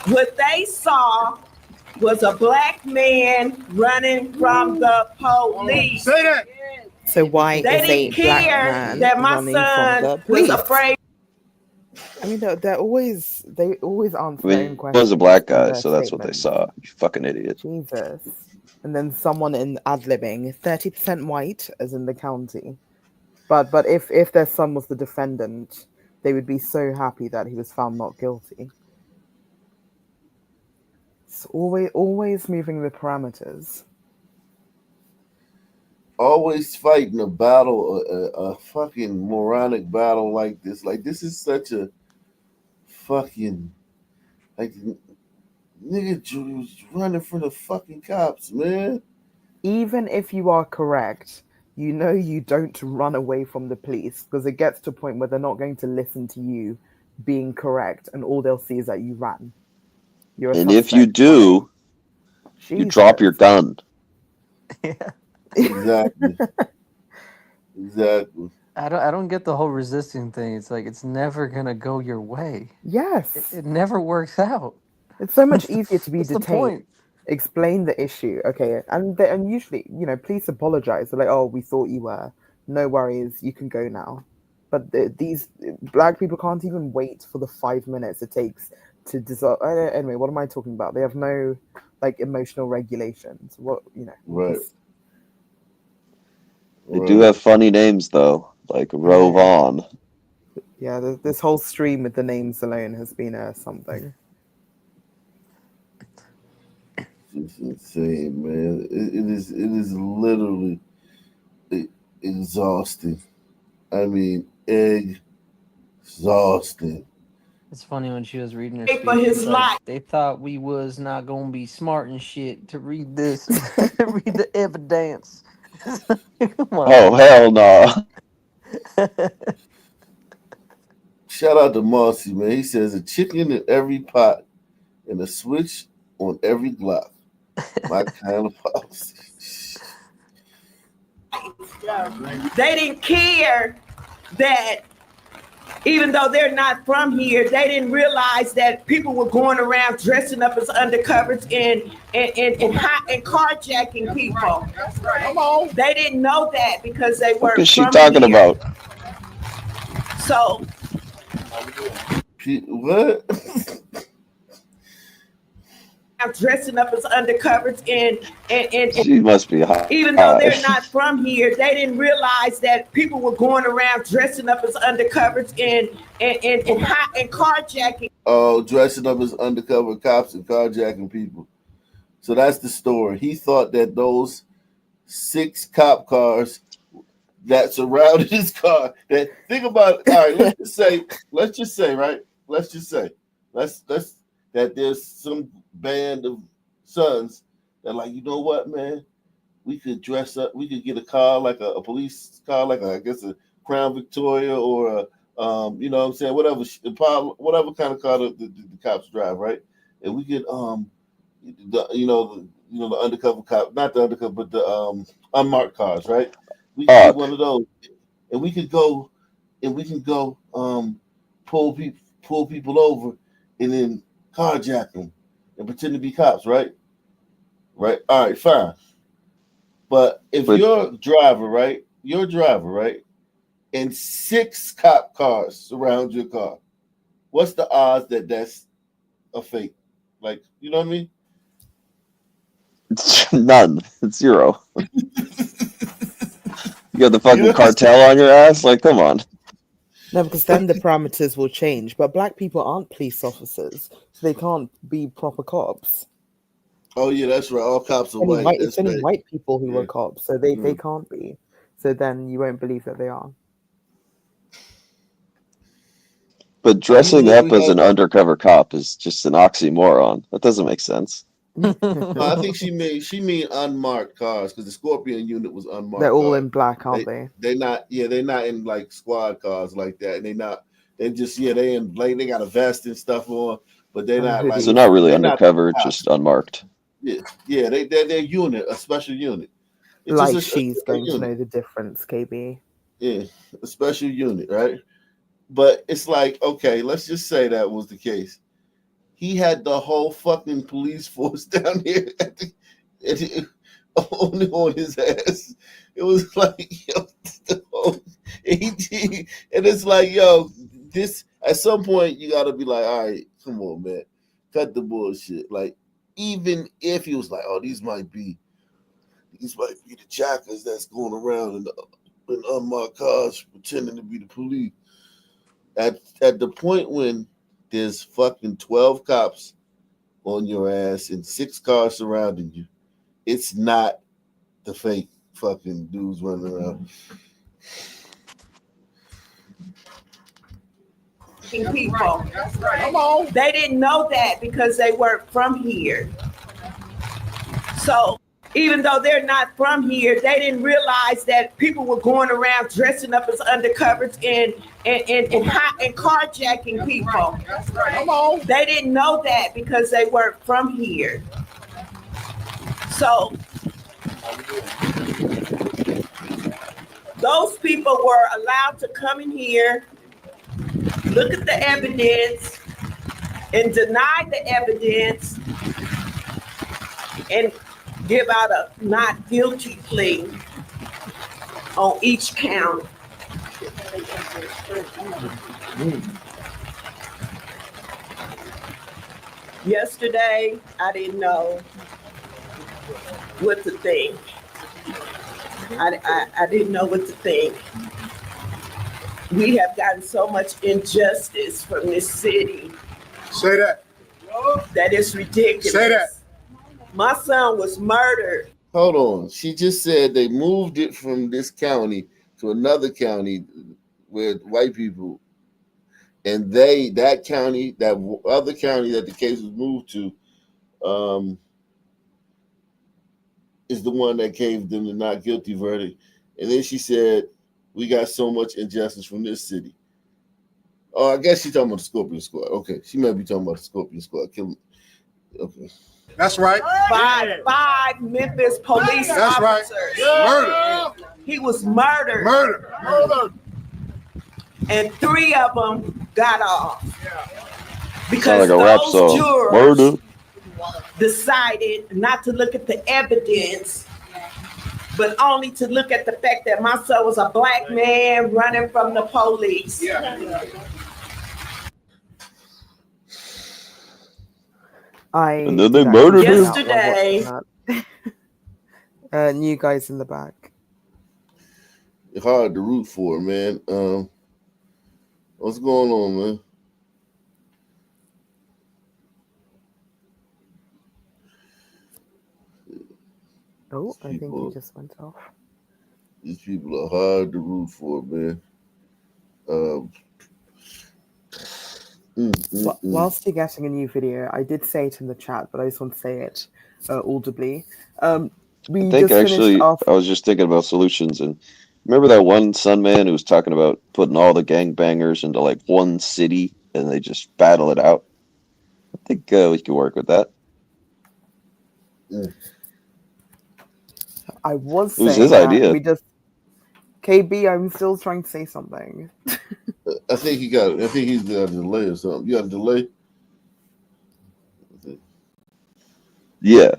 What they saw was a black man running from the police. Say that. So why They is a didn't black care man that my running son from the was police? afraid. I mean, they always answer I their mean, own he questions. was a black in guy, their so that's what they statements. saw. You fucking idiot. Jesus. And then someone in ad-libbing, 30% white, as in the county. But if their son was the defendant, they would be so happy that he was found not guilty. It's always moving the parameters. Always fighting a battle, a fucking moronic battle like this. Like, this is such a fucking, like, nigga was running from the fucking cops, man. Even if you are correct, you know you don't run away from the police, because it gets to a point where they're not going to listen to you being correct, and all they'll see is that you ran. You're a And if you suspect do, running. you drop your gun. Exactly. Exactly. I don't get the whole resisting thing. It's like it's never gonna go your way. Yes. It never works out. It's so much easier to be What's the detained. point? Explain the issue, okay? And usually, police apologize. They're like, "Oh, we thought you were. No worries, you can go now." But these black people can't even wait for the 5 minutes it takes to dissolve. Anyway, what am I talking about? They have no emotional regulations. Right. They do have funny names though, like Rove On. Yeah, this whole stream with the names alone has been something. It's insane, man. It is literally exhausting. I mean, exhausting. It's funny when she was reading her Pay speech. for his she's life. like, they thought we was not gonna be smart and shit to read this, read the evidence. Come on. Oh hell no! Shout out to Marcy, man. He says a chicken in every pot and a switch on every Glock. My kind of policy. They didn't care that even though they're not from here, they didn't realize that people were going around dressing up as undercovers and carjacking people. Come on. They didn't know that because they weren't What is she from talking here. about? So what? Dressing up as undercovers and She must be hot. even though they're not from here, they didn't realize that people were going around dressing up as undercovers and carjacking. Oh, dressing up as undercover cops and carjacking people. So that's the story. He thought that those 6 cop cars that surrounded his car. That think about it. All right, let's just say that there's some band of sons that like, you know what, man, we could dress up, we could get a car like a police car, like I guess a Crown Victoria or a you know what I'm saying, whatever kind of car the cops drive, right? And we could the undercover cop, not the undercover, but the unmarked cars, right? We could get one of those, and we can go pull people over and then carjack them and pretend to be cops, right? right? All right, fine. But if you're a driver, right? And 6 cop cars surround your car, what's the odds that that's a fake? Like, you know what I mean? None. It's 0. You got the fucking cartel on your ass? Like, come on. No, because then the parameters will change. But black people aren't police officers, so they can't be proper cops. Oh yeah, that's right. All cops are white. It's only white people who are cops, so they can't be. So then you won't believe that they are. But dressing up as an undercover cop is just an oxymoron. That doesn't make sense. I think she mean unmarked cars because the Scorpion unit was unmarked. They're all in black, aren't they? They're not in like squad cars like that, and they got a vest and stuff on, but they're not like so not really undercover, just unmarked. Yeah, they're unit, a special unit. It's like just she's going to know the difference, KB. Yeah, a special unit, right? But it's like, okay, let's just say that was the case. He had the whole fucking police force down here on his ass. It was like, yo, and it's like, yo, this at some point you gotta be like, all right, come on, man, cut the bullshit. Like, even if he was like, oh, these might be the jackers that's going around in unmarked cars pretending to be the police. At the point when there's fucking 12 cops on your ass and 6 cars surrounding you, it's not the fake fucking dudes running around. People. Come on. They didn't know that because they weren't from here. So even though they're not from here, they didn't realize that people were going around dressing up as undercovers and carjacking people. Come on. They didn't know that because they weren't from here. So those people were allowed to come in here, look at the evidence, and deny the evidence, and give out a not guilty plea on each count. Yesterday, I didn't know what to think. I didn't know what to think. We have gotten so much injustice from this city. Say that. That is ridiculous. Say that. My son was murdered. Hold on. She just said they moved it from this county to another county with white people. And that other county that the case was moved to, is the one that gave them the not guilty verdict. And then she said, we got so much injustice from this city. Oh, I guess she's talking about the Scorpion Squad. Okay, she might be talking about the Scorpion Squad. Okay. That's right. Five Memphis police That's officers. Right. Murdered. He was murdered. Murdered. And 3 of them got off. Because Sound like a rap those song. jurors Murder. decided not to look at the evidence, but only to look at the fact that my son was a black man running from the police. And then they murdered him. Yesterday. New guys in the back. It's hard to root for, man. What's going on, man? Oh, I think he just went off. These people are hard to root for, man. Whilst you're getting a new video, I did say it in the chat, but I just want to say it audibly. I was just thinking about solutions, and remember that one Sun man who was talking about putting all the gangbangers into like one city and they just battle it out? I think we could work with that. I was It was saying his that idea. we just KB, I'm still trying to say something. I think he's got a delay or something. You got a delay? Yeah.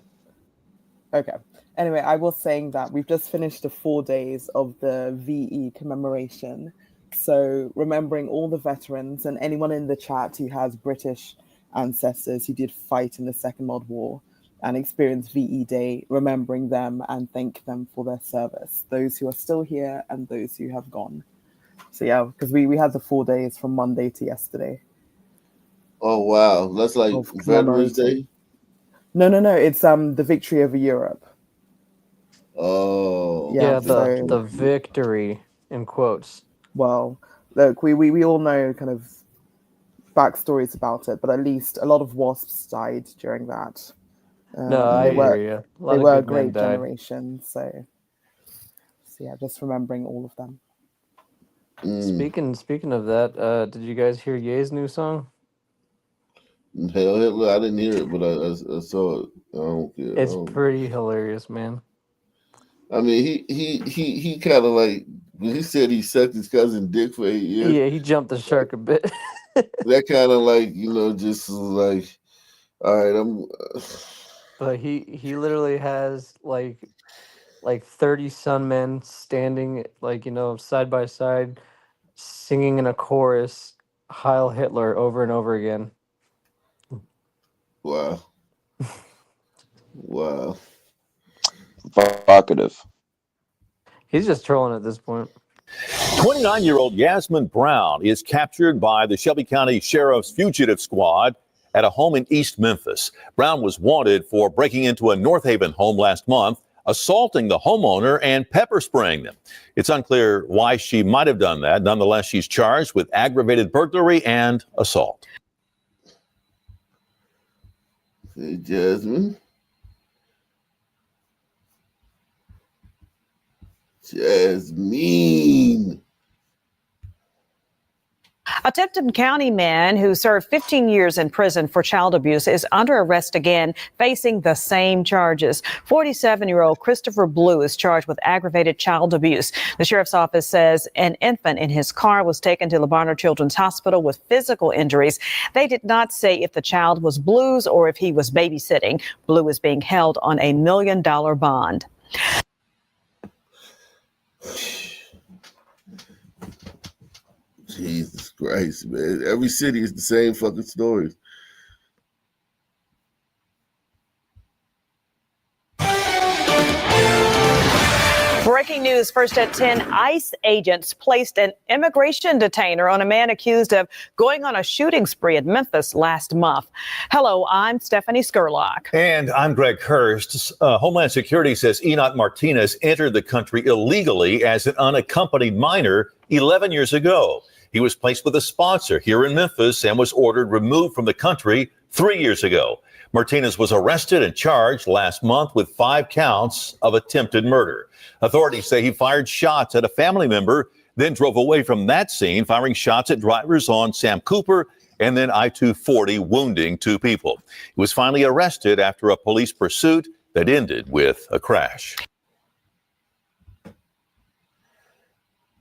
Okay. Anyway, I was saying that we've just finished the 4 days of the VE commemoration. So remembering all the veterans and anyone in the chat who has British ancestors who did fight in the Second World War and experienced VE Day, remembering them and thank them for their service. Those who are still here and those who have gone. So yeah, because we had the 4 days from Monday to yesterday. Oh wow, that's like Veterans Day. No. It's the victory over Europe. Oh, Yeah, so the victory in quotes. well, look, we all know kind of backstories about it, but at least a lot of WASPs died during that. No, I hear you. They were a great generation, so yeah, just remembering all of them. Speaking of that, did you guys hear Ye's new song? Hell, I didn't hear it, but I saw it. I don't care. It's pretty hilarious, man. I mean, he kind of like when he said he sucked his cousin dick for 8 years. Yeah, he jumped the shark a bit. That kind of like just like, all right, But he literally has like 30 Sunmen standing side by side, singing in a chorus Heil Hitler over and over again. Wow. Wow. Provocative. He's just trolling at this point. 29-year-old Yasmin Brown is captured by the Shelby County Sheriff's Fugitive Squad at a home in East Memphis. Brown was wanted for breaking into a North Haven home last month, assaulting the homeowner and pepper spraying them. It's unclear why she might have done that. Nonetheless, she's charged with aggravated burglary and assault. Hey, Jasmine. Jasmine. A Tipton County man who served 15 years in prison for child abuse is under arrest again, facing the same charges. 47-year-old Christopher Blue is charged with aggravated child abuse. The sheriff's office says an infant in his car was taken to LeBarner Children's Hospital with physical injuries. They did not say if the child was Blue's or if he was babysitting. Blue is being held on $1 million bond. Jesus Christ, man. Every city is the same fucking story. Breaking news first at 10. ICE agents placed an immigration detainer on a man accused of going on a shooting spree in Memphis last month. Hello, I'm Stephanie Skurlock. And I'm Greg Hurst. Homeland Security says Enoch Martinez entered the country illegally as an unaccompanied minor 11 years ago. He was placed with a sponsor here in Memphis and was ordered removed from the country 3 years ago. Martinez was arrested and charged last month with 5 counts of attempted murder. Authorities say he fired shots at a family member, then drove away from that scene, firing shots at drivers on Sam Cooper and then I-240, wounding 2 people. He was finally arrested after a police pursuit that ended with a crash.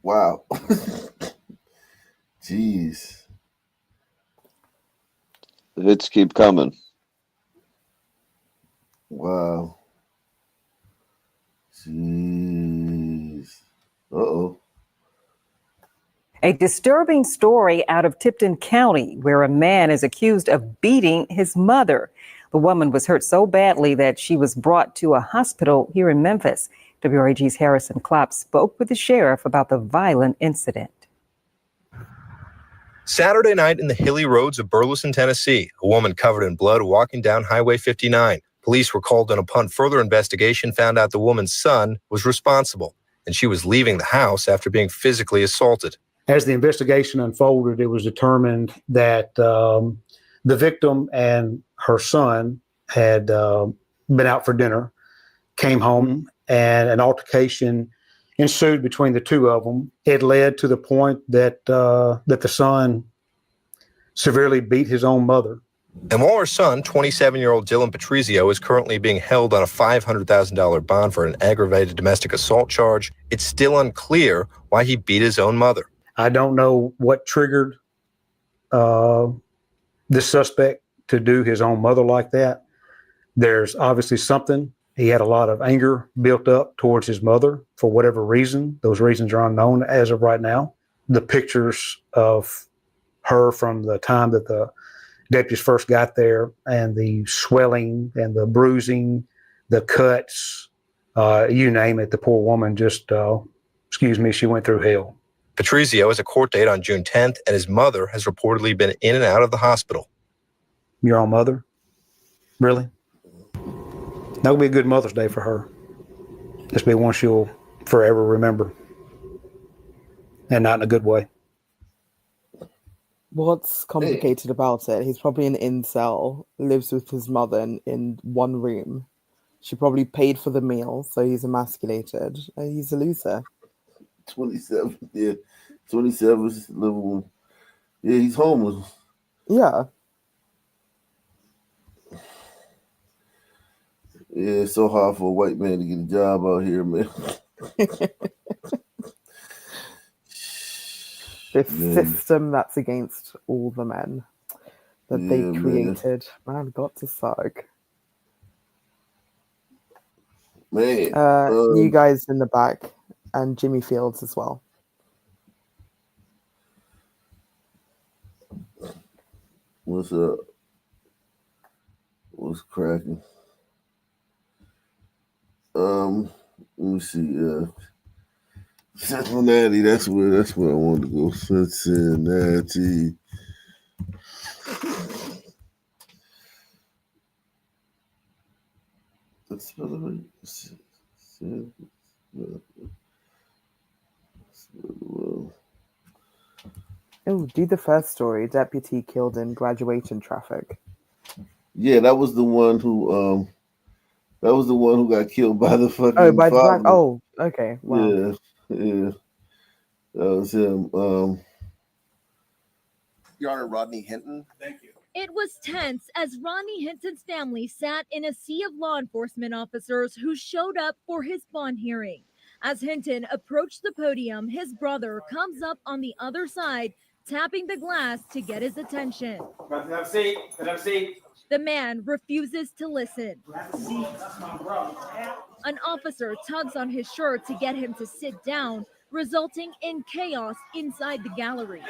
Wow. Jeez. The hits keep coming. Wow. Jeez. Uh-oh. A disturbing story out of Tipton County, where a man is accused of beating his mother. The woman was hurt so badly that she was brought to a hospital here in Memphis. WRAG's Harrison Klopp spoke with the sheriff about the violent incident. Saturday night in the hilly roads of Burleson, Tennessee, a woman covered in blood walking down Highway 59. Police were called and upon further investigation found out the woman's son was responsible, and she was leaving the house after being physically assaulted. As the investigation unfolded, it was determined that the victim and her son had been out for dinner, came home, and an altercation ensued between the two of them. It led to the point that that the son severely beat his own mother. And while her son, 27-year-old Dylan Patrizio, is currently being held on a $500,000 bond for an aggravated domestic assault charge, it's still unclear why he beat his own mother. I don't know what triggered this suspect to do his own mother like that. There's obviously something He had a lot of anger built up towards his mother for whatever reason. Those reasons are unknown as of right now. The pictures of her from the time that the deputies first got there, and the swelling and the bruising, the cuts, you name it, the poor woman just, she went through hell. Patrizio has a court date on June 10th, and his mother has reportedly been in and out of the hospital. Your own mother? Really? That would be a good Mother's Day for her. This will be one she'll forever remember. And not in a good way. What's complicated about it? He's probably an incel, lives with his mother in one room. She probably paid for the meal, so he's emasculated. He's a loser. 27, yeah. 27 is living. Yeah, he's homeless. Yeah. Yeah, it's so hard for a white man to get a job out here, man. This system that's against all the men that they created. Man, got to suck. Man. You guys in the back, and Jimmy Fields as well. What's up? What's cracking? Let me see. Cincinnati. That's where I wanted to go. Cincinnati. Oh, do the first story. Deputy killed in graduation traffic. Yeah, that was the one who got killed by the fucking. Oh, by the black. Oh, okay. Wow. Yeah. That was him. Your Honor, Rodney Hinton. Thank you. It was tense as Rodney Hinton's family sat in a sea of law enforcement officers who showed up for his bond hearing. As Hinton approached the podium, his brother comes up on the other side, tapping the glass to get his attention. Have a seat. Have a seat. The man refuses to listen. An officer tugs on his shirt to get him to sit down, resulting in chaos inside the gallery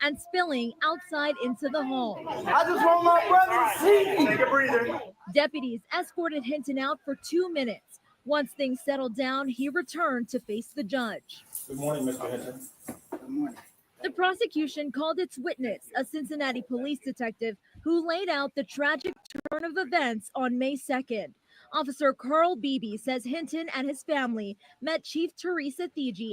and spilling outside into the hall. I just want my brother to see me. Take a breather. Deputies escorted Hinton out for 2 minutes. Once things settled down, he returned to face the judge. Good morning, Mr. Hinton. Good morning. The prosecution called its witness, a Cincinnati police detective who laid out the tragic turn of events on May 2nd. Officer Carl Beebe says Hinton and his family met Chief Tyree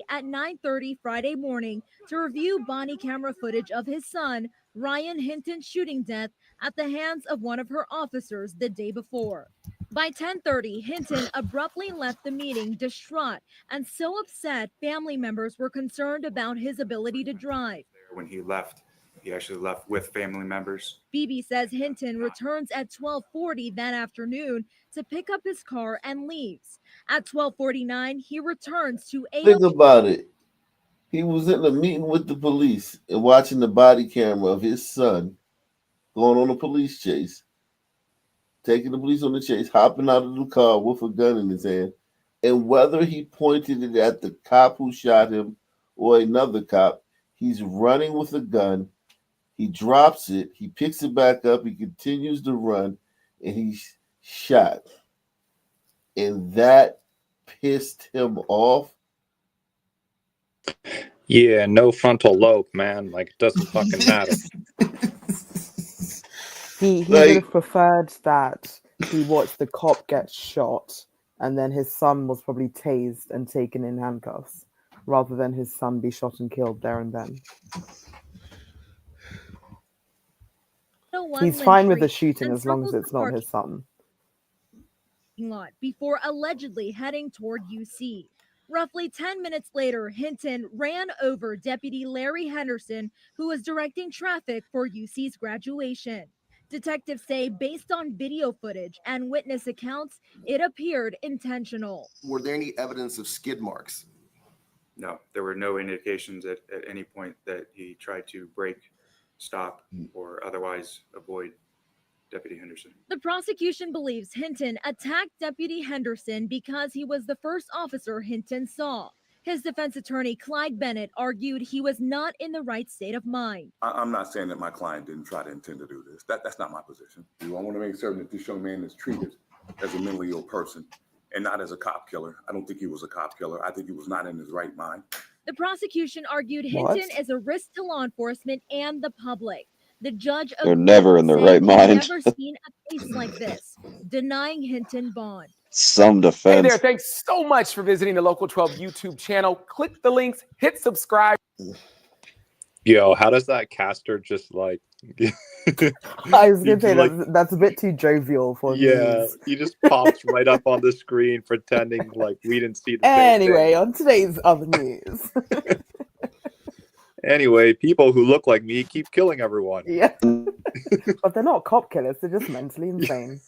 at 9:30 Friday morning to review body camera footage of his son, Ryan Hinton's shooting death at the hands of one of her officers the day before. By 10:30, Hinton abruptly left the meeting distraught and so upset family members were concerned about his ability to drive. When he left, he actually left with family members. Beebe says Hinton returns at 12:40 that afternoon to pick up his car and leaves. At 12:49, he returns to a... Think about it. He was in a meeting with the police and watching the body camera of his son going on a police chase, taking the police on the chase, hopping out of the car with a gun in his hand. And whether he pointed it at the cop who shot him or another cop, he's running with a gun. He drops it. He picks it back up. He continues to run, and he's shot. And that pissed him off. Yeah, no frontal lobe, man. Like, it doesn't fucking matter. He would have preferred that he watched the cop get shot and then his son was probably tased and taken in handcuffs rather than his son be shot and killed there and then. He's fine with the shooting as long as it's not his son. Lot before allegedly heading toward UC. Roughly 10 minutes later, Hinton ran over Deputy Larry Henderson, who was directing traffic for UC's graduation. Detectives say based on video footage and witness accounts, it appeared intentional. Were there any evidence of skid marks? No, there were no indications at any point that he tried to brake, stop, or otherwise avoid Deputy Henderson. The prosecution believes Hinton attacked Deputy Henderson because he was the first officer Hinton saw. His defense attorney, Clyde Bennett, argued he was not in the right state of mind. I'm not saying that my client didn't try to intend to do this. That's not my position. I want to make certain that this young man is treated as a mentally ill person and not as a cop killer. I don't think he was a cop killer. I think he was not in his right mind. The prosecution argued Hinton is a risk to law enforcement and the public. The judge They're never in their right mind. Never seen a case like this, denying Hinton bond. Some Hey defense. there, thanks so much for visiting the Local 12 YouTube channel. Click the links, hit subscribe. Yo, how does that caster just like? I was gonna say like, that's a bit too jovial for news. he just pops right up on the screen, pretending like we didn't see the Anyway, on today's other news. Anyway, people who look like me keep killing everyone. Yeah, but they're not cop killers; they're just mentally insane.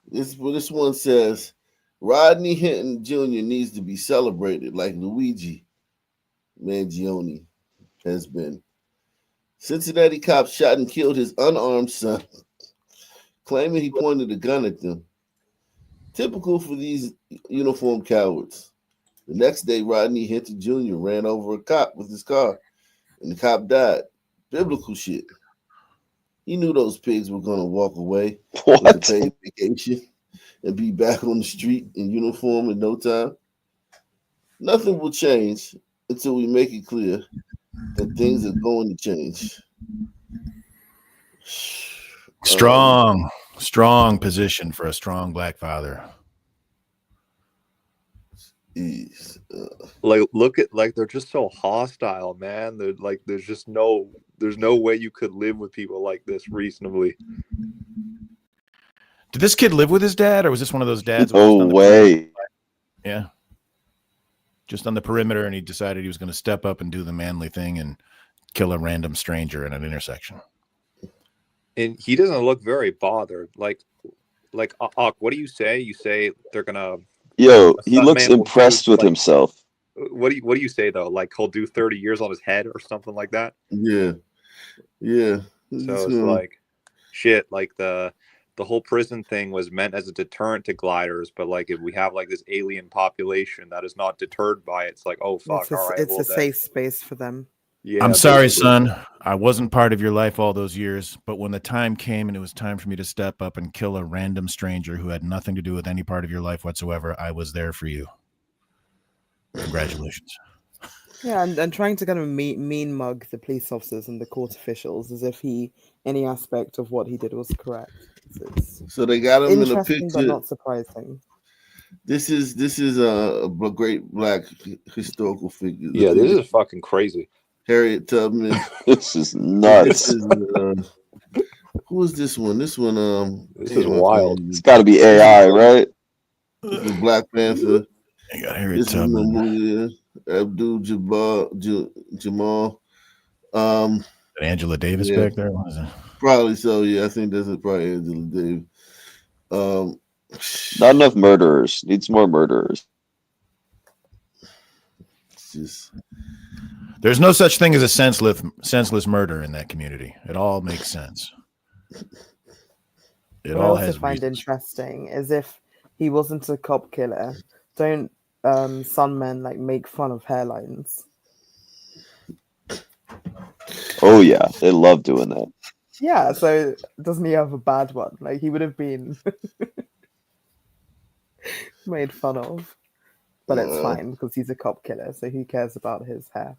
This one says, Rodney Hinton Jr. needs to be celebrated like Luigi Mangione has been. Cincinnati cops shot and killed his unarmed son, claiming he pointed a gun at them. Typical for these uniformed cowards. The next day, Rodney Hinton Jr. ran over a cop with his car, and the cop died. Biblical shit. He knew those pigs were going to walk away with a paid vacation and be back on the street in uniform in no time. Nothing will change until we make it clear that things are going to change. Strong position for a strong black father. Like, look at, like, they're just so hostile, man. They're like, there's no way you could live with people like this reasonably. Did this kid live with his dad, or was this one of those dads? No way. Yeah. Just on the perimeter, and he decided he was going to step up and do the manly thing and kill a random stranger in an intersection. And he doesn't look very bothered. Like, what do you say? You say they're gonna. Yo, he looks impressed with himself. What do you say though? Like, he'll do 30 years on his head or something like that. Yeah. So it's like, shit. Like the whole prison thing was meant as a deterrent to gliders, but like if we have like this alien population that is not deterred by it, it's like, oh fuck, all right, It's a safe space for them. Yeah, I'm sorry, son. I wasn't part of your life all those years, but when the time came and it was time for me to step up and kill a random stranger who had nothing to do with any part of your life whatsoever, I was there for you. Congratulations. Yeah, and trying to kind of mean mug the police officers and the court officials as if any aspect of what he did was correct. So they got him in a interesting, picture. but not surprising. This is a great black historical figure. Yeah, this is fucking crazy. Harriet Tubman. This is nuts. Who is this one? This one, this is wild. It's got to be AI, right? This is Black Panther. You got Harriet Tubman. Abdul Jamal. Angela Davis back there? What is it? Probably so. Yeah, I think that's probably Angela Davis. Not enough murderers. Needs more murderers. There's no such thing as a senseless murder in that community. It all makes sense. It What all I has also find reasons. interesting is if he wasn't a cop killer, don't some men like make fun of hairlines? Oh yeah, they love doing that. Yeah, so doesn't he have a bad one? Like he would have been made fun of. But it's fine because he's a cop killer, so who cares about his hair?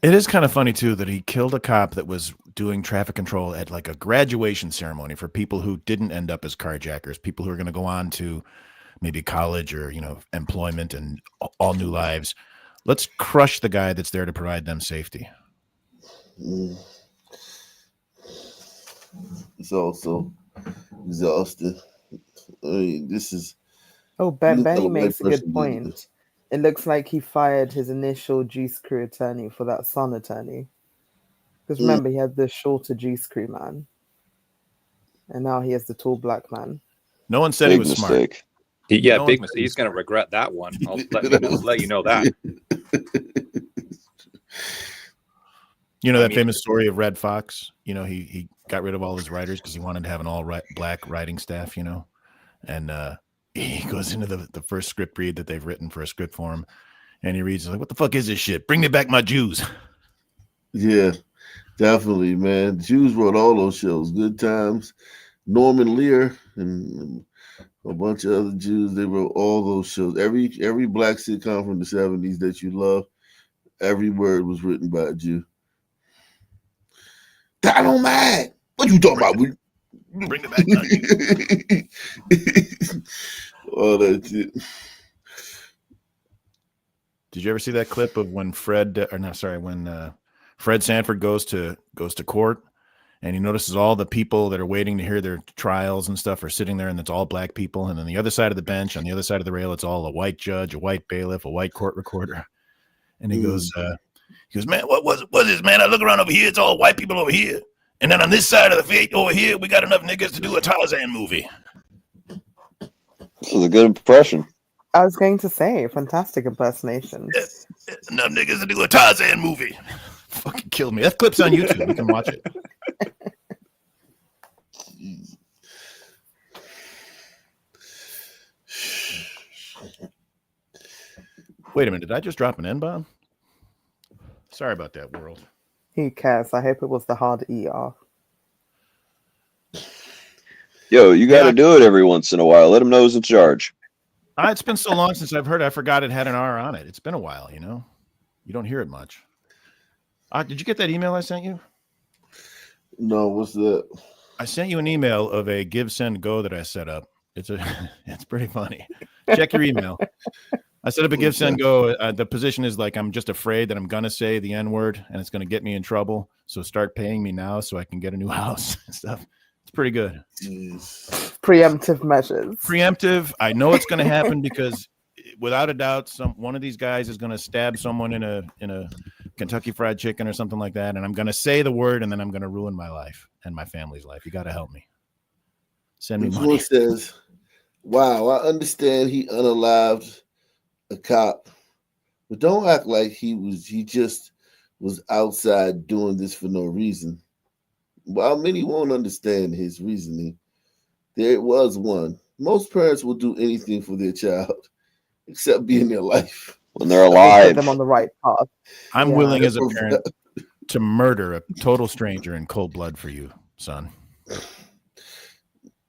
It is kind of funny, too, that he killed a cop that was doing traffic control at like a graduation ceremony for people who didn't end up as carjackers, people who are going to go on to maybe college or, employment and all new lives. Let's crush the guy that's there to provide them safety. It's also exhausted. I mean, this is. Oh, Benny makes a good point. It looks like he fired his initial Juice Crew attorney for that Sun attorney. Because remember, he had the shorter Juice Crew man. And now he has the tall black man. No one said he was smart. Yeah, big mistake. He's going to regret that one. I'll let you know that. You know that famous story of Red Fox? He got rid of all his writers because he wanted to have an black writing staff, you know. And he goes into the first script read that they've written for a script for him, and he reads like, "What the fuck is this shit? Bring me back my Jews." Yeah, definitely, man. Jews wrote all those shows. Good Times, Norman Lear, and a bunch of other Jews. They wrote all those shows. Every black sitcom from the 70s that you love, every word was written by a Jew. Dynamite! What you talking about? Bring it back, my Jews. All that shit. Did you ever see that clip of when Fred Sanford goes to court, and he notices all the people that are waiting to hear their trials and stuff are sitting there, and it's all black people, and on the other side of the bench, on the other side of the rail, it's all a white judge, a white bailiff, a white court recorder, and he goes, "Man, what was this, man? I look around over here, it's all white people over here, and then on this side of the field over here, we got enough niggas to do a Tarzan movie." This is a good impression. I was going to say, fantastic impersonation. Enough niggas to do a Tarzan movie. Fucking killed me. That clip's on YouTube. You can watch it. Wait a minute. Did I just drop an N-bomb? Sorry about that, world. Who cares? I hope it was the hard ER. Yo, you got to do it every once in a while. Let him know who's in charge. It's been so long since I've heard. I forgot it had an R on it. It's been a while, you know. You don't hear it much. Did you get that email I sent you? No, what's that? I sent you an email of a Give, Send, Go that I set up. It's pretty funny. Check your email. I set up a Give, Send, Go. The position is like, I'm just afraid that I'm going to say the N-word and it's going to get me in trouble. So start paying me now so I can get a new house and stuff. It's pretty good. Preemptive measures. Preemptive. I know it's going to happen because without a doubt, one of these guys is going to stab someone in a Kentucky Fried Chicken or something like that. And I'm going to say the word and then I'm going to ruin my life and my family's life. You got to help me. Send me This money. one says, "Wow, I understand he unalived a cop, but don't act like he just was outside doing this for no reason. While many won't understand his reasoning, there was one. Most parents will do anything for their child, except be in their life when they're alive. Put them on the right path. I'm willing as a parent to murder a total stranger in cold blood for you, son."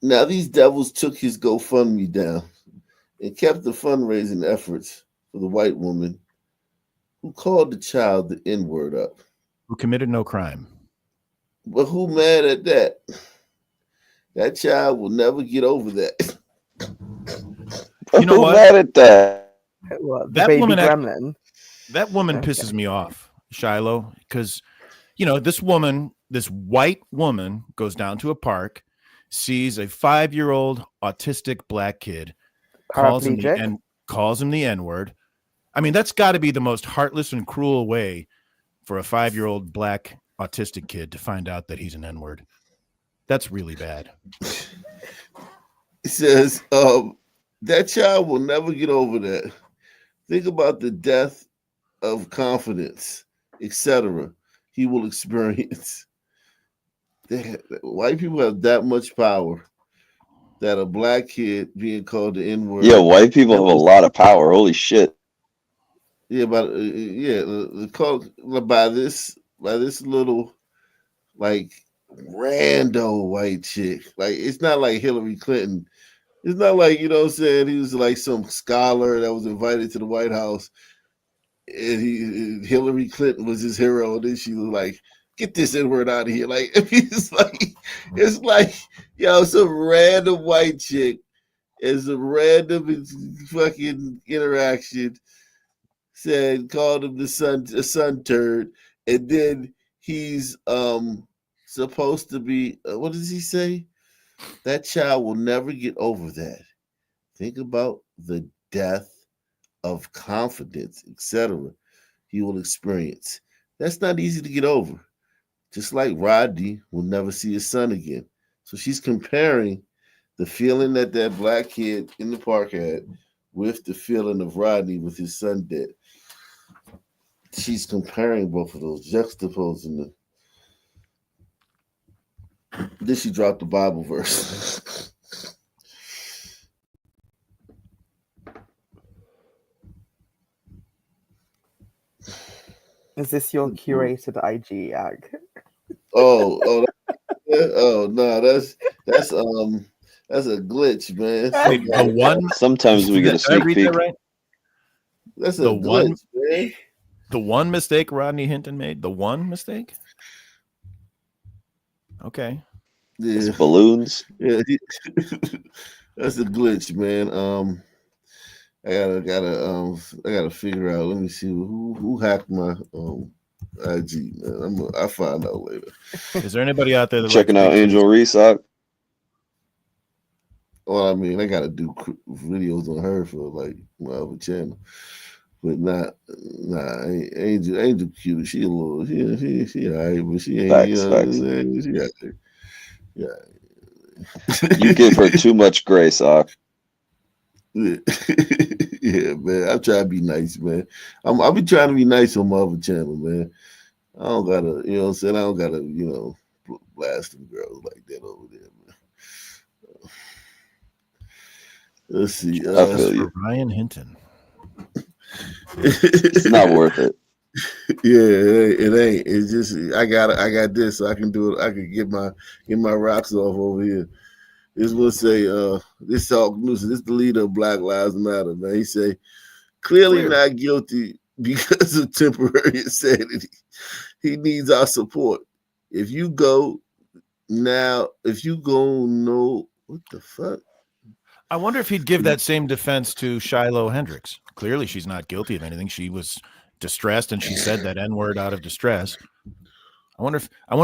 Now these devils took his GoFundMe down and kept the fundraising efforts for the white woman who called the child the N-word up. Who committed no crime. But who mad at that? That child will never get over that. You know what? Mad at that? That baby woman, gremlin. That woman pisses me off, Shiloh, because, you know, this white woman goes down to a park, sees a 5-year-old autistic black kid, calls him the N-word. I mean, that's got to be the most heartless and cruel way for a 5-year-old black autistic kid to find out that he's an N-word. That's really bad. It says, that child will never get over that. Think about the death of confidence, etc. he will experience. White people have that much power that a black kid being called the N-word. Yeah, white people have a lot of power. Holy shit. Yeah, but called by this little like rando white chick. Like, it's not like Hillary Clinton. It's not like, you know what I'm saying, he was like some scholar that was invited to the White House and Hillary Clinton was his hero, and then she was like, "Get this N-word out of here." Like, it's like, yo, some random white chick is a random fucking interaction called him a son turd, and then he's supposed to be what does he say? That child will never get over that. Think about the death of confidence, etc. he will experience. That's not easy to get over. Just like Rodney will never see his son again. So she's comparing the feeling that black kid in the park had with the feeling of Rodney with his son dead. She's comparing both of those, juxtaposing them. Then she dropped the Bible verse. Is this your curated IG, Ag? Oh no, that's a glitch, man. The one. Sometimes we get a Did I sneak read peek. that right? That's a The glitch, one, man. the one mistake Rodney Hinton made. The one mistake. Okay. Yeah. It's balloons. Yeah, that's a glitch, man. I gotta figure out. Let me see who hacked my IG, man. I'll find out later. Is there anybody out there that Checking likes out big Angel titties? Reese? Well, I mean, I gotta do videos on her for like my other channel, but Angel cute. She a little, she alright, but she ain't. Facts. She got there. Yeah. You give her too much grace, Ak. Yeah. Yeah, man. I'm trying to be nice, man. I'll be trying to be nice on my other channel, man. I don't gotta, you know what I'm saying? I don't gotta, blast them girls like that over there, man. Let's see. I feel you. Ryan Hinton. It's not worth it. Yeah, it ain't. It's just I got this, so I can do it. I can get my rocks off over here. This will say, this Talk News, this is the leader of Black Lives Matter, man. He say, clearly not guilty because of temporary insanity. He needs our support. If you go, no, what the fuck? I wonder if he'd give that same defense to Shiloh Hendrix. Clearly, she's not guilty of anything. She was distressed, and she said that N-word out of distress. I wonder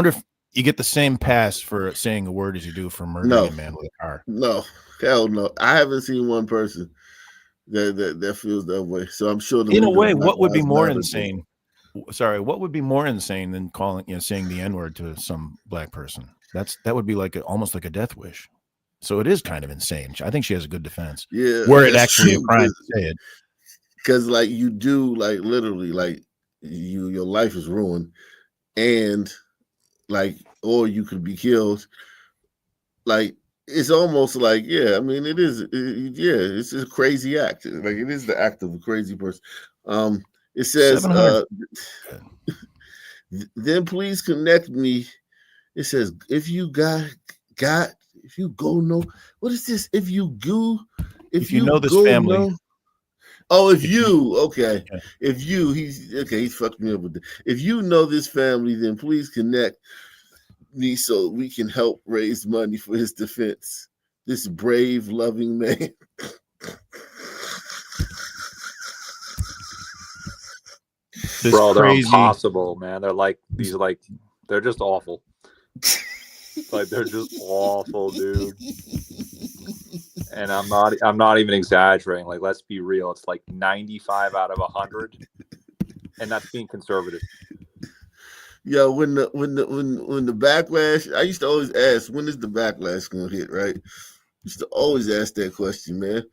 if you get the same pass for saying a word as you do for murdering a man with a car. No, hell no. I haven't seen one person that feels that way. So I'm sure. In a way, what would be more insane? Sorry, what would be more insane than saying the N-word to some black person? That would be almost like a death wish. So it is kind of insane. I think she has a good defense. Yeah, where it actually a crime to say it. Because you do literally your life is ruined, and or you could be killed. It's almost like, yeah, I mean, it is. It's a crazy act. It is the act of a crazy person. It says, then please connect me. It says, if you what is this? If you know this family. If he's fucked me up with that. If you know this family, then please connect me so we can help raise money for his defense. This brave, loving man. Bro, they're impossible, man. They're they're just awful. They're just awful, dude. And I'm not even exaggerating. Let's be real. It's 95 out of 100, and that's being conservative. Yeah, when the backlash, I used to always ask, when is the backlash gonna hit? Right? Used to always ask that question, man.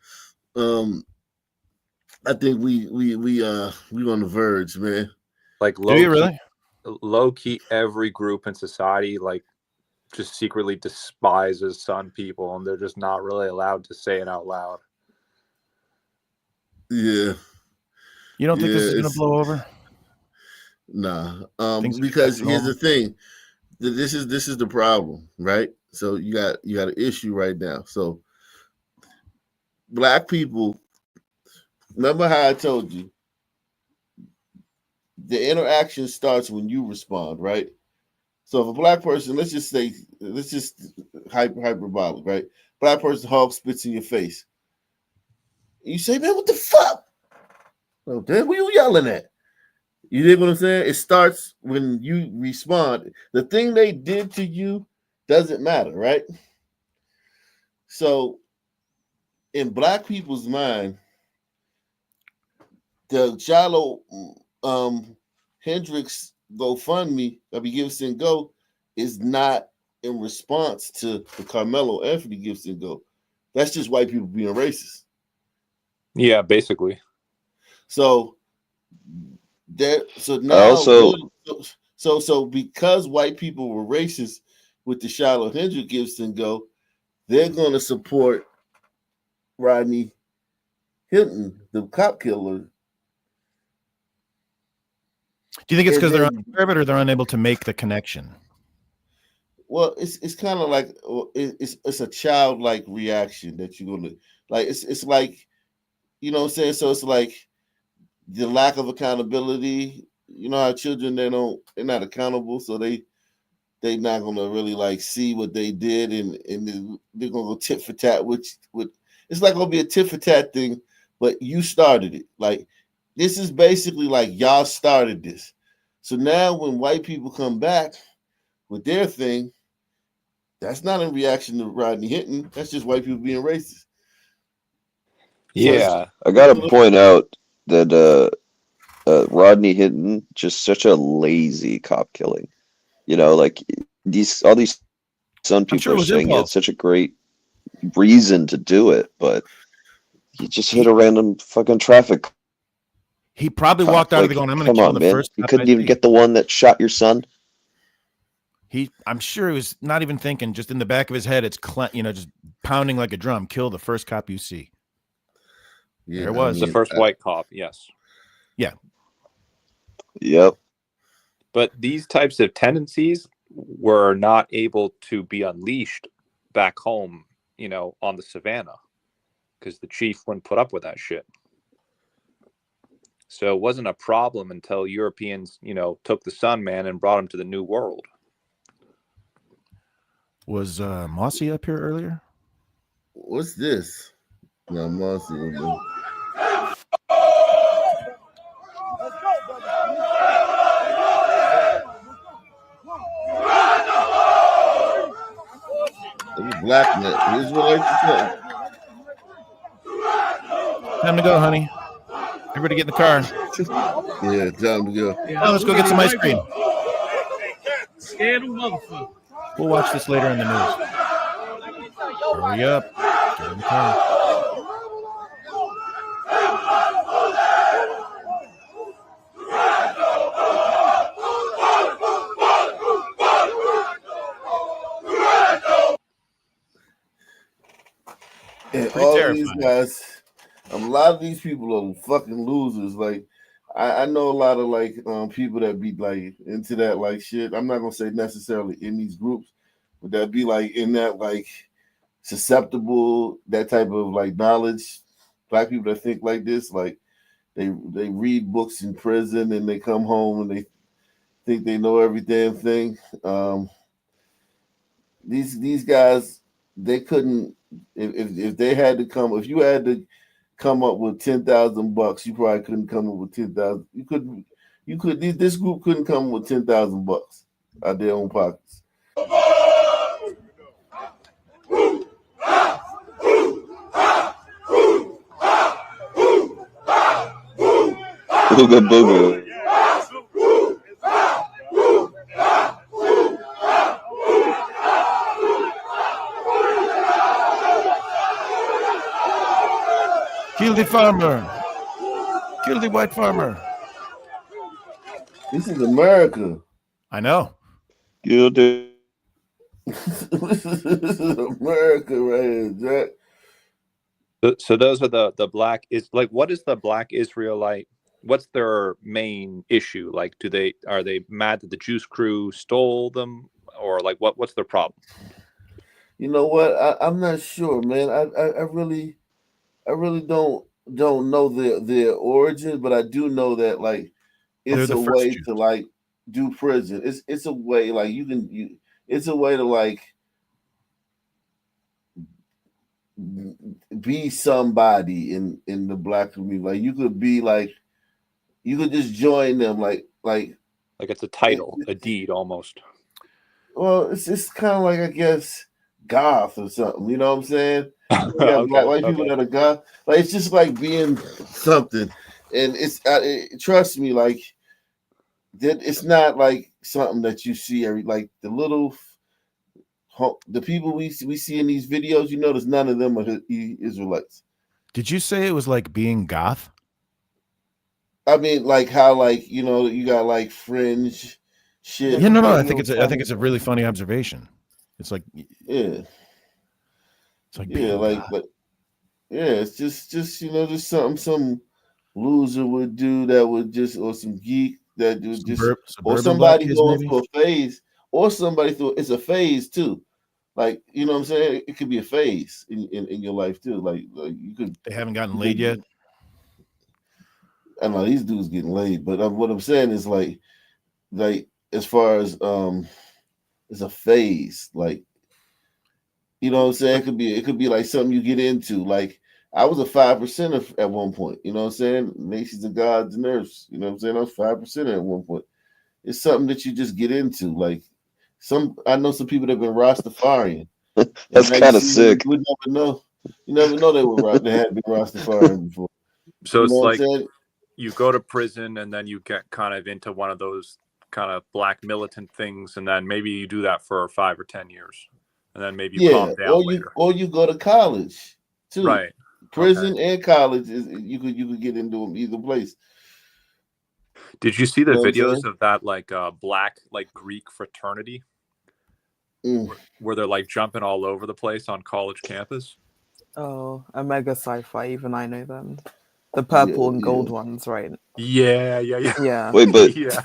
I think we on the verge, man. Low key, every group in society just secretly despises some people, and they're just not really allowed to say it out loud. Yeah. You don't think this is going to blow over? Nah. Because here's the thing. This is the problem, right? So you got an issue right now. So black people, remember how I told you, the interaction starts when you respond, right? So if a black person, let's just hyperbolic, right? Black person hog spits in your face. You say, man, what the fuck? Oh, damn, who you yelling at? You dig what I'm saying? It starts when you respond. The thing they did to you doesn't matter, right? So in black people's mind, the Shiloh Hendrix GoFundMe, Gibson Go, is not in response to the Karmelo Anthony Gibson Go. That's just white people being racist. Yeah, basically. So now, so because white people were racist, with the Shiloh Hendrix go, they're going to support Rodney Hinton, the cop killer. Do you think it's because they're unaware of it, or they're unable to make the connection? Well, it's kind of like it's a childlike reaction that you're gonna like. It's like, you know what I'm saying. So it's like the lack of accountability. You know how children they're not accountable, so they're not gonna really like see what they did, and they're gonna go tit for tat. Which it's like gonna be a tit for tat thing, but you started it. Like this is basically like y'all started this. So now when white people come back with their thing, that's not in reaction to Rodney Hinton. That's just white people being racist. Yeah, I gotta point out that Rodney Hinton just such a lazy cop killing. You know, like all these some people are saying it's such a great reason to do it, but you just hit a random fucking traffic. He probably walked out of the going, I'm going to kill the first. You couldn't even get the one that shot your son. I'm sure he was not even thinking. Just in the back of his head, it's just pounding like a drum. Kill the first cop you see. Yeah, there was the first white cop. Yes. Yeah. Yep. But these types of tendencies were not able to be unleashed back home, on the savannah, because the chief wouldn't put up with that shit. So it wasn't a problem until Europeans, took the Sun Man and brought him to the New World. Was Mossy up here earlier? What's this? No, Mossy. Black man. Israelite. Time to go, honey. Everybody get in the car. Yeah, time to go. Oh, let's go get some ice cream. Scared of motherfucker. We'll watch this later in the news. Hurry up. Get in the car. And all these guys, a lot of these people are fucking losers. Like, I know a lot of like people that be like into that like shit. I'm not gonna say necessarily in these groups, but that be like in that like susceptible, that type of like knowledge. Black people that think like this, like they read books in prison and they come home and they think they know every damn thing. These guys, they couldn't. If they had to come, if you had to come up with $10,000, you probably couldn't come up with 10,000. You could. This group couldn't come up with $10,000 out of their own pockets. Booga booga. Kill the farmer. Kill the white farmer. This is America. I know. Kill the. This is America right here, Jack. So those are the black is like, what is the black Israelite? What's their main issue? Like, are they mad that the Juice Crew stole them, or like what's their problem? You know what? I'm not sure, man. I really don't know their origin, but I do know that like it's a way to like do prison. It's a way like it's a way to like be somebody in the black community. Like you could be like, you could just join them like it's a title, a deed almost. Well, it's kind of like, I guess, goth or something. You know what I'm saying? You have white people that are goth. Like it's just like being something, and it's trust me, like that. It's not like something that you see every like the people we see in these videos. You notice none of them are Israelites. Did you say it was like being goth? I mean, like how like you got like fringe shit. Yeah, no. I think it's a really funny observation. It's like Yeah. It's like Yeah, it's just just something some loser would do that would just, or some geek that would just, or suburban black somebody kids, going maybe. through a phase, or somebody through it's a phase too. Like, you know what I'm saying? It could be a phase in your life too. Like you could. They haven't gotten laid yet. I know these dudes getting laid, but what I'm saying is like as far as it's a phase. Like, you know what I'm saying? It could be like something you get into. Like, I was a 5% at one point. You know what I'm saying? Nations of Gods and Earths. You know what I'm saying? I was 5% at one point. It's something that you just get into. Like I know some people that have been Rastafarian. That's kind of sick. You never know. You never know they had been Rastafarian before. So you it's know like what I'm saying? you go to prison and then you get kind of into one of those kind of black militant things, and then maybe you do that for 5 or 10 years, and then maybe you calm down later. Or you go to college too. Right. Prison and college you could get into them either place. Did you see the You know what I'm videos saying? of that black Greek fraternity where they're like jumping all over the place on college campus? Oh, a mega sci-fi. Even I know them. The purple and gold ones, right? Yeah. Yeah. Wait, but yeah.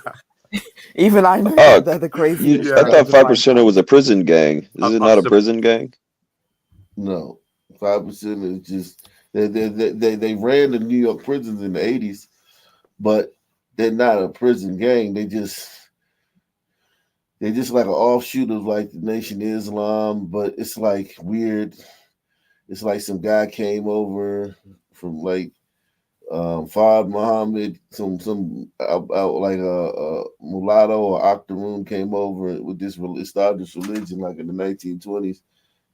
Even I know that they're the craziest. I thought 5% was a prison gang. Is it not a prison gang? No, 5% is just they ran the New York prisons in the 80s, but they're not a prison gang. They're just like an offshoot of like the Nation of Islam, but it's like weird. It's like some guy came over from like Fard Muhammad, some like a mulatto or octoroon came over with this. It started this religion like in the 1920s,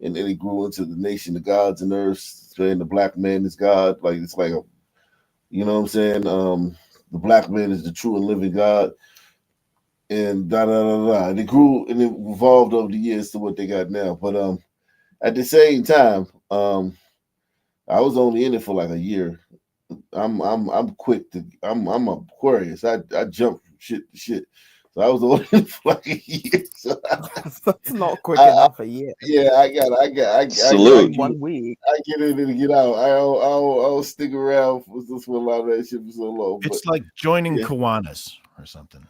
and then it grew into the Nation of Gods and Earths, saying the black man is God. Like it's like you know what I'm saying? The black man is the true and living God, and da da da da. And it grew and it evolved over the years to what they got now. But at the same time, I was only in it for like a year. I'm quick to I'm Aquarius. I jump from shit to shit. So I was only in it for like a year. So That's not quick enough a year. Yeah, I Salute. 1 week. I get in and get out. I'll stick around for a lot of that shit for so long. It's but like joining Kiwanis or something.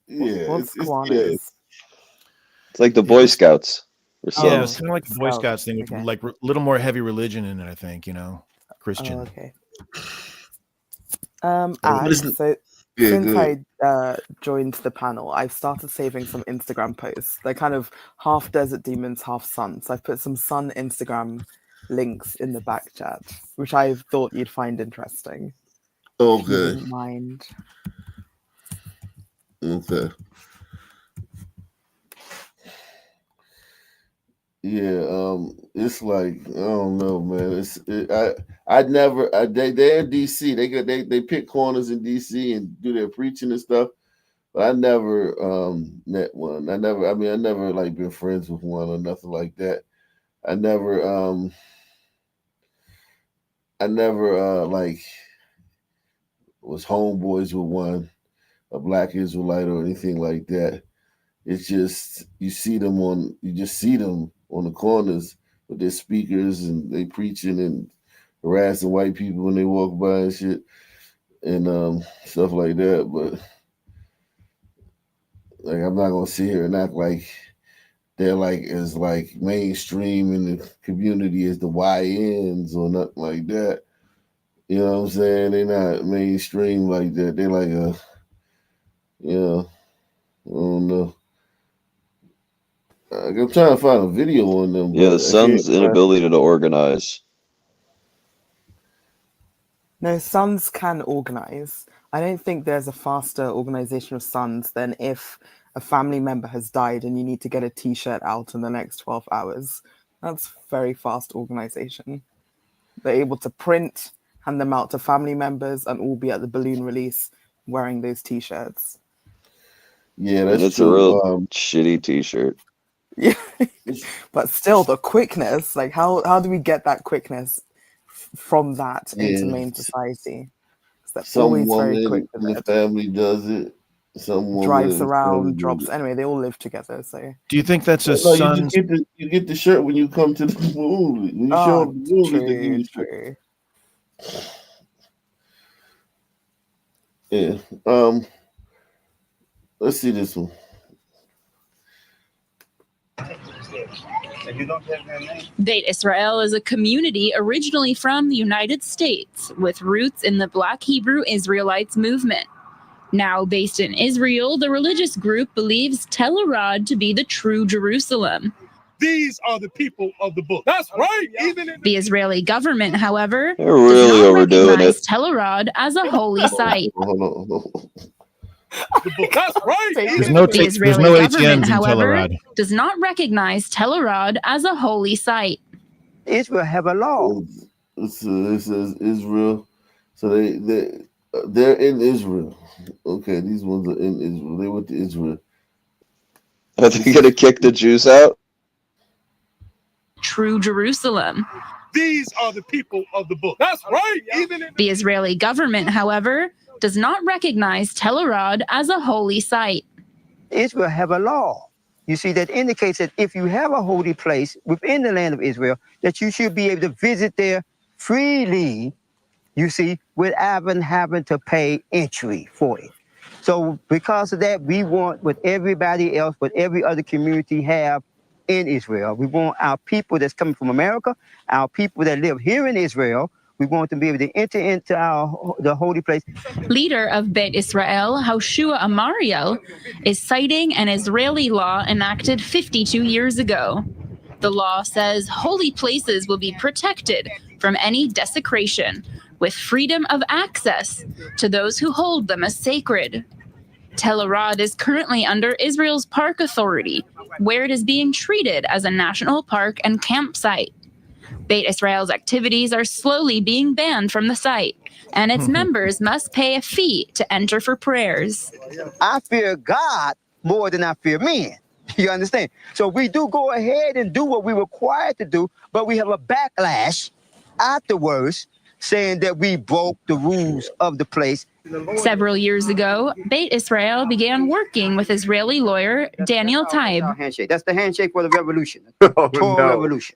yeah, What's it's Kiwanis? It's like the Boy Scouts or something. Yeah, it's kind of like the Boy Scouts thing, with like a little more heavy religion in it. I think Christian. Oh, okay. So since I joined the panel, I've started saving some Instagram posts. They're kind of half Desert Demons, half Sun. So I've put some Sun Instagram links in the back chat, which I thought you'd find interesting. Okay. If you wouldn't mind. Okay. Yeah, it's like I don't know, man. They're in DC. They pick corners in DC and do their preaching and stuff. But I never met one. I never like been friends with one or nothing like that. I never like was homeboys with one, a black Israelite or anything like that. It's just you just see them on the corners with their speakers and they preaching and harassing white people when they walk by and shit and stuff like that. But like I'm not gonna sit here and act like they're like as like mainstream in the community as the YNs or nothing like that. You know what I'm saying? They're not mainstream like that. They're like I don't know. I'm trying to find a video on them. Yeah, but the Sun's inability to organize. No, Suns can organize. I don't think there's a faster organization of Suns than if a family member has died and you need to get a T-shirt out in the next 12 hours. That's very fast organization. They're able to print, hand them out to family members, and all be at the balloon release wearing those T-shirts. Yeah, that's it's true. a real shitty T-shirt. Yeah, but still, the quickness. Like, how do we get that quickness from that into main society? They're Some always very woman quick in the family does it. Some woman drives in around, Florida. drops. Anyway, they all live together. So Do you think that's his No, son's? you get the shirt when you come to the movie. When you show up the movie, they give you the shirt. Yeah. Let's see this one. Beit Israel is a community originally from the United States with roots in the Black Hebrew Israelites movement. Now based in Israel, the religious group believes Tel Arad to be the true Jerusalem. These are the people of the book. That's right. Even in The Israeli government, however, They're really does not overdoing recognize it. Tel Arad as a holy site. the book. That's right. There's no The Israeli ATMs government, in Tel however, Arad. does not recognize Tel Arad as a holy site. Israel have a law. It says Israel, so they're in Israel. Okay, these ones are in Israel. They went to Israel. Are they gonna kick the Jews out? True Jerusalem. These are the people of the book. That's right. Even in The Israeli government, however, does not recognize Tel Arad as a holy site. Israel have a law. You see, that indicates that if you have a holy place within the land of Israel, that you should be able to visit there freely, you see, without having to pay entry for it. So because of that, we want what everybody else, what every other community have in Israel. We want our people that's coming from America, our people that live here in Israel, we want them to be able to enter into the holy place. Leader of Beit Israel, Hoshua Amariel, is citing an Israeli law enacted 52 years ago. The law says holy places will be protected from any desecration, with freedom of access to those who hold them as sacred. Tel Arad is currently under Israel's Park Authority, where it is being treated as a national park and campsite. Beit Israel's activities are slowly being banned from the site, and its members must pay a fee to enter for prayers. I fear God more than I fear men. You understand? So we do go ahead and do what we're required to do, but we have a backlash afterwards saying that we broke the rules of the place. Several years ago, Beit Israel began working with Israeli lawyer Daniel Taib. Handshake. That's the handshake for the revolution. Oh, Torah no. revolution.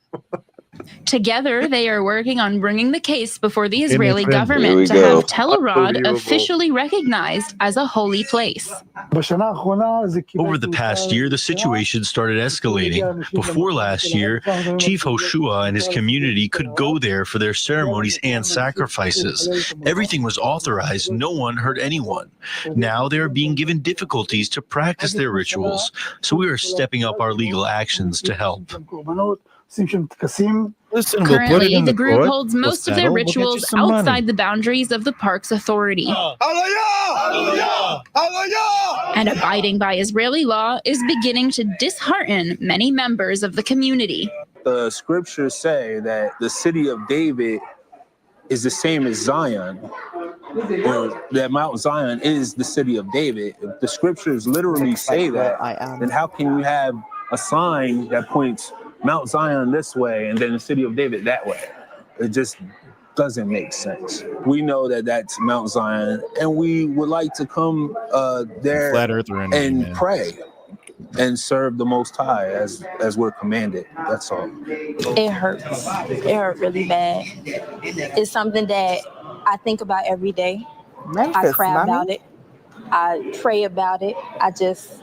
Together, they are working on bringing the case before the Here Israeli we government to go. have Tel Arad Unbelievable. officially recognized as a holy place. Over the past year, the situation started escalating. Before last year, Chief Hoshua and his community could go there for their ceremonies and sacrifices. Everything was authorized. No one hurt anyone. Now they are being given difficulties to practice their rituals. So we are stepping up our legal actions to help. Listen, we'll put it Currently, in the the group court. holds We'll most of their settle. We'll get you rituals some money. outside the boundaries of the park's authority. And abiding by Israeli law is beginning to dishearten many members of the community. The scriptures say that the city of David is the same as Zion, or that Mount Zion is the city of David. If the scriptures literally say that, then how can you have a sign that points Mount Zion this way and then the city of David that way? It just doesn't make sense. We know that that's Mount Zion, and we would like to come there Flat earther energy, and man. pray and serve the Most High as we're commanded. That's all. It hurts. It hurt really bad. It's something that I think about every day. I cry about it. I pray about it. I just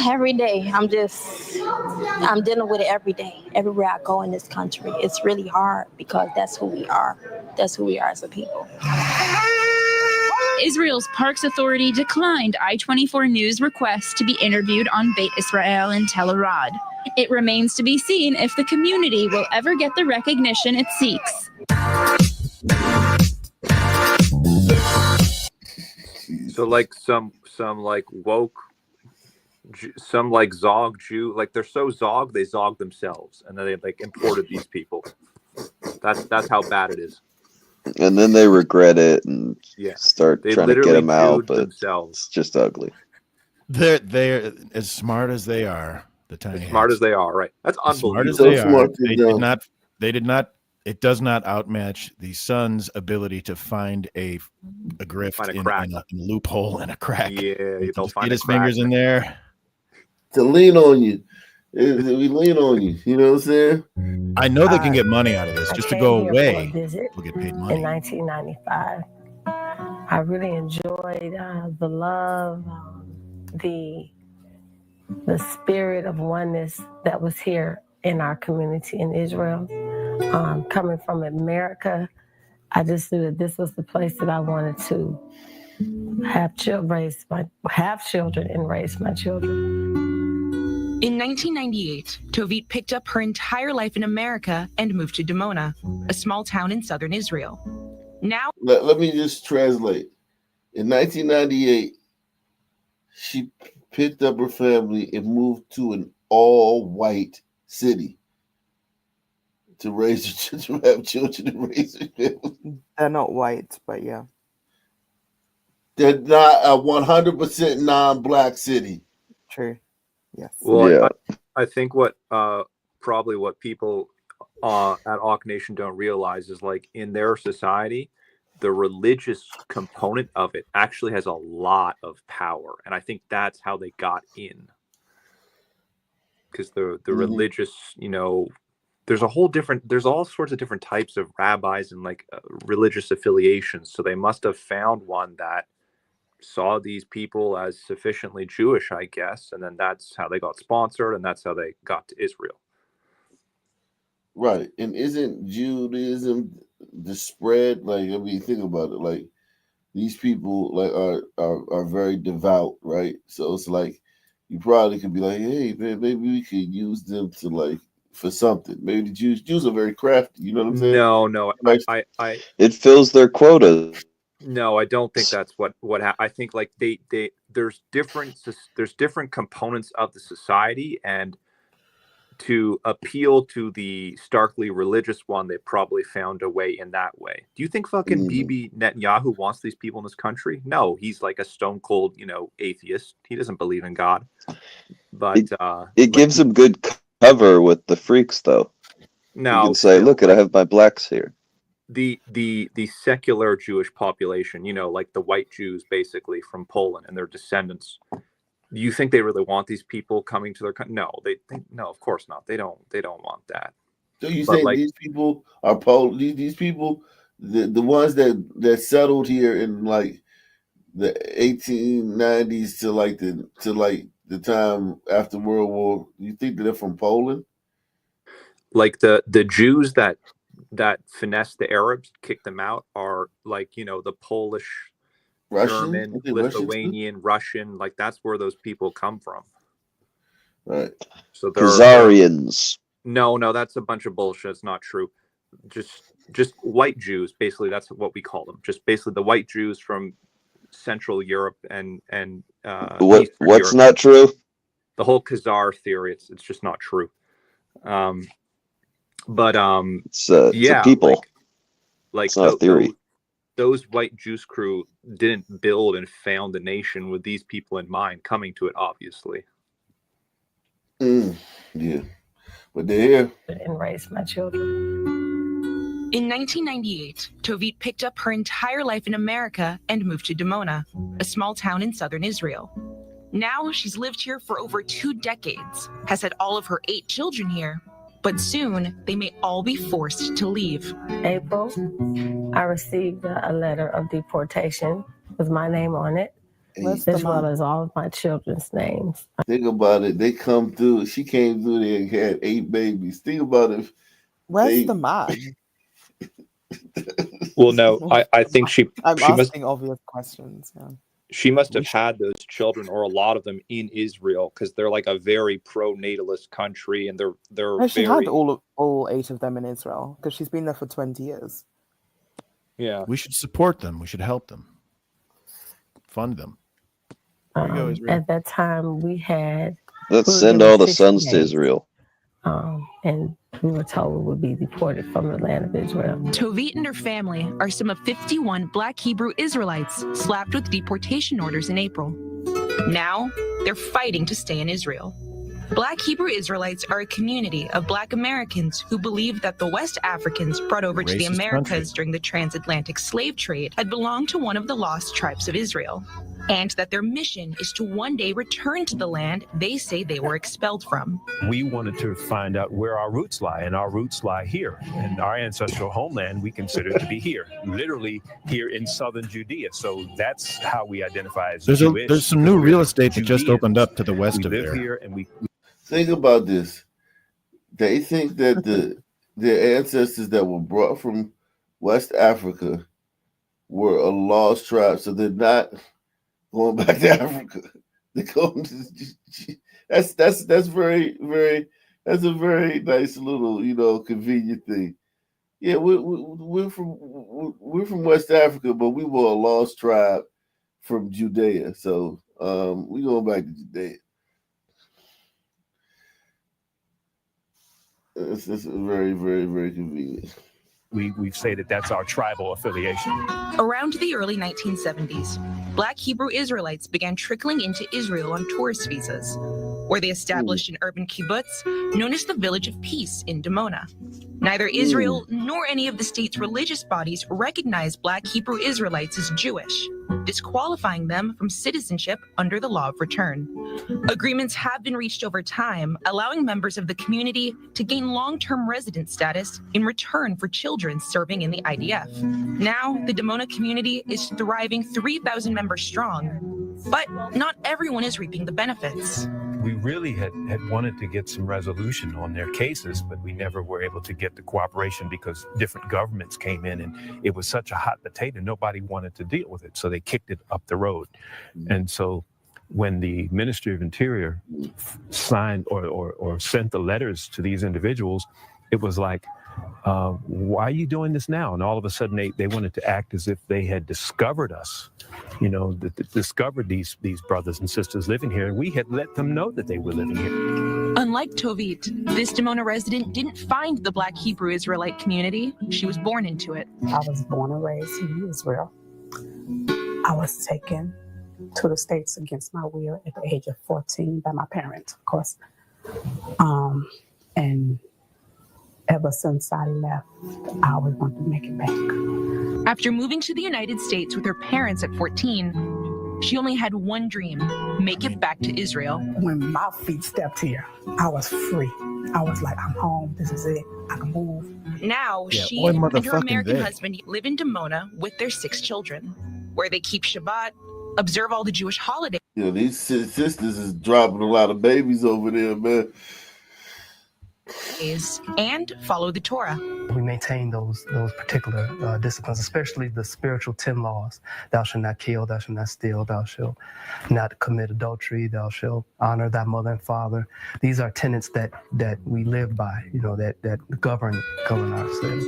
every day. I'm dealing with it every day. Everywhere I go in this country, it's really hard because that's who we are. That's who we are as a people. Israel's Parks Authority declined I-24 News' request to be interviewed on Beit Israel in Tel Arad. It remains to be seen if the community will ever get the recognition it seeks. So like some like woke, some like Zog Jew, like they're so Zog they Zog themselves, and then they like imported these people. That's how bad it is. And then they regret it and start They trying to get literally them out, Jewed but themselves. it's just ugly. They're as smart as they are. The tiny Smart hats. as they are, right? That's As smart unbelievable. as they are. They did not it does not outmatch the son's ability to find a grift in a loophole and a crack. Yeah, they'll Just find get a his fingers crack. in there. To lean on you. We lean on you. You know what I'm saying? I know they can get money out of this. Just to go away, visit we'll get paid money. in 1995. I really enjoyed the love, the spirit of oneness that was here in our community in Israel. Coming from America, I just knew that this was the place that I wanted to have children and raise my children. In 1998, Tovit picked up her entire life in America and moved to Dimona, a small town in southern Israel. Now, let me just translate. In 1998, she picked up her family and moved to an all-white city to have children and raise their family. They're not white, but yeah. They're not a 100% non-black city. True. Yes. Well, Yeah. I think what probably what people at Awk Nation don't realize is, like, in their society, the religious component of it actually has a lot of power, and I think that's how they got in. Because the religious, you know, there's all sorts of different types of rabbis and like religious affiliations. So they must have found one that saw these people as sufficiently Jewish, I guess, and then that's how they got sponsored, and that's how they got to Israel. Right. And isn't Judaism the spread? Like, I mean, think about it. Like, these people like are very devout, right? So it's like you probably could be like, hey, man, maybe we could use them to like for something. Maybe the Jews are very crafty. You know what I'm saying? No, Like, It fills their quota. no, I don't think that's what I think. Like there's different components of the society, and to appeal to the starkly religious one, they probably found a way in that way. Do you think fucking Bibi Netanyahu wants these people in this country? No, he's like a stone cold, atheist. He doesn't believe in God. But it gives him good cover with the freaks, though. No, you can say, "Look, I have my blacks here." The secular Jewish population, like the white Jews, basically from Poland and their descendants. You think they really want these people coming to their country? No, no, of course not. They don't want that. So you think these people are these people, the ones that settled here in like the 1890s to the time after World War? You think that they're from Poland? Like the Jews that finessed the Arabs, kicked them out, are like the Polish, German, Lithuanian, Russian, like that's where those people come from. Right. So they're Khazarians. No, that's a bunch of bullshit. It's not true. Just white Jews, basically. That's what we call them. Just basically the white Jews from Central Europe and what's Europe. Not true? The whole Khazar theory. It's just not true. It's a people. Like it's not a theory. Those white Jews crew didn't build and found the nation with these people in mind coming to it, obviously. Yeah. But they're here. And raise my children. In 1998, Tovit picked up her entire life in America and moved to Dimona, a small town in southern Israel. Now she's lived here for over 2 decades, has had all of her 8 children here, but soon they may all be forced to leave. April, I received a letter of deportation with my name on it, as well as all of my children's names. Think about it. They come through. She came through there and had 8 babies. Think about it. Where's the man? Well, no, I think I'm asking obvious questions. Yeah. She must have had those children, or a lot of them, in Israel, because they're like a very pro-natalist country, and they're She very. had all 8 of them in Israel because she's been there for 20 years. Yeah, we should support them. We should help them, fund them. There you go, Israel. At that time, we had. Let's send all the sons to Israel. And we were told we would be deported from the land of Israel. Tovit and her family are some of 51 Black Hebrew Israelites slapped with deportation orders in April. Now, they're fighting to stay in Israel. Black Hebrew Israelites are a community of Black Americans who believe that the West Africans brought over to the Racist Americas country. during the transatlantic slave trade had belonged to one of the lost tribes of Israel, and that their mission is to one day return to the land they say they were expelled from. We wanted to find out where our roots lie, and our roots lie here. And our ancestral homeland we consider to be here, literally here in southern Judea. So that's how we identify as Jewish. There's some new real estate that just opened up to the west of live there. here and we Think about this. They think that their ancestors that were brought from West Africa were a lost tribe, so they're not going back to Africa. They're going to, that's very, very, that's a very nice little, convenient thing. Yeah, we're from West Africa, but we were a lost tribe from Judea. So we going back to Judea. It's very, very, very convenient. we say that that's our tribal affiliation. Around the early 1970s, Black Hebrew Israelites began trickling into Israel on tourist visas, where they established an urban kibbutz known as the Village of Peace in Dimona. Neither Israel nor any of the state's religious bodies recognize Black Hebrew Israelites as Jewish, disqualifying them from citizenship under the law of return. Agreements have been reached over time, allowing members of the community to gain long-term resident status in return for children serving in the IDF. Now, the Dimona community is thriving 3,000 members strong, but not everyone is reaping the benefits. We really had wanted to get some resolution on their cases, but we never were able to get the cooperation because different governments came in and it was such a hot potato, nobody wanted to deal with it. So they kicked it up the road. And so when the Ministry of Interior signed or sent the letters to these individuals, it was like, why are you doing this now? And all of a sudden they wanted to act as if they had discovered us, discovered these brothers and sisters living here. And we had let them know that they were living here. Unlike Tovit, this Dimona resident didn't find the Black Hebrew Israelite community. She was born into it. I was born and raised in Israel. I was taken to the States against my will at the age of 14 by my parents, of course. And ever since I left, I always wanted to make it back. After moving to the United States with her parents at 14, she only had one dream: make it back to Israel. When my feet stepped here, I was free. I was like, I'm home. This is it. I can move. Now, she and her American husband live in Dimona with their 6 children, where they keep Shabbat, observe all the Jewish holidays. These sisters is dropping a lot of babies over there, man. And follow the Torah. We maintain those particular disciplines, especially the spiritual 10 laws. Thou shalt not kill, thou shalt not steal, thou shalt not commit adultery, thou shalt honor thy mother and father. These are tenets that we live by, that govern ourselves.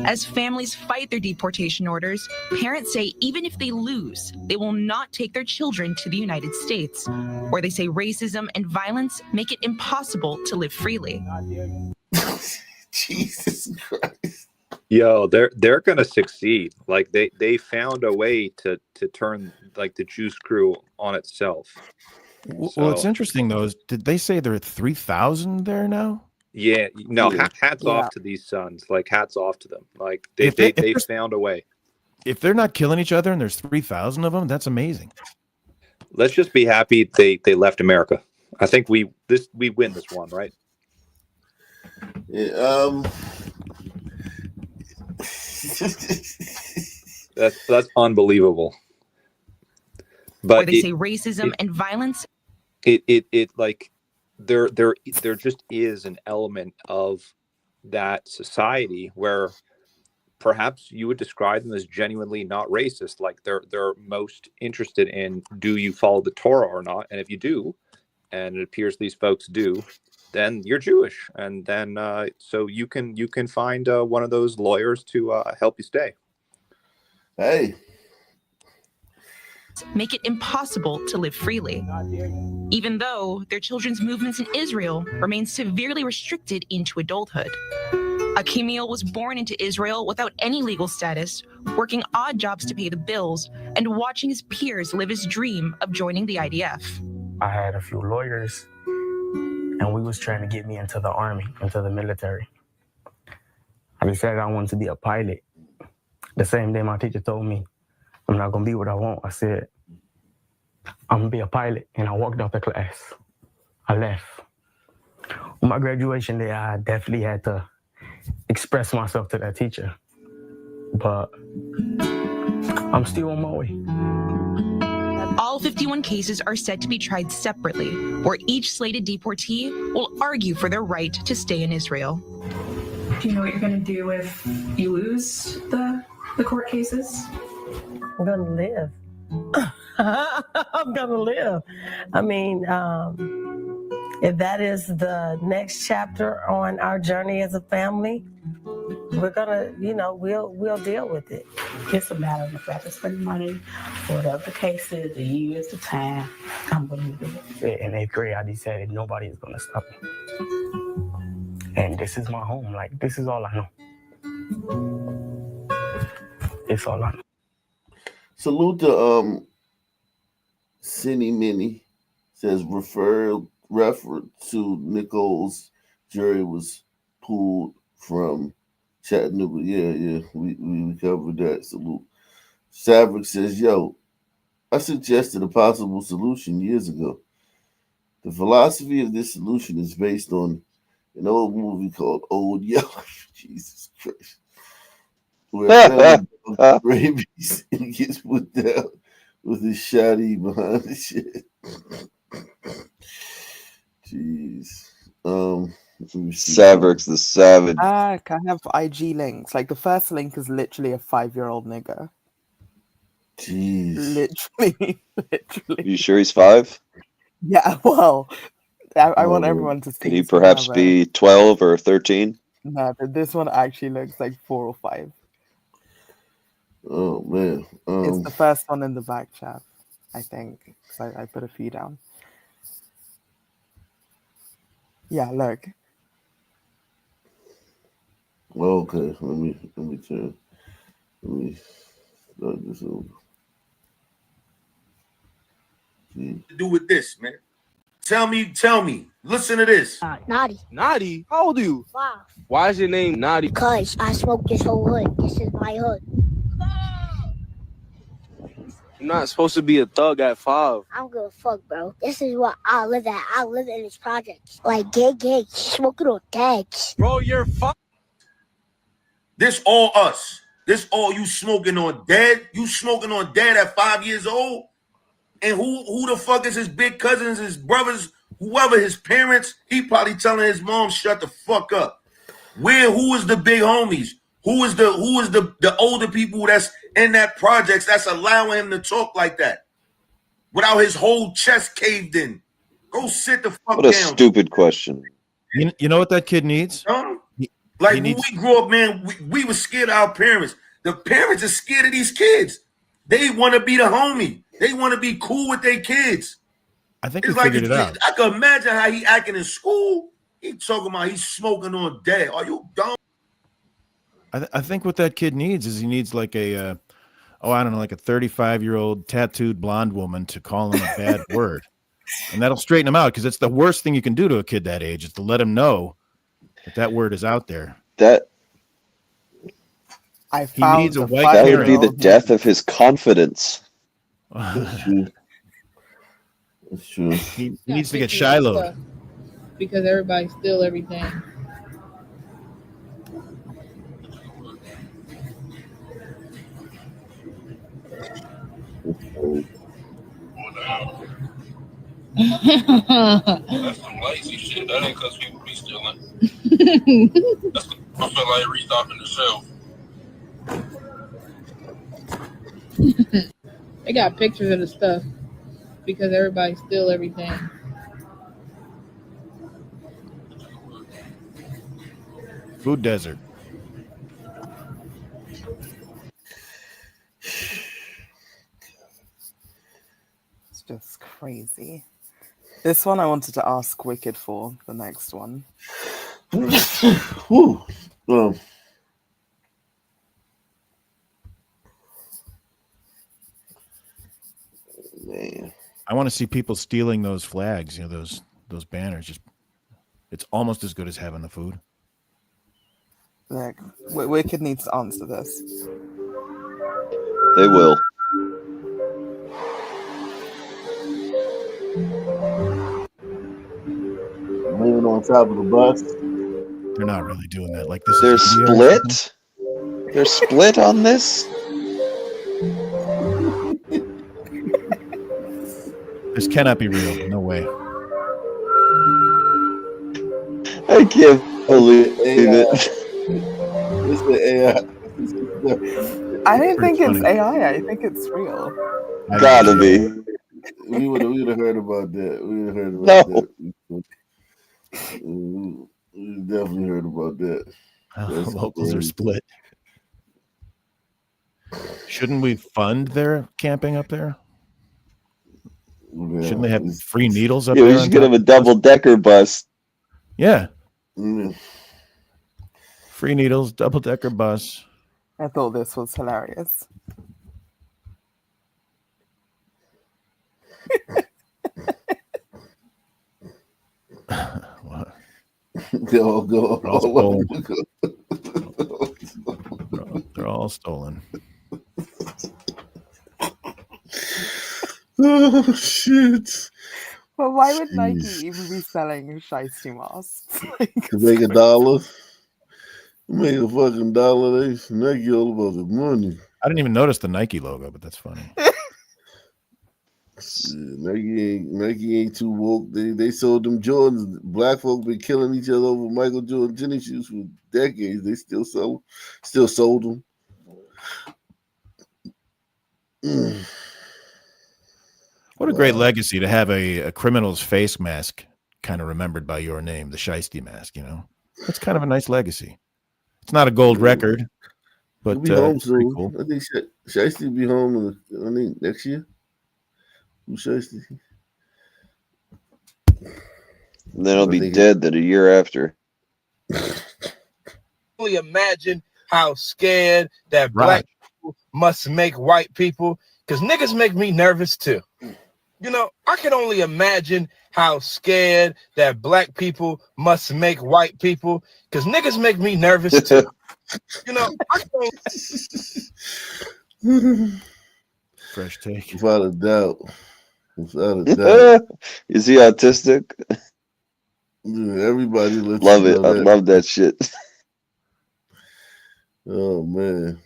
As families fight their deportation orders, parents say even if they lose, they will not take their children to the United States, where they say racism and violence make it impossible to live freely. Jesus Christ. Yo, they're gonna succeed. Like they found a way to turn like the juice crew on itself. Well, it's interesting though. Did they say there are 3,000 there now? Yeah, no, hats off to these sons. Like hats off to them. Like they found a way. If they're not killing each other and there's 3,000 of them, that's amazing. Let's just be happy they left America. I think we win this one, right? Yeah, that's unbelievable. But where they say racism and violence. It like there just is an element of that society where perhaps you would describe them as genuinely not racist. Like they're most interested in, do you follow the Torah or not? And if you do, and it appears these folks do, then you're Jewish, and then so you can find one of those lawyers to help you stay. Hey. Make it impossible to live freely, even though their children's movements in Israel remain severely restricted into adulthood. Akimiel was born into Israel without any legal status, working odd jobs to pay the bills, and watching his peers live his dream of joining the IDF. I had a few lawyers, and he was trying to get me into the army, into the military. I decided I wanted to be a pilot. The same day my teacher told me, I'm not going to be what I want. I said, I'm going to be a pilot. And I walked out the class. I left. On my graduation day, I definitely had to express myself to that teacher. But I'm still on my way. All 51 cases are set to be tried separately, where each slated deportee will argue for their right to stay in Israel. Do you know what you're going to do if you lose the court cases? I'm going to live. I'm going to live. I mean, if that is the next chapter on our journey as a family, we're going to, we'll deal with it. It's a matter of the fact of spending money, whatever the case is, the years, the time, I'm going to do it. In 8th grade, I decided nobody is going to stop me. And this is my home. Like, this is all I know. It's all I know. Salute to Cindy Minnie. Says refer to Nichols. Jury was pulled from Chattanooga. Yeah, we covered that. Salute. Saverick says, yo, I suggested a possible solution years ago. The philosophy of this solution is based on an old movie called Old Yeller. Jesus Christ. Where rabies and gets put down with his shotty behind the shit. Jeez. Saverick's the savage. I have IG links. Like the first link is literally a 5-year-old nigga. Jeez. Literally. You sure he's 5? Yeah, well, I want everyone to see. Could he perhaps be 12 or 13? No, but this one actually looks like 4 or 5. Oh man. It's the first one in the back chat, I think. So I put a few down. Yeah, look. Okay, let me turn. Let me start this over. Do with this, man. Tell me. Listen to this. Naughty. Naughty? How old are you? 5. Why is your name Naughty? Because I smoke this whole hood. This is my hood. You're not supposed to be a thug at 5. I don't give a fuck, bro. This is what I live at. I live in this project. Like, gay, smoking on tags. Bro, you're This all us. This all you smoking on dead. You smoking on dead at 5 years old? And who the fuck is his big cousins, his brothers, whoever, his parents? He probably telling his mom, shut the fuck up. Who is the big homies? Who is the older people that's in that projects that's allowing him to talk like that without his whole chest caved in? Go sit the fuck down. What a stupid question. You know what that kid needs? When we grew up, man, we were scared of our parents. The parents are scared of these kids. They want to be the homie. They want to be cool with their kids. I think he figured it out. I can imagine how he acting in school. He talking about he's smoking on dead. Are you dumb? I think what that kid needs is he needs like a, like a 35-year-old tattooed blonde woman to call him a bad word. And that'll straighten him out, because it's the worst thing you can do to a kid that age is to let him know that word is out there. That he needs a white that would be the death of his confidence. That's true. That's true. He needs to get Shiloh. Because everybody steal everything. That's some lazy shit. That ain't because people be stealing. I feel like restocking the shelf. They got pictures of the stuff because everybody steal everything. Food desert. It's just crazy. This one I wanted to ask Wicked for, the next one. Whew. Man. I want to see people stealing those flags, those banners. Just It's almost as good as having the food. Like, Wicked needs to answer this. They will. Living on top of the bus. They're not really doing that. Like this. They're is India or split. something? They're split on this. This cannot be real. No way. I can't believe it. It's the AI. I don't think funny. it's AI. I think it's real. Gotta be. We would have heard about that. We would have heard No. about that. We definitely heard about that. That's Locals are crazy. split. Shouldn't we fund their camping up there? Yeah. Shouldn't they have free needles up Yeah, there? we should get them a double-decker bus. Yeah. Mm. Free needles, double-decker bus. I thought this was hilarious. What? Go. They're all stolen. They're all stolen. Oh shit! Well, why would Nike even be selling shiesty masks? To make $1, make a fucking dollar. They Nike all about the money. I didn't even notice the Nike logo, but that's funny. Yeah, Nike ain't too woke. They sold them Jordans. Black folk been killing each other over Michael Jordan tennis shoes for decades. They still sold them. What a great legacy to have a criminal's face mask kind of remembered by your name, the shiesty mask, you know? That's kind of a nice legacy. It's not a gold record, but He'll be home it's pretty soon. cool. I think Shiesty will be home next year. Who's Shiesty? And then he'll be dead a year after. Only imagine how scared that black people must make white people, because niggas make me nervous too. You know, I can only imagine how scared that black people must make white people, because niggas make me nervous too. You know, I can Fresh take. Without a doubt. Is he autistic? Yeah, everybody lets Love you it. know I that. love that shit. Oh man.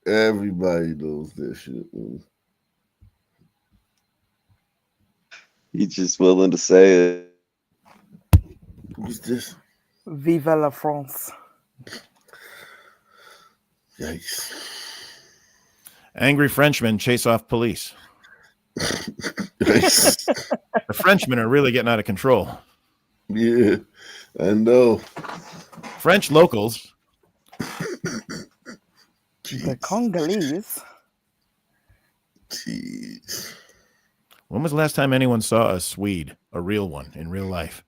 Everybody knows that shit. Man. He's just willing to say it. Who's this? Vive la France. Yikes. Angry Frenchmen chase off police. The Frenchmen are really getting out of control. Yeah, I know. French locals. The Congolese. Jeez. When was the last time anyone saw a Swede, a real one, in real life?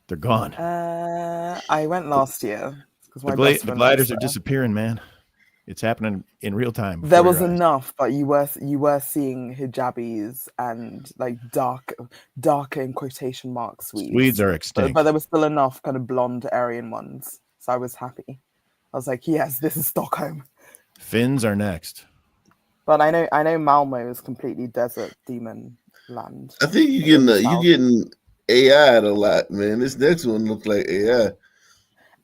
They're gone. I went last year. The gliders are disappearing, man. It's happening in real time. There was enough, but you were seeing hijabis and like darker in quotation marks Swedes are extinct. But there was still enough kind of blonde Aryan ones, so I was happy. I was like, yes, this is Stockholm. Finns are next. But I know Malmo is completely desert demon land. I think you're getting AI a lot, man. This next one looks like AI.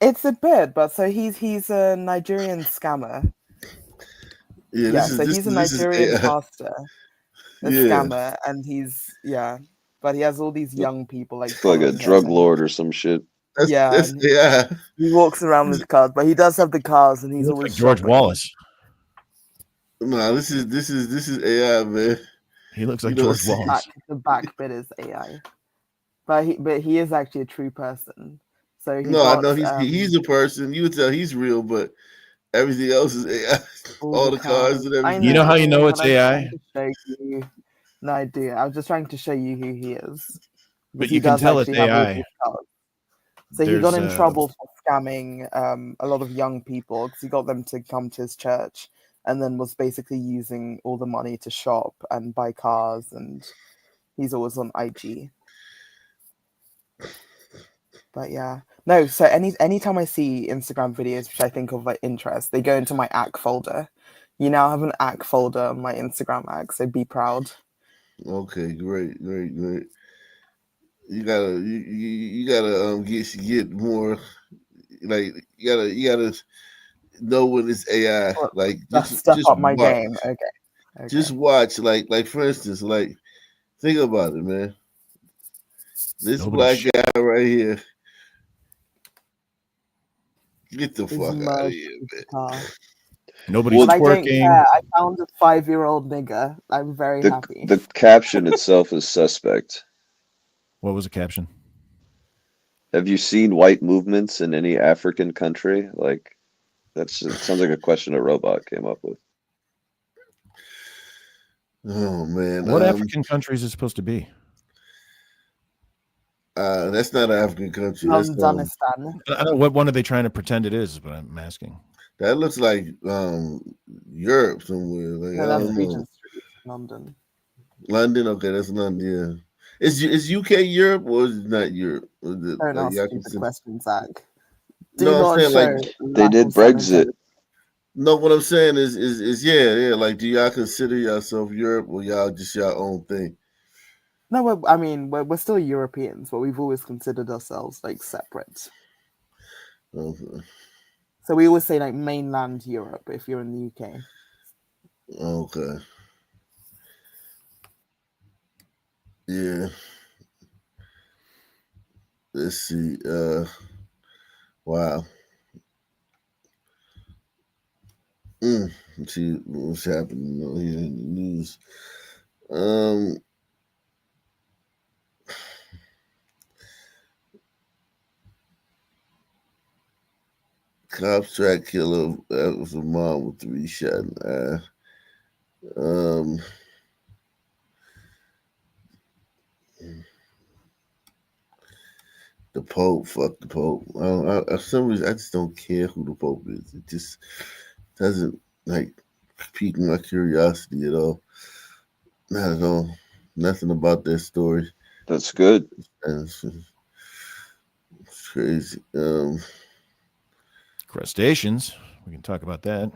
It's a bit, but so he's a Nigerian scammer. He's a Nigerian pastor, scammer, and but he has all these young people like a drug lord or some shit. That's AI. He walks around with cars, but he does have the cars, and he's always like George Wallace. No, this is AI, man. He looks like George Wallace. The back bit is AI, but he is actually a true person. So I know he's a person. You would tell he's real, but everything else is AI. All the cars and everything. You know how you know it's AI? No idea. I was just trying to show you who he is. But you can tell it's AI. So he got in trouble for scamming a lot of young people because he got them to come to his church and then was basically using all the money to shop and buy cars, and he's always on IG. But yeah, no. So anytime I see Instagram videos which I think of like interest, they go into my ACK folder. You now have an ACK folder on my Instagram ACK, so be proud. Okay, great. You gotta get more. Like you gotta know when it's AI. Like just up my watch. game. Okay. Just watch. Like for instance, like think about it, man. This black guy right here. Get the fuck out of here, man. Nobody's but I don't twerking. care. I found a 5-year-old nigger. I'm very happy. The caption itself is suspect. What was the caption? Have you seen white movements in any African country? Like, it sounds like a question a robot came up with. Oh man, What African country is it supposed to be? That's not an African country. Afghanistan. I don't know what one are they trying to pretend it is, but I'm asking. That looks like Europe somewhere. Like, No, I that's don't Regent know. Street, London. London, okay, that's London. Yeah, is UK Europe or is it not Europe? Don't ask stupid questions, Zach. No, I'm saying like they did Brexit. No, what I'm saying is yeah. Like, do y'all consider yourself Europe or y'all just your own thing? No, we're still Europeans, but we've always considered ourselves like separate. Okay. So we always say like mainland Europe if you're in the UK. Okay. Yeah. Let's see. Wow. Let's see what's happening here in the news. Cops track killer. That was a mom with 3 shots in the eye. The Pope, fuck the Pope. For some reason, I just don't care who the Pope is. It just doesn't like pique my curiosity at all. Not at all. Nothing about that story. That's good. It's crazy. Crustaceans. We can talk about that.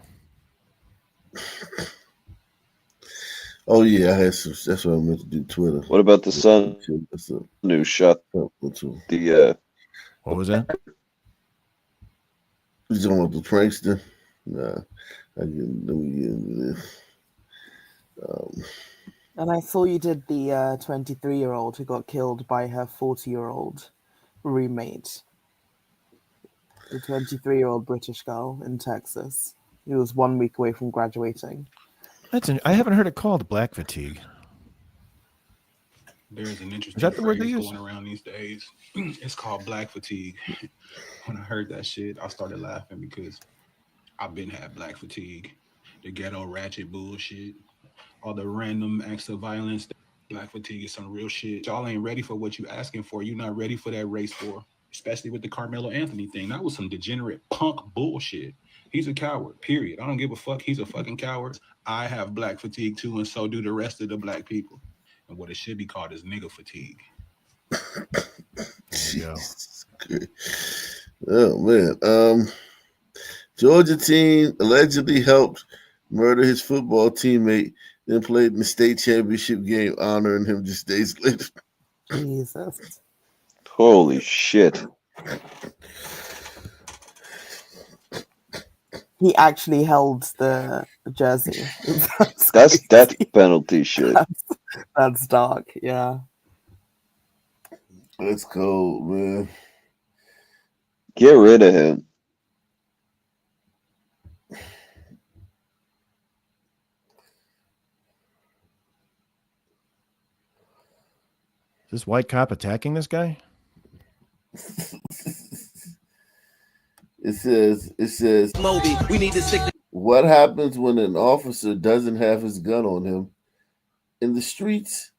Oh yeah, I had some. That's what I meant to do. Twitter. What about the son who shot the? What was that? You talking about the prankster? Nah, let me get into this. And I saw you did the 23-year-old who got killed by her 40-year-old roommate. The 23-year-old British girl in Texas. He was 1 week away from graduating. I haven't heard it called black fatigue. There's an interesting Is that the word they phrase use? going around these days. It's called black fatigue. When I heard that shit, I started laughing because I've been had black fatigue. The ghetto ratchet bullshit. All the random acts of violence. Black fatigue is some real shit. Y'all ain't ready for what you asking for. You're not ready for that race war. Especially with the Karmelo Anthony thing. That was some degenerate punk bullshit. He's a coward, period. I don't give a fuck. He's a fucking coward. I have black fatigue too, and so do the rest of the black people. And what it should be called is nigga fatigue. Oh man. Georgia team allegedly helped murder his football teammate, then played in the state championship game, honoring him just days later. Jesus. Holy shit. He actually held the jersey. That's death penalty shit. That's dark, yeah. That's cold, man. Get rid of him. Is this white cop attacking this guy? It says Moby, we need to stick. What happens when an officer doesn't have his gun on him in the streets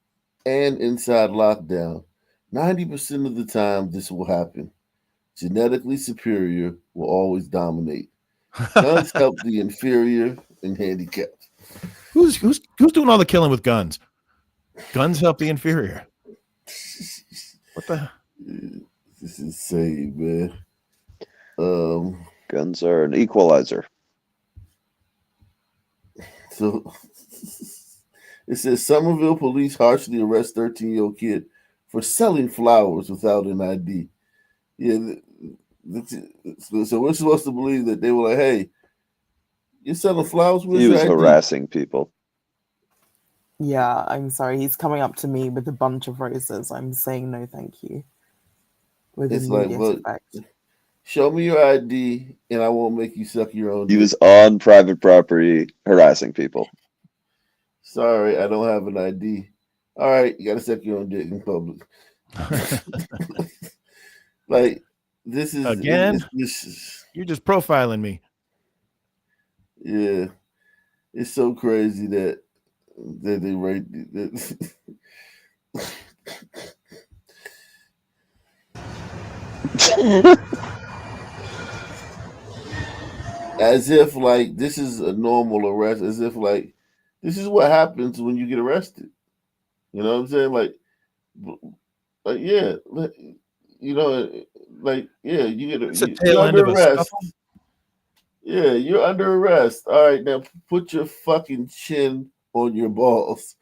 and inside lockdown? 90% of the time this will happen. Genetically superior will always dominate. Guns help the inferior and handicapped. Who's doing all the killing with guns? Guns help the inferior. What the? This is insane, man. Guns are an equalizer. So it says Somerville police harshly arrest 13-year-old kid for selling flowers without an ID. Yeah, so we're supposed to believe that they were like, "Hey, you're selling flowers." He was harassing people. Yeah, I'm sorry. He's coming up to me with a bunch of roses. I'm saying no, thank you. With It's like, immediate look, effect. show me your ID, and I won't make you suck your own. He was on private property harassing people. Sorry, I don't have an ID. All right, you got to suck your own dick in public. Like, this is again. This is, you're just profiling me. Yeah, it's so crazy that they rate that. As if like this is a normal arrest, as if like this is what happens when you get arrested. You know what I'm saying? Like yeah, you know, like yeah, you're under arrest. Yeah, you're under arrest. All right, now put your fucking chin on your balls.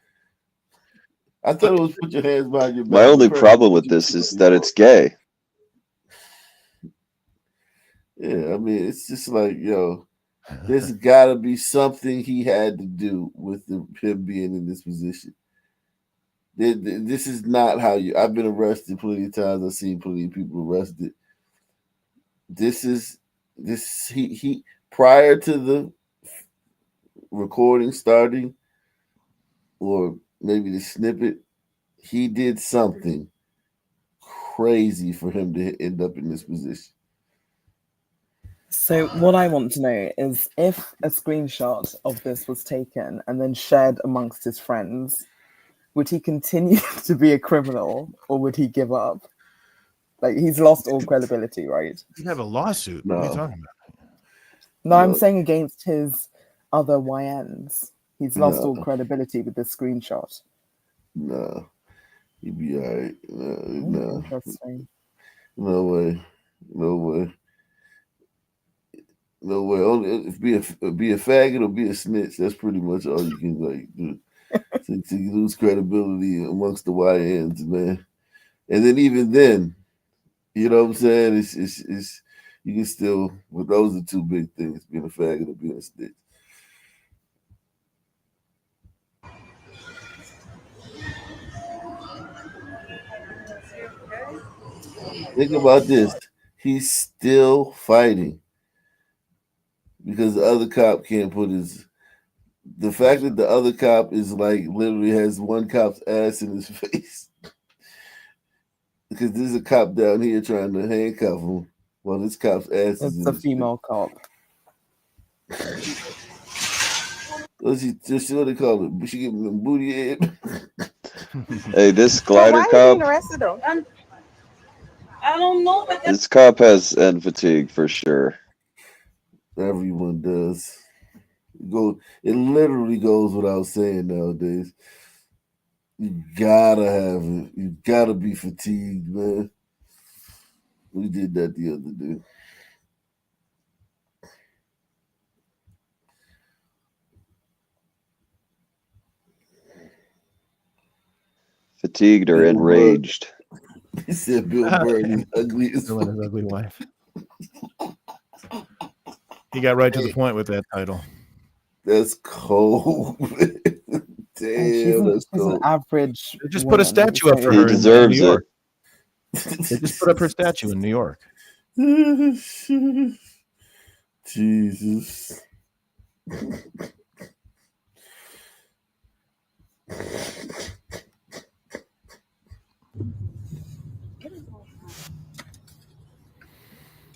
I thought it was put your hands behind your back. My only problem with this is that it's gay. Yeah, I mean, it's just like, yo, there's got to be something he had to do with him being in this position. This is not how you. I've been arrested plenty of times. I've seen plenty of people arrested. He prior to the recording starting, or maybe the snippet, he did something crazy for him to end up in this position. So what I want to know is if a screenshot of this was taken and then shared amongst his friends, would he continue to be a criminal or would he give up? Like, he's lost all credibility, right? You'd have a lawsuit. No. What are you talking about? No, I'm saying against his other YNs. He's lost No. all credibility with this screenshot. No. He'd be all right. No. Interesting. No way. No way. No way. Only be a faggot or be a snitch. That's pretty much all you can like do. to lose credibility amongst the YNs, man. And then even then, you know what I'm saying? It's you can still, but those are two big things: being a faggot or being a snitch. Think about this. He's still fighting because the other cop can't put his. The fact that the other cop is like literally has one cop's ass in his face. Because there's a cop down here trying to handcuff him while this cop's ass is in It's a his female cop. What's he just what they call it? She give him the booty head. Hey, this glider cop. Arrested though? I don't know. But This cop has end fatigue for sure. Everyone does. It literally goes without saying nowadays. You gotta have it. You gotta be fatigued, man. We did that the other day. Fatigued or enraged. He said Bill Burr is ugly as Bill and his ugly wife. He got right to the point with that title. That's cold. Damn, that's cold. An average. They just put a statue up for her. He deserves in New York. it. They just put up her statue in New York. Jesus.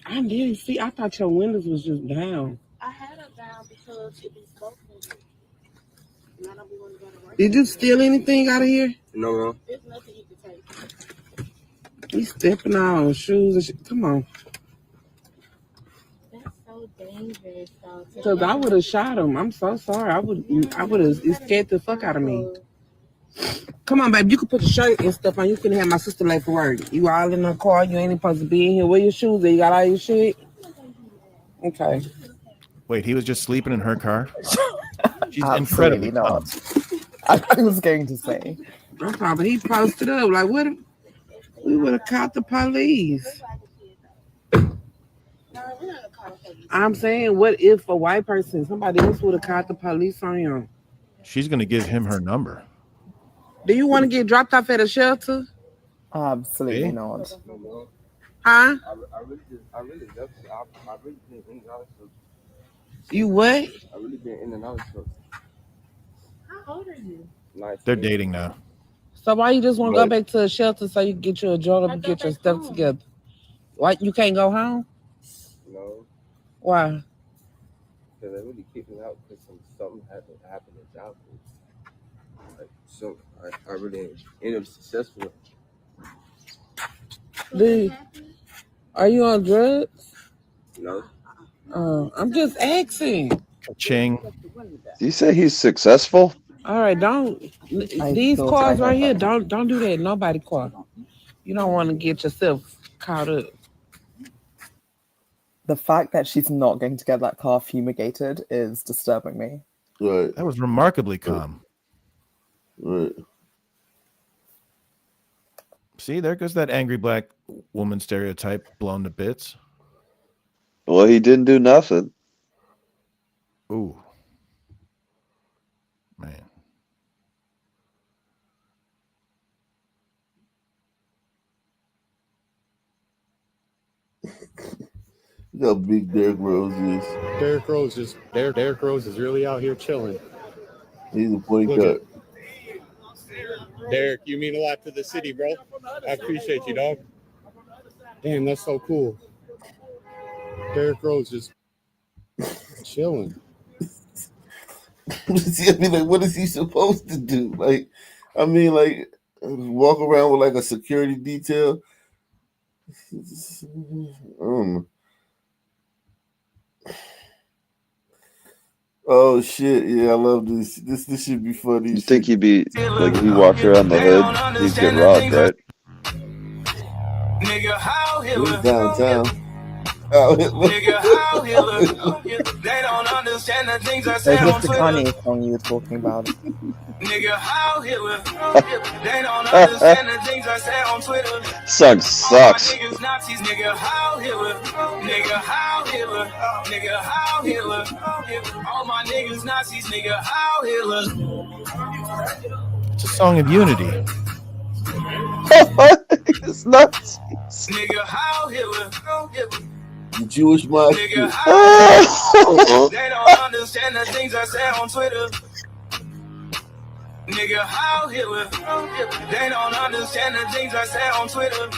I didn't see. I thought your windows was just down. I had it down because it was broken. Did you steal anything out of here? No, no. There's nothing you can take. He's stepping on shoes and shit. Come on. That's so dangerous, though. Because I would have shot him. I'm so sorry. I would have. It scared the fuck out of me. Come on, baby. You can put your shirt and stuff on. You can have my sister late for work. You all in the car. You ain't supposed to be in here. Wear your shoes. You got all your shit. Okay. Wait, he was just sleeping in her car? She's Absolutely incredibly not. calm. I was going to say. But he posted up like, what? We would have caught the police. I'm saying, what if a white person, somebody else would have caught the police on you? She's going to give him her number. Do you want to get dropped off at a shelter? Absolutely not. Huh? You what? I really been in and out of shelter. How old are you? They're dating now. So why you just want to go back to a shelter so you can get you a job and get your stuff together? Why you can't go home? No. Why? Because they really kicked me out because something happened in childhood. Like, so I really ended up successful. Dude, are you on drugs? No. I'm just asking. Ching. Do you say he's successful? All right, don't. These cars right here, don't do that. Nobody car. You don't want to get yourself caught up. The fact that she's not going to get that car fumigated is disturbing me. Right. That was remarkably calm. Right. See, there goes that angry black woman stereotype blown to bits. Well, he didn't do nothing. Ooh. Man. You know how big Derrick Rose is. Derrick Rose is really out here chilling. He's a point guard. Derrick, you mean a lot to the city, bro. I appreciate you, dog. Damn, that's so cool. Derrick Rose just chilling. I mean, like, what is he supposed to do? Like, I mean, like, walk around with like a security detail. I don't know. Oh shit! Yeah, I love this. This should be funny. You think he'd be like if he walked around the hood, he'd get robbed, right? Nigga, how He's downtown. Nigga, how they don't understand the things I say There's on just a Twitter. Kanye song you were talking about. Nigga, how they don't understand the things I say on Twitter. Song sucks. All my niggas Nazis, nigga, how nigga, how nigga, how all my niggas Nazis, nigga, how It's a song of unity. It's nuts. Nigga, how The Jewish mob. Nigga, how they don't understand the things I say on Twitter. Nigga, how they don't understand the things I say on Twitter.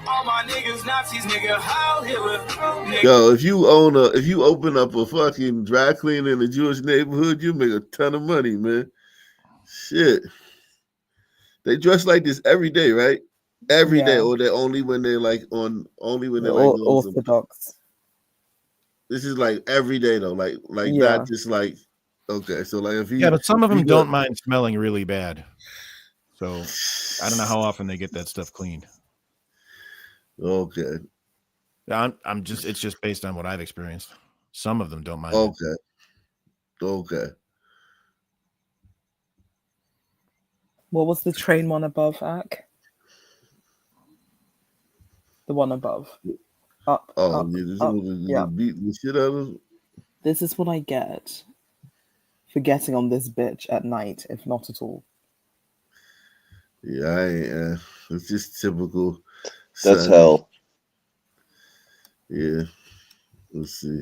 All my niggas Nazis, nigga, how Yo, if you open up a fucking dry cleaner in a Jewish neighborhood, you make a ton of money, man. Shit. They dress like this every day, right? Every day, or they only when they're like only when they're like Orthodox. This is like every day though, like not just like okay. So like if you but some of them don't mind smelling really bad. So I don't know how often they get that stuff cleaned. Okay. I'm just it's just based on what I've experienced. Some of them don't mind. Okay. What was the train one above, Ak? The one above. Up. Oh, yeah, beat the shit out of. This is what I get for getting on this bitch at night, if not at all. Yeah, I ain't. It's just typical. That's hell. Yeah. Let's see.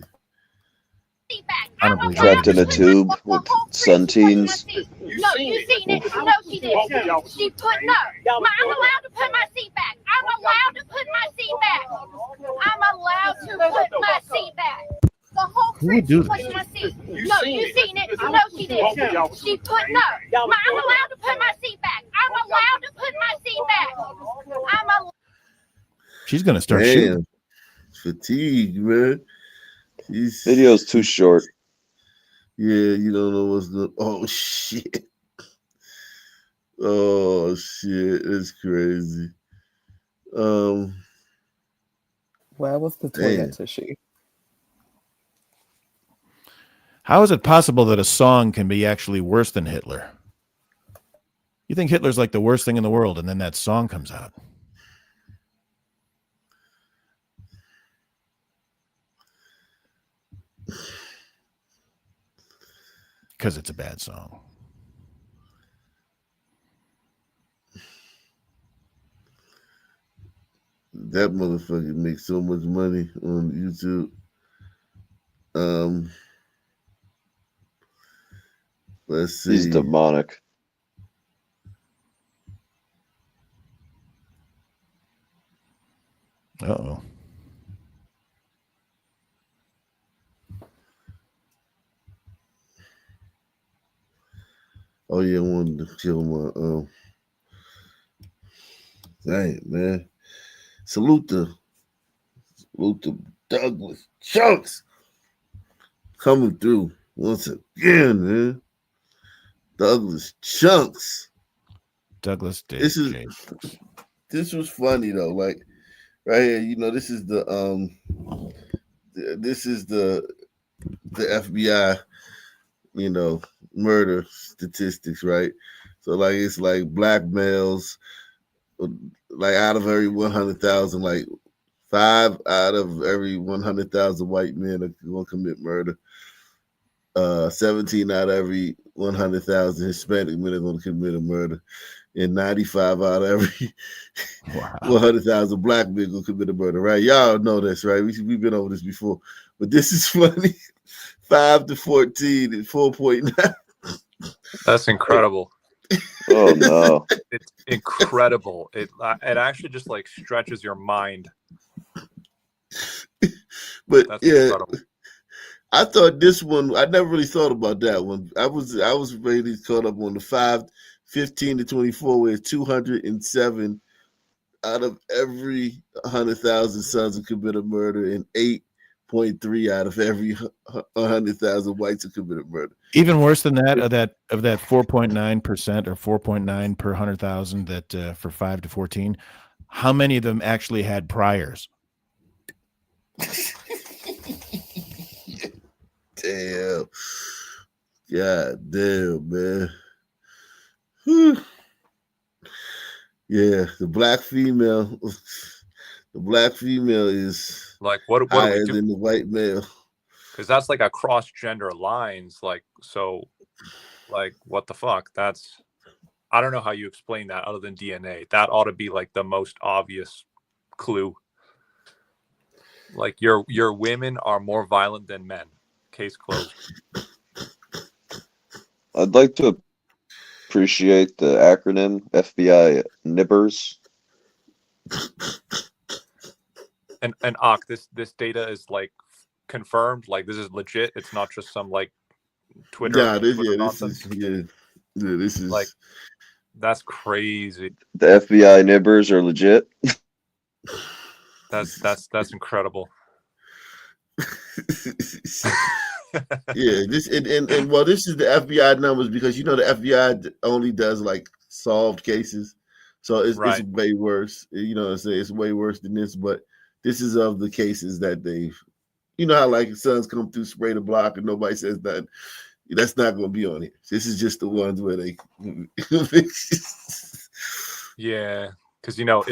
I'm trapped in a tube with Sunteens. No, you seen it. No, she didn't. She put no. I'm allowed to put my seat back. I'm allowed to put my seat back. I'm allowed to put my seat back. The whole trip she pushed my seat. No, you seen it. No, she didn't. She put no. I'm allowed to put my seat back. I'm allowed to put my seat back. She's gonna start shooting. Fatigue, man. Video's too short. Yeah, you don't know what's good. Oh shit. Oh shit, it's crazy. Where was the toilet Damn. tissue? How is it possible that a song can be actually worse than Hitler? You think Hitler's like the worst thing in the world, and then that song comes out. Because it's a bad song. That motherfucker makes so much money on YouTube. Let's see. He's demonic. Uh-oh. Oh yeah, I wanted to kill my dang man. Salute to Douglas Chunks coming through once again, man. Douglas Chunks. Douglas Day. This was funny though. Like right here, you know, this is the FBI, you know, murder statistics, right? So like it's like black males, like out of every 100,000, like 5 out of every 100,000 white men are going to commit murder. 17 out of every 100,000 Hispanic men are going to commit a murder, and 95 out of every 100,000 black men will commit a murder. Right? Y'all know this, right? We've been over this before, but this is funny. 5 to 14 and 4.9. That's incredible. Oh no, it's incredible. It actually just like stretches your mind. But that's yeah, incredible. I thought this one. I never really thought about that one. I was really caught up on the 15 to 24, where 207 out of every 100,000 sons will commit a murder, and 8.3 out of every 100,000 whites will commit a murder. Even worse than that, of that 4.9% or 4.9 per 100,000 that for 5 to 14, how many of them actually had priors? Damn. God damn, man. Whew. Yeah, the black female is like what do higher we do? than the white male. Because that's like a cross-gender lines, like, so, like, what the fuck? I don't know how you explain that other than DNA. That ought to be like the most obvious clue. Like your women are more violent than men. Case closed. I'd like to appreciate the acronym FBI NIBBERS. And Ak, this data is like confirmed. Like this is legit. It's not just some like Twitter. This is like that's crazy. The FBI NIBBERS are legit. That's incredible. Yeah, this and well, this is the FBI numbers, because you know the FBI only does like solved cases, so it's way worse. You know what I'm saying? It's way worse than this, but this is of the cases that they've. You know how like sons come through, spray the block, and nobody says that. That's not going to be on here. This is just the ones where they. Yeah, because you know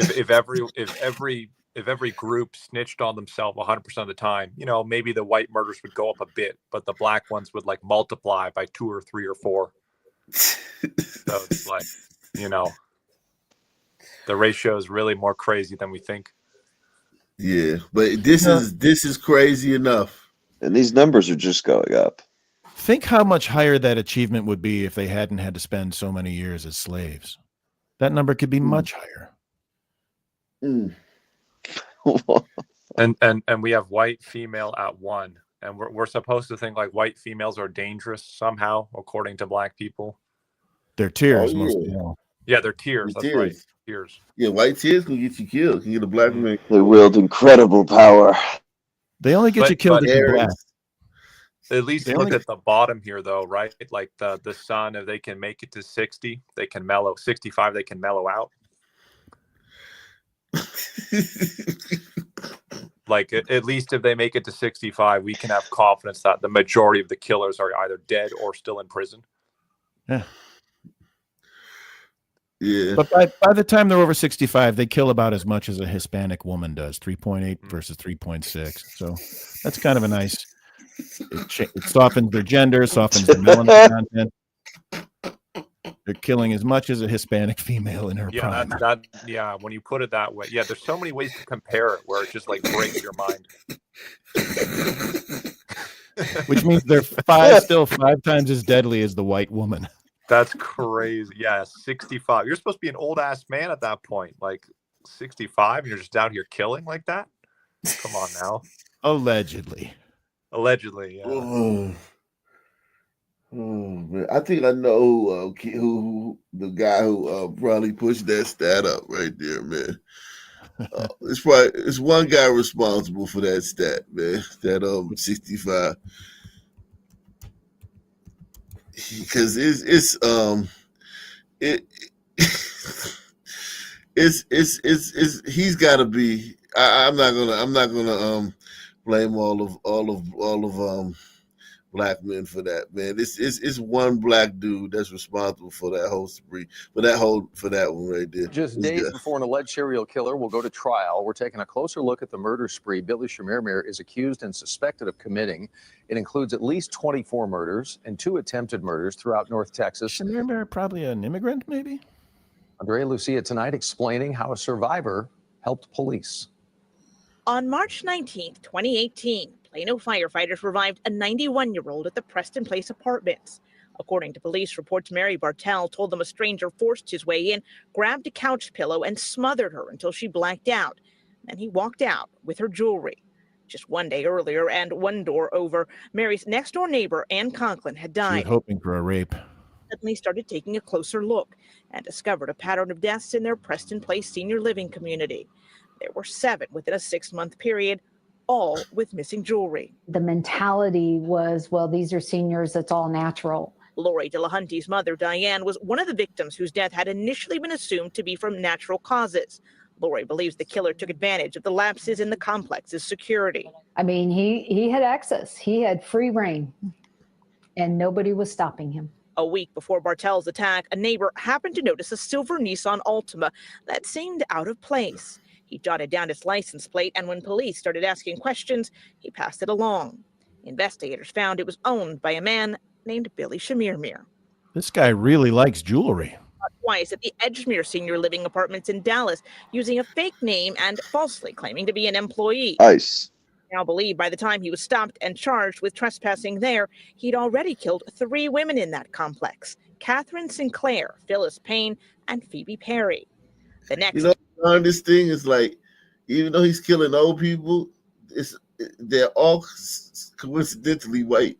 if every group snitched on themselves 100% of the time, you know, maybe the white murders would go up a bit, but the black ones would like multiply by 2 or 3 or 4. So it's like, you know, the ratio is really more crazy than we think. Yeah, but this is crazy enough. And these numbers are just going up. Think how much higher that achievement would be if they hadn't had to spend so many years as slaves. That number could be much higher. And we have white female at 1, and we're supposed to think like white females are dangerous somehow, according to black people. They're tears, most of them. Yeah, they're tears. That's right. Tears. Yeah, white tears can get you killed. Can get a black man. They wield incredible power. They only get you killed if you're black. At least look at the bottom here, though, right? Like the sun, if they can make it to 60, they can mellow. 65, they can mellow out. Like at least if they make it to 65, we can have confidence that the majority of the killers are either dead or still in prison. Yeah. Yeah. But by the time they're over 65, they kill about as much as a Hispanic woman does, 3.8 versus 3.6. So that's kind of a nice. It softens their gender, softens their melanin content. They're killing as much as a Hispanic female in her prime. Yeah, when you put it that way. Yeah, there's so many ways to compare it where it just like breaks your mind. Which means they're still five times as deadly as the white woman. That's crazy. Yeah, 65. You're supposed to be an old ass man at that point. Like 65, and you're just out here killing like that? Come on now. Allegedly, yeah. Oh man, I think I know who the guy who probably pushed that stat up right there, man. It's one guy responsible for that stat, man. That 65, because it's he's got to be. I'm not gonna blame all of black men for that, man. It's one black dude that's responsible for that whole spree, for that one right there. Just days before an alleged serial killer will go to trial, we're taking a closer look at the murder spree Billy Shimirmir is accused and suspected of committing. It includes at least 24 murders and 2 attempted murders throughout North Texas. Shimirmir probably an immigrant, maybe? Andrea Lucia tonight explaining how a survivor helped police. On March 19th, 2018, Plano firefighters revived a 91-year-old at the Preston Place Apartments. According to police reports, Mary Bartell told them a stranger forced his way in, grabbed a couch pillow, and smothered her until she blacked out. Then he walked out with her jewelry. Just one day earlier and one door over, Mary's next-door neighbor, Ann Conklin, had She was died. hoping for a rape. Suddenly started taking a closer look and discovered a pattern of deaths in their Preston Place senior living community. There were 7 within a 6-month period, all with missing jewelry. The mentality was, well, these are seniors, it's all natural. Lori Delahunty's mother, Diane, was one of the victims whose death had initially been assumed to be from natural causes. Lori believes the killer took advantage of the lapses in the complex's security. I mean, he had access. He had free reign, and nobody was stopping him. A week before Bartell's attack, a neighbor happened to notice a silver Nissan Altima that seemed out of place. He jotted down its license plate, and when police started asking questions, he passed it along. Investigators found it was owned by a man named Billy Shimirmir. This guy really likes jewelry. Twice at the Edgemere Senior Living Apartments in Dallas, using a fake name and falsely claiming to be an employee. Nice. Now believed by the time he was stopped and charged with trespassing there, he'd already killed 3 women in that complex: Catherine Sinclair, Phyllis Payne, and Phoebe Perry. The next, this thing is like, even though he's killing old people, they're all coincidentally white.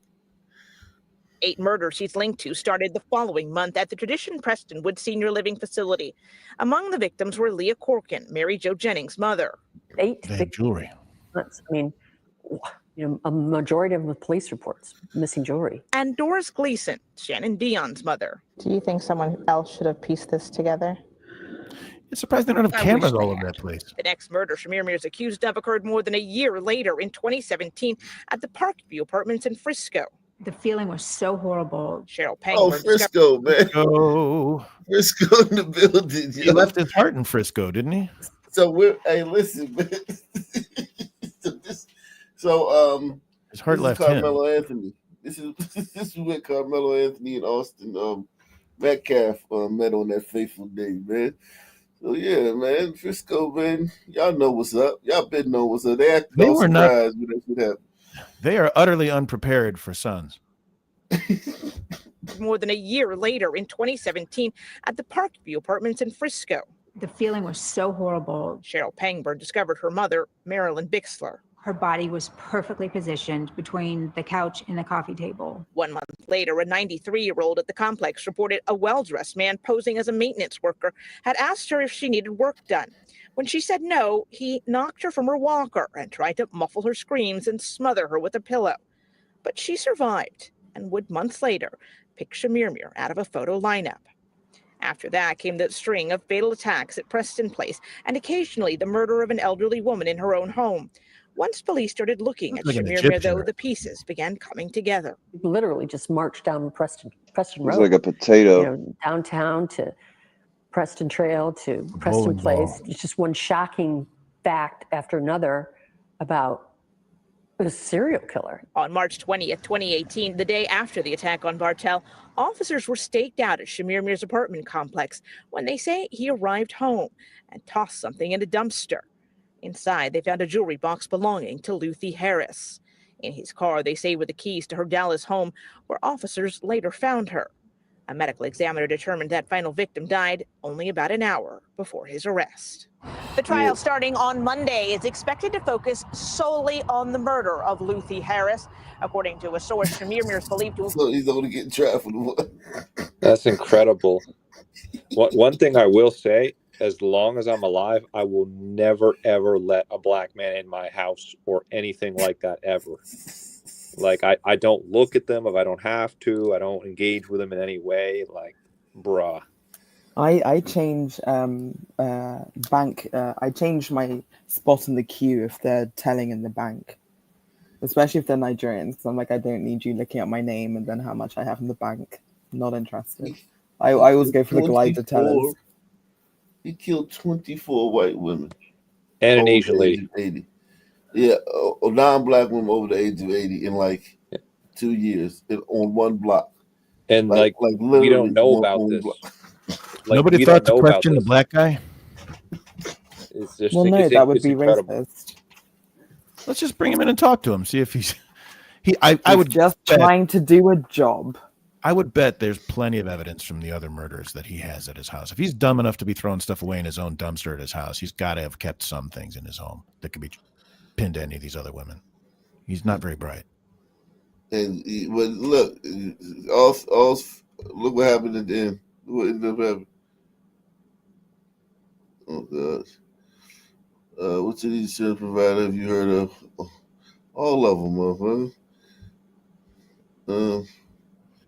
8 murders he's linked to started the following month at the Tradition Prestonwood Senior Living Facility. Among the victims were Leah Corkin, Mary Jo Jennings' mother. 8 jewelry. I mean, a majority of them with police reports, missing jewelry. And Doris Gleason, Shannon Dion's mother. Do you think someone else should have pieced this together? It's surprised they don't have cameras all over that place. The next murder Shimirmir is accused of occurred more than a year later in 2017 at the Parkview Apartments in Frisco. The feeling was so horrible. Cheryl Payne. Oh, Frisco, man. Frisco in the building. He left his heart in Frisco, didn't he? So listen, man. His heart left him. Karmelo Anthony. This is where Karmelo Anthony and Austin Metcalf met on that fateful day, man. So yeah, man, Frisco, man, y'all know what's up. Y'all been know what's up. They were not. When that shit happened. They are utterly unprepared for sons. More than a year later in 2017 at the Parkview Apartments in Frisco. The feeling was so horrible. Cheryl Pangburn discovered her mother, Marilyn Bixler. Her body was perfectly positioned between the couch and the coffee table. 1 month later, a 93-year-old at the complex reported a well-dressed man posing as a maintenance worker had asked her if she needed work done. When she said no, he knocked her from her walker and tried to muffle her screams and smother her with a pillow. But she survived and would months later pick Shimirmir out of a photo lineup. After that came the string of fatal attacks at Preston Place and occasionally the murder of an elderly woman in her own home. Once police started looking at Like an Shimirmir, Egyptian. though, the pieces began coming together. Literally just marched down Preston It's Road. like a potato. You know, downtown to Preston Trail to Preston bowling Place. ball. It's just one shocking fact after another about a serial killer. On March 20th, 2018, the day after the attack on Bartell, officers were staked out at Shimirmir's apartment complex when they say he arrived home and tossed something in a dumpster. Inside, they found a jewelry box belonging to Luthi Harris. In his car, they say, were the keys to her Dallas home, where officers later found her. A medical examiner determined that final victim died only about an hour before his arrest. The trial starting on Monday is expected to focus solely on the murder of Luthi Harris. According to a source, Shimirmir is believed to have... So he's only getting tried for the one. That's incredible. One thing I will say, as long as I'm alive, I will never, ever let a black man in my house or anything like that ever. Like, I don't look at them if I don't have to. I don't engage with them in any way. Like, bruh. I change bank. I change my spot in the queue if they're telling in the bank, especially if they're Nigerians. Because I'm like, I don't need you looking at my name and then how much I have in the bank. Not interested. I always go for the glider tellers. He killed 24 white women. And an over Asian the age lady. of 80. Yeah, a non-black woman over the age of 80 in like 2 years on one block. And like literally we don't know one about this. block. Like, Nobody we thought don't to know about question the this. black guy? It's just, Well, no, it's, that would it's be incredible. racist. Let's just bring him in and talk to him. See if he's... I would just bet, trying to do a job. I would bet there's plenty of evidence from the other murders that he has at his house. If he's dumb enough to be throwing stuff away in his own dumpster at his house, he's got to have kept some things in his home that could be pinned to any of these other women. He's not very bright. And but look, look what happened at the end. What ended up happening? Oh gosh. What's the insurance provider have you heard of? All of them, motherfucker.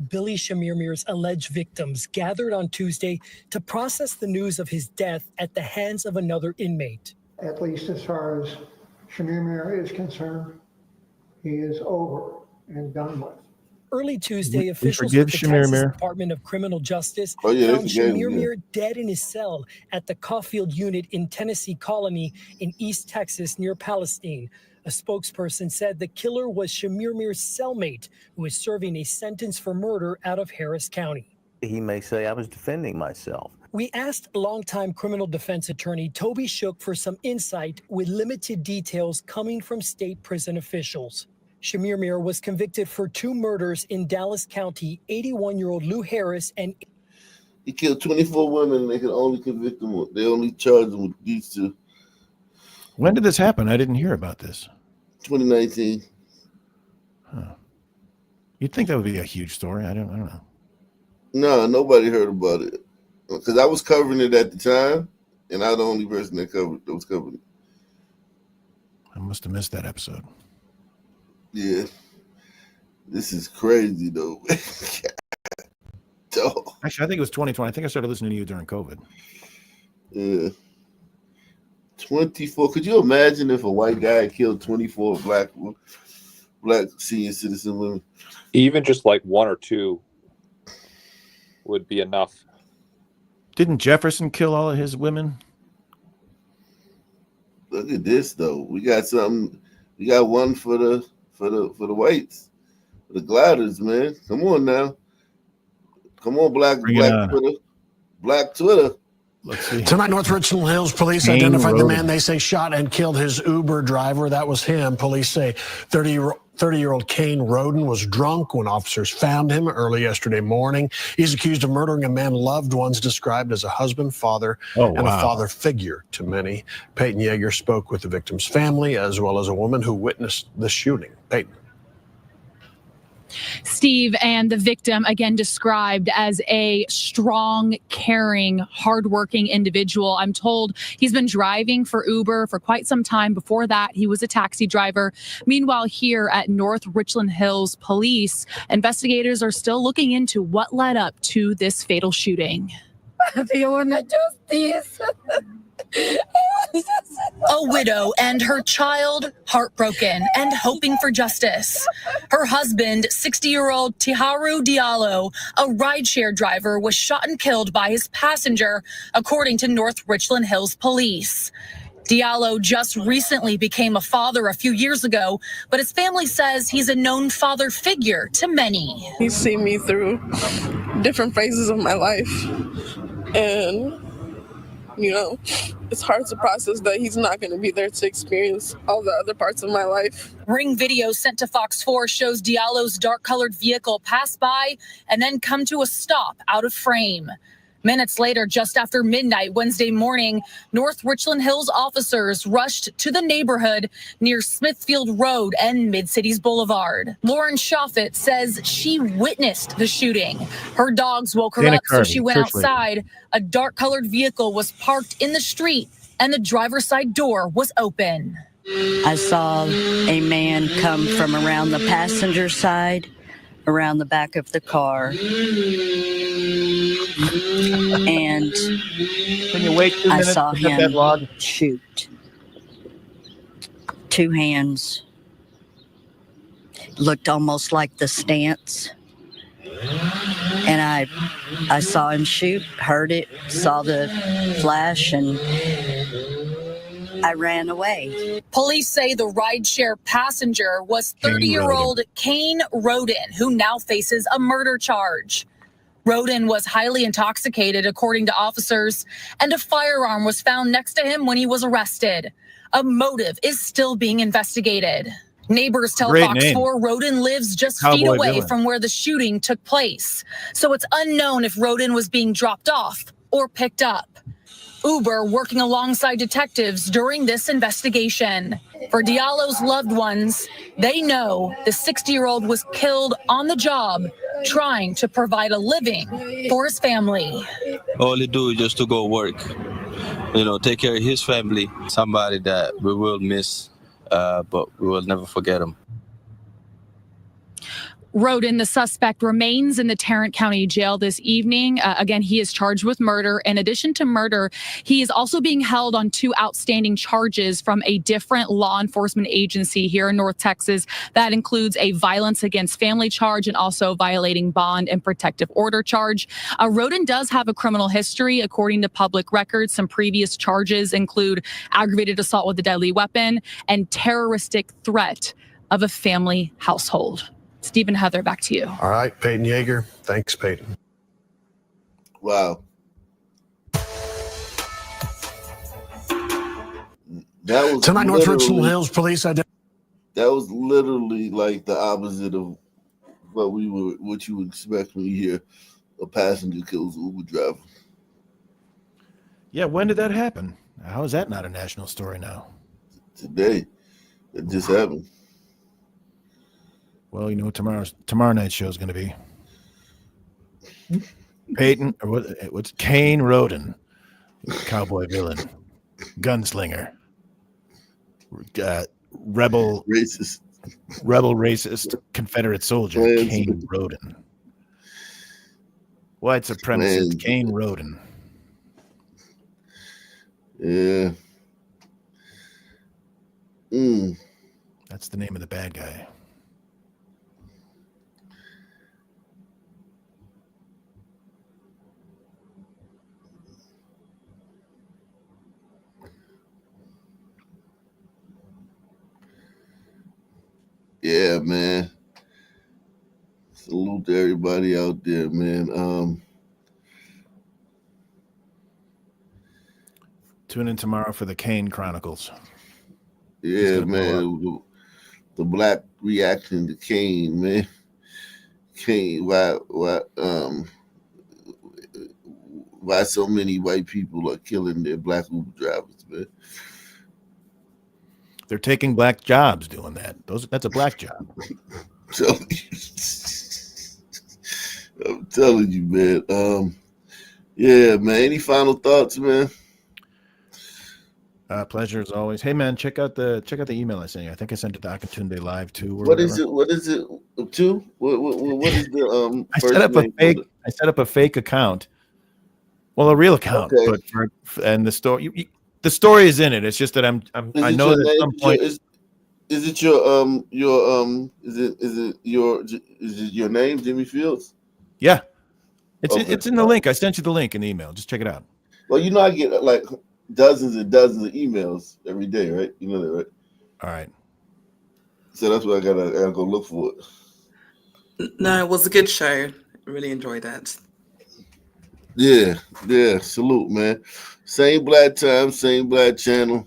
Billy Shimirmir's alleged victims gathered on Tuesday to process the news of his death at the hands of another inmate. At least as far as Shimirmir is concerned, he is over and done with. Early Tuesday, We officials forgive with the Texas Shimirmir. Department of Criminal Justice Oh, yeah, they found forgave him, yeah. Shimirmir dead in his cell at the Caulfield unit in Tennessee Colony in East Texas near Palestine. A spokesperson said the killer was Shimirmir's cellmate, who is serving a sentence for murder out of Harris County. He may say, I was defending myself. We asked longtime criminal defense attorney Toby Shook for some insight with limited details coming from state prison officials. Shimirmir was convicted for 2 murders in Dallas County. 81-year-old Lou Harris and... He killed 24 women and they could only convict him. They only charged him with these 2. When did this happen? I didn't hear about this. 2019. Huh. You'd think that would be a huge story. I don't know. No, nobody heard about it. Because I was covering it at the time, and I'm the only person that was covering it. I must have missed that episode. Yeah. This is crazy, though. Actually, I think it was 2020. I think I started listening to you during COVID. Yeah. 24. Could you imagine if a white guy killed 24 black senior citizen women? Even just like 1 or 2 would be enough. Didn't Jefferson kill all of his women? Look at this though. We got something. We got one for the whites, for the gliders, man. Come on now. Come on, black Twitter. Black Twitter. Let's see. Tonight, North Richland Hills police Kane identified the Roden. man they say shot and killed his Uber driver. That was him. Police say 30-year-old Kane Roden was drunk when officers found him early yesterday morning. He's accused of murdering a man loved ones described as a husband, father, and a father figure to many. Peyton Yeager spoke with the victim's family as well as a woman who witnessed the shooting. Peyton. Steve, and the victim, again described as a strong, caring, hardworking individual. I'm told he's been driving for Uber for quite some time. Before that, he was a taxi driver. Meanwhile, here at North Richland Hills Police, investigators are still looking into what led up to this fatal shooting. A widow and her child heartbroken and hoping for justice. Her husband, 60-year-old Tiharu Diallo, a rideshare driver, was shot and killed by his passenger, according to North Richland Hills Police. Diallo just recently became a father a few years ago, but his family says he's a known father figure to many. He's seen me through different phases of my life, and it's hard to process that he's not going to be there to experience all the other parts of my life. Ring video sent to Fox 4 shows Diallo's dark-colored vehicle pass by and then come to a stop out of frame. Minutes later, just after midnight Wednesday morning, North Richland Hills officers rushed to the neighborhood near Smithfield Road and Mid-Cities Boulevard. Lauren Shoffett says she witnessed the shooting. Her dogs woke her up, so she went outside. A dark-colored vehicle was parked in the street, and the driver's side door was open. I saw a man come from around the passenger side, around the back of the car, and Can you wait 2 I minutes saw to get that him log? shoot. 2 hands. Looked almost like the stance. And I saw him shoot, heard it, saw the flash, and I ran away. Police say the rideshare passenger was 30-year-old Kane Roden, who now faces a murder charge. Roden was highly intoxicated, according to officers, and a firearm was found next to him when he was arrested. A motive is still being investigated. Neighbors tell Great Fox name. 4 Roden lives just feet Cowboy away villain. from where the shooting took place. So it's unknown if Roden was being dropped off or picked up. Uber working alongside detectives during this investigation. For Diallo's loved ones, they know the 60-year-old was killed on the job trying to provide a living for his family. All he do is just to go work, take care of his family. Somebody that we will miss, but we will never forget him. Roden, the suspect, remains in the Tarrant County Jail this evening. Again, he is charged with murder. In addition to murder, he is also being held on 2 outstanding charges from a different law enforcement agency here in North Texas. That includes a violence against family charge and also violating bond and protective order charge. Roden does have a criminal history, according to public records. Some previous charges include aggravated assault with a deadly weapon and terroristic threat of a family household. Stephen, Heather, back to you. All right, Peyton Yeager. Thanks, Peyton. Wow. That was Tonight, North Richland literally- Hills Police That was literally like the opposite of what you would expect when you hear a passenger kills an Uber driver. Yeah, when did that happen? How is that not a national story now? Today. It just happened. Well, you know what tomorrow night's show is going to be. Peyton, or what's Kane Roden, cowboy villain, gunslinger, rebel racist Confederate soldier, Kane Roden, white supremacist, Kane Roden. Yeah. That's the name of the bad guy. Yeah, man. Salute to everybody out there, man. Tune in tomorrow for the Kane Chronicles. Yeah, man. The black reaction to Kane, man. Kane, why so many white people are killing their black Uber drivers, man? They're taking black jobs doing that. That's a black job. So I'm telling you, man. Yeah, man. Any final thoughts, man? Pleasure as always. Hey man, check out the email I sent you. I think I sent it to Akatunde Live too. Or What whatever. is it? What is it to? What is the I first set up name? I set up a fake account. Well, a real account, Okay. but and the story the story is in it. It's just that I know that at some point is it your name, Jimmy Fields? yeah. It's Okay. it's in the link. I sent you the link in the email. Just check it out. Well, you know I get like dozens and dozens of emails every day, right? You know that, right? All right. So that's what I gotta go look for it. No, it was a good show. I really enjoyed that. Yeah. Salute, man. Same black time, same black channel.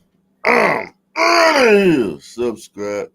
Subscribe.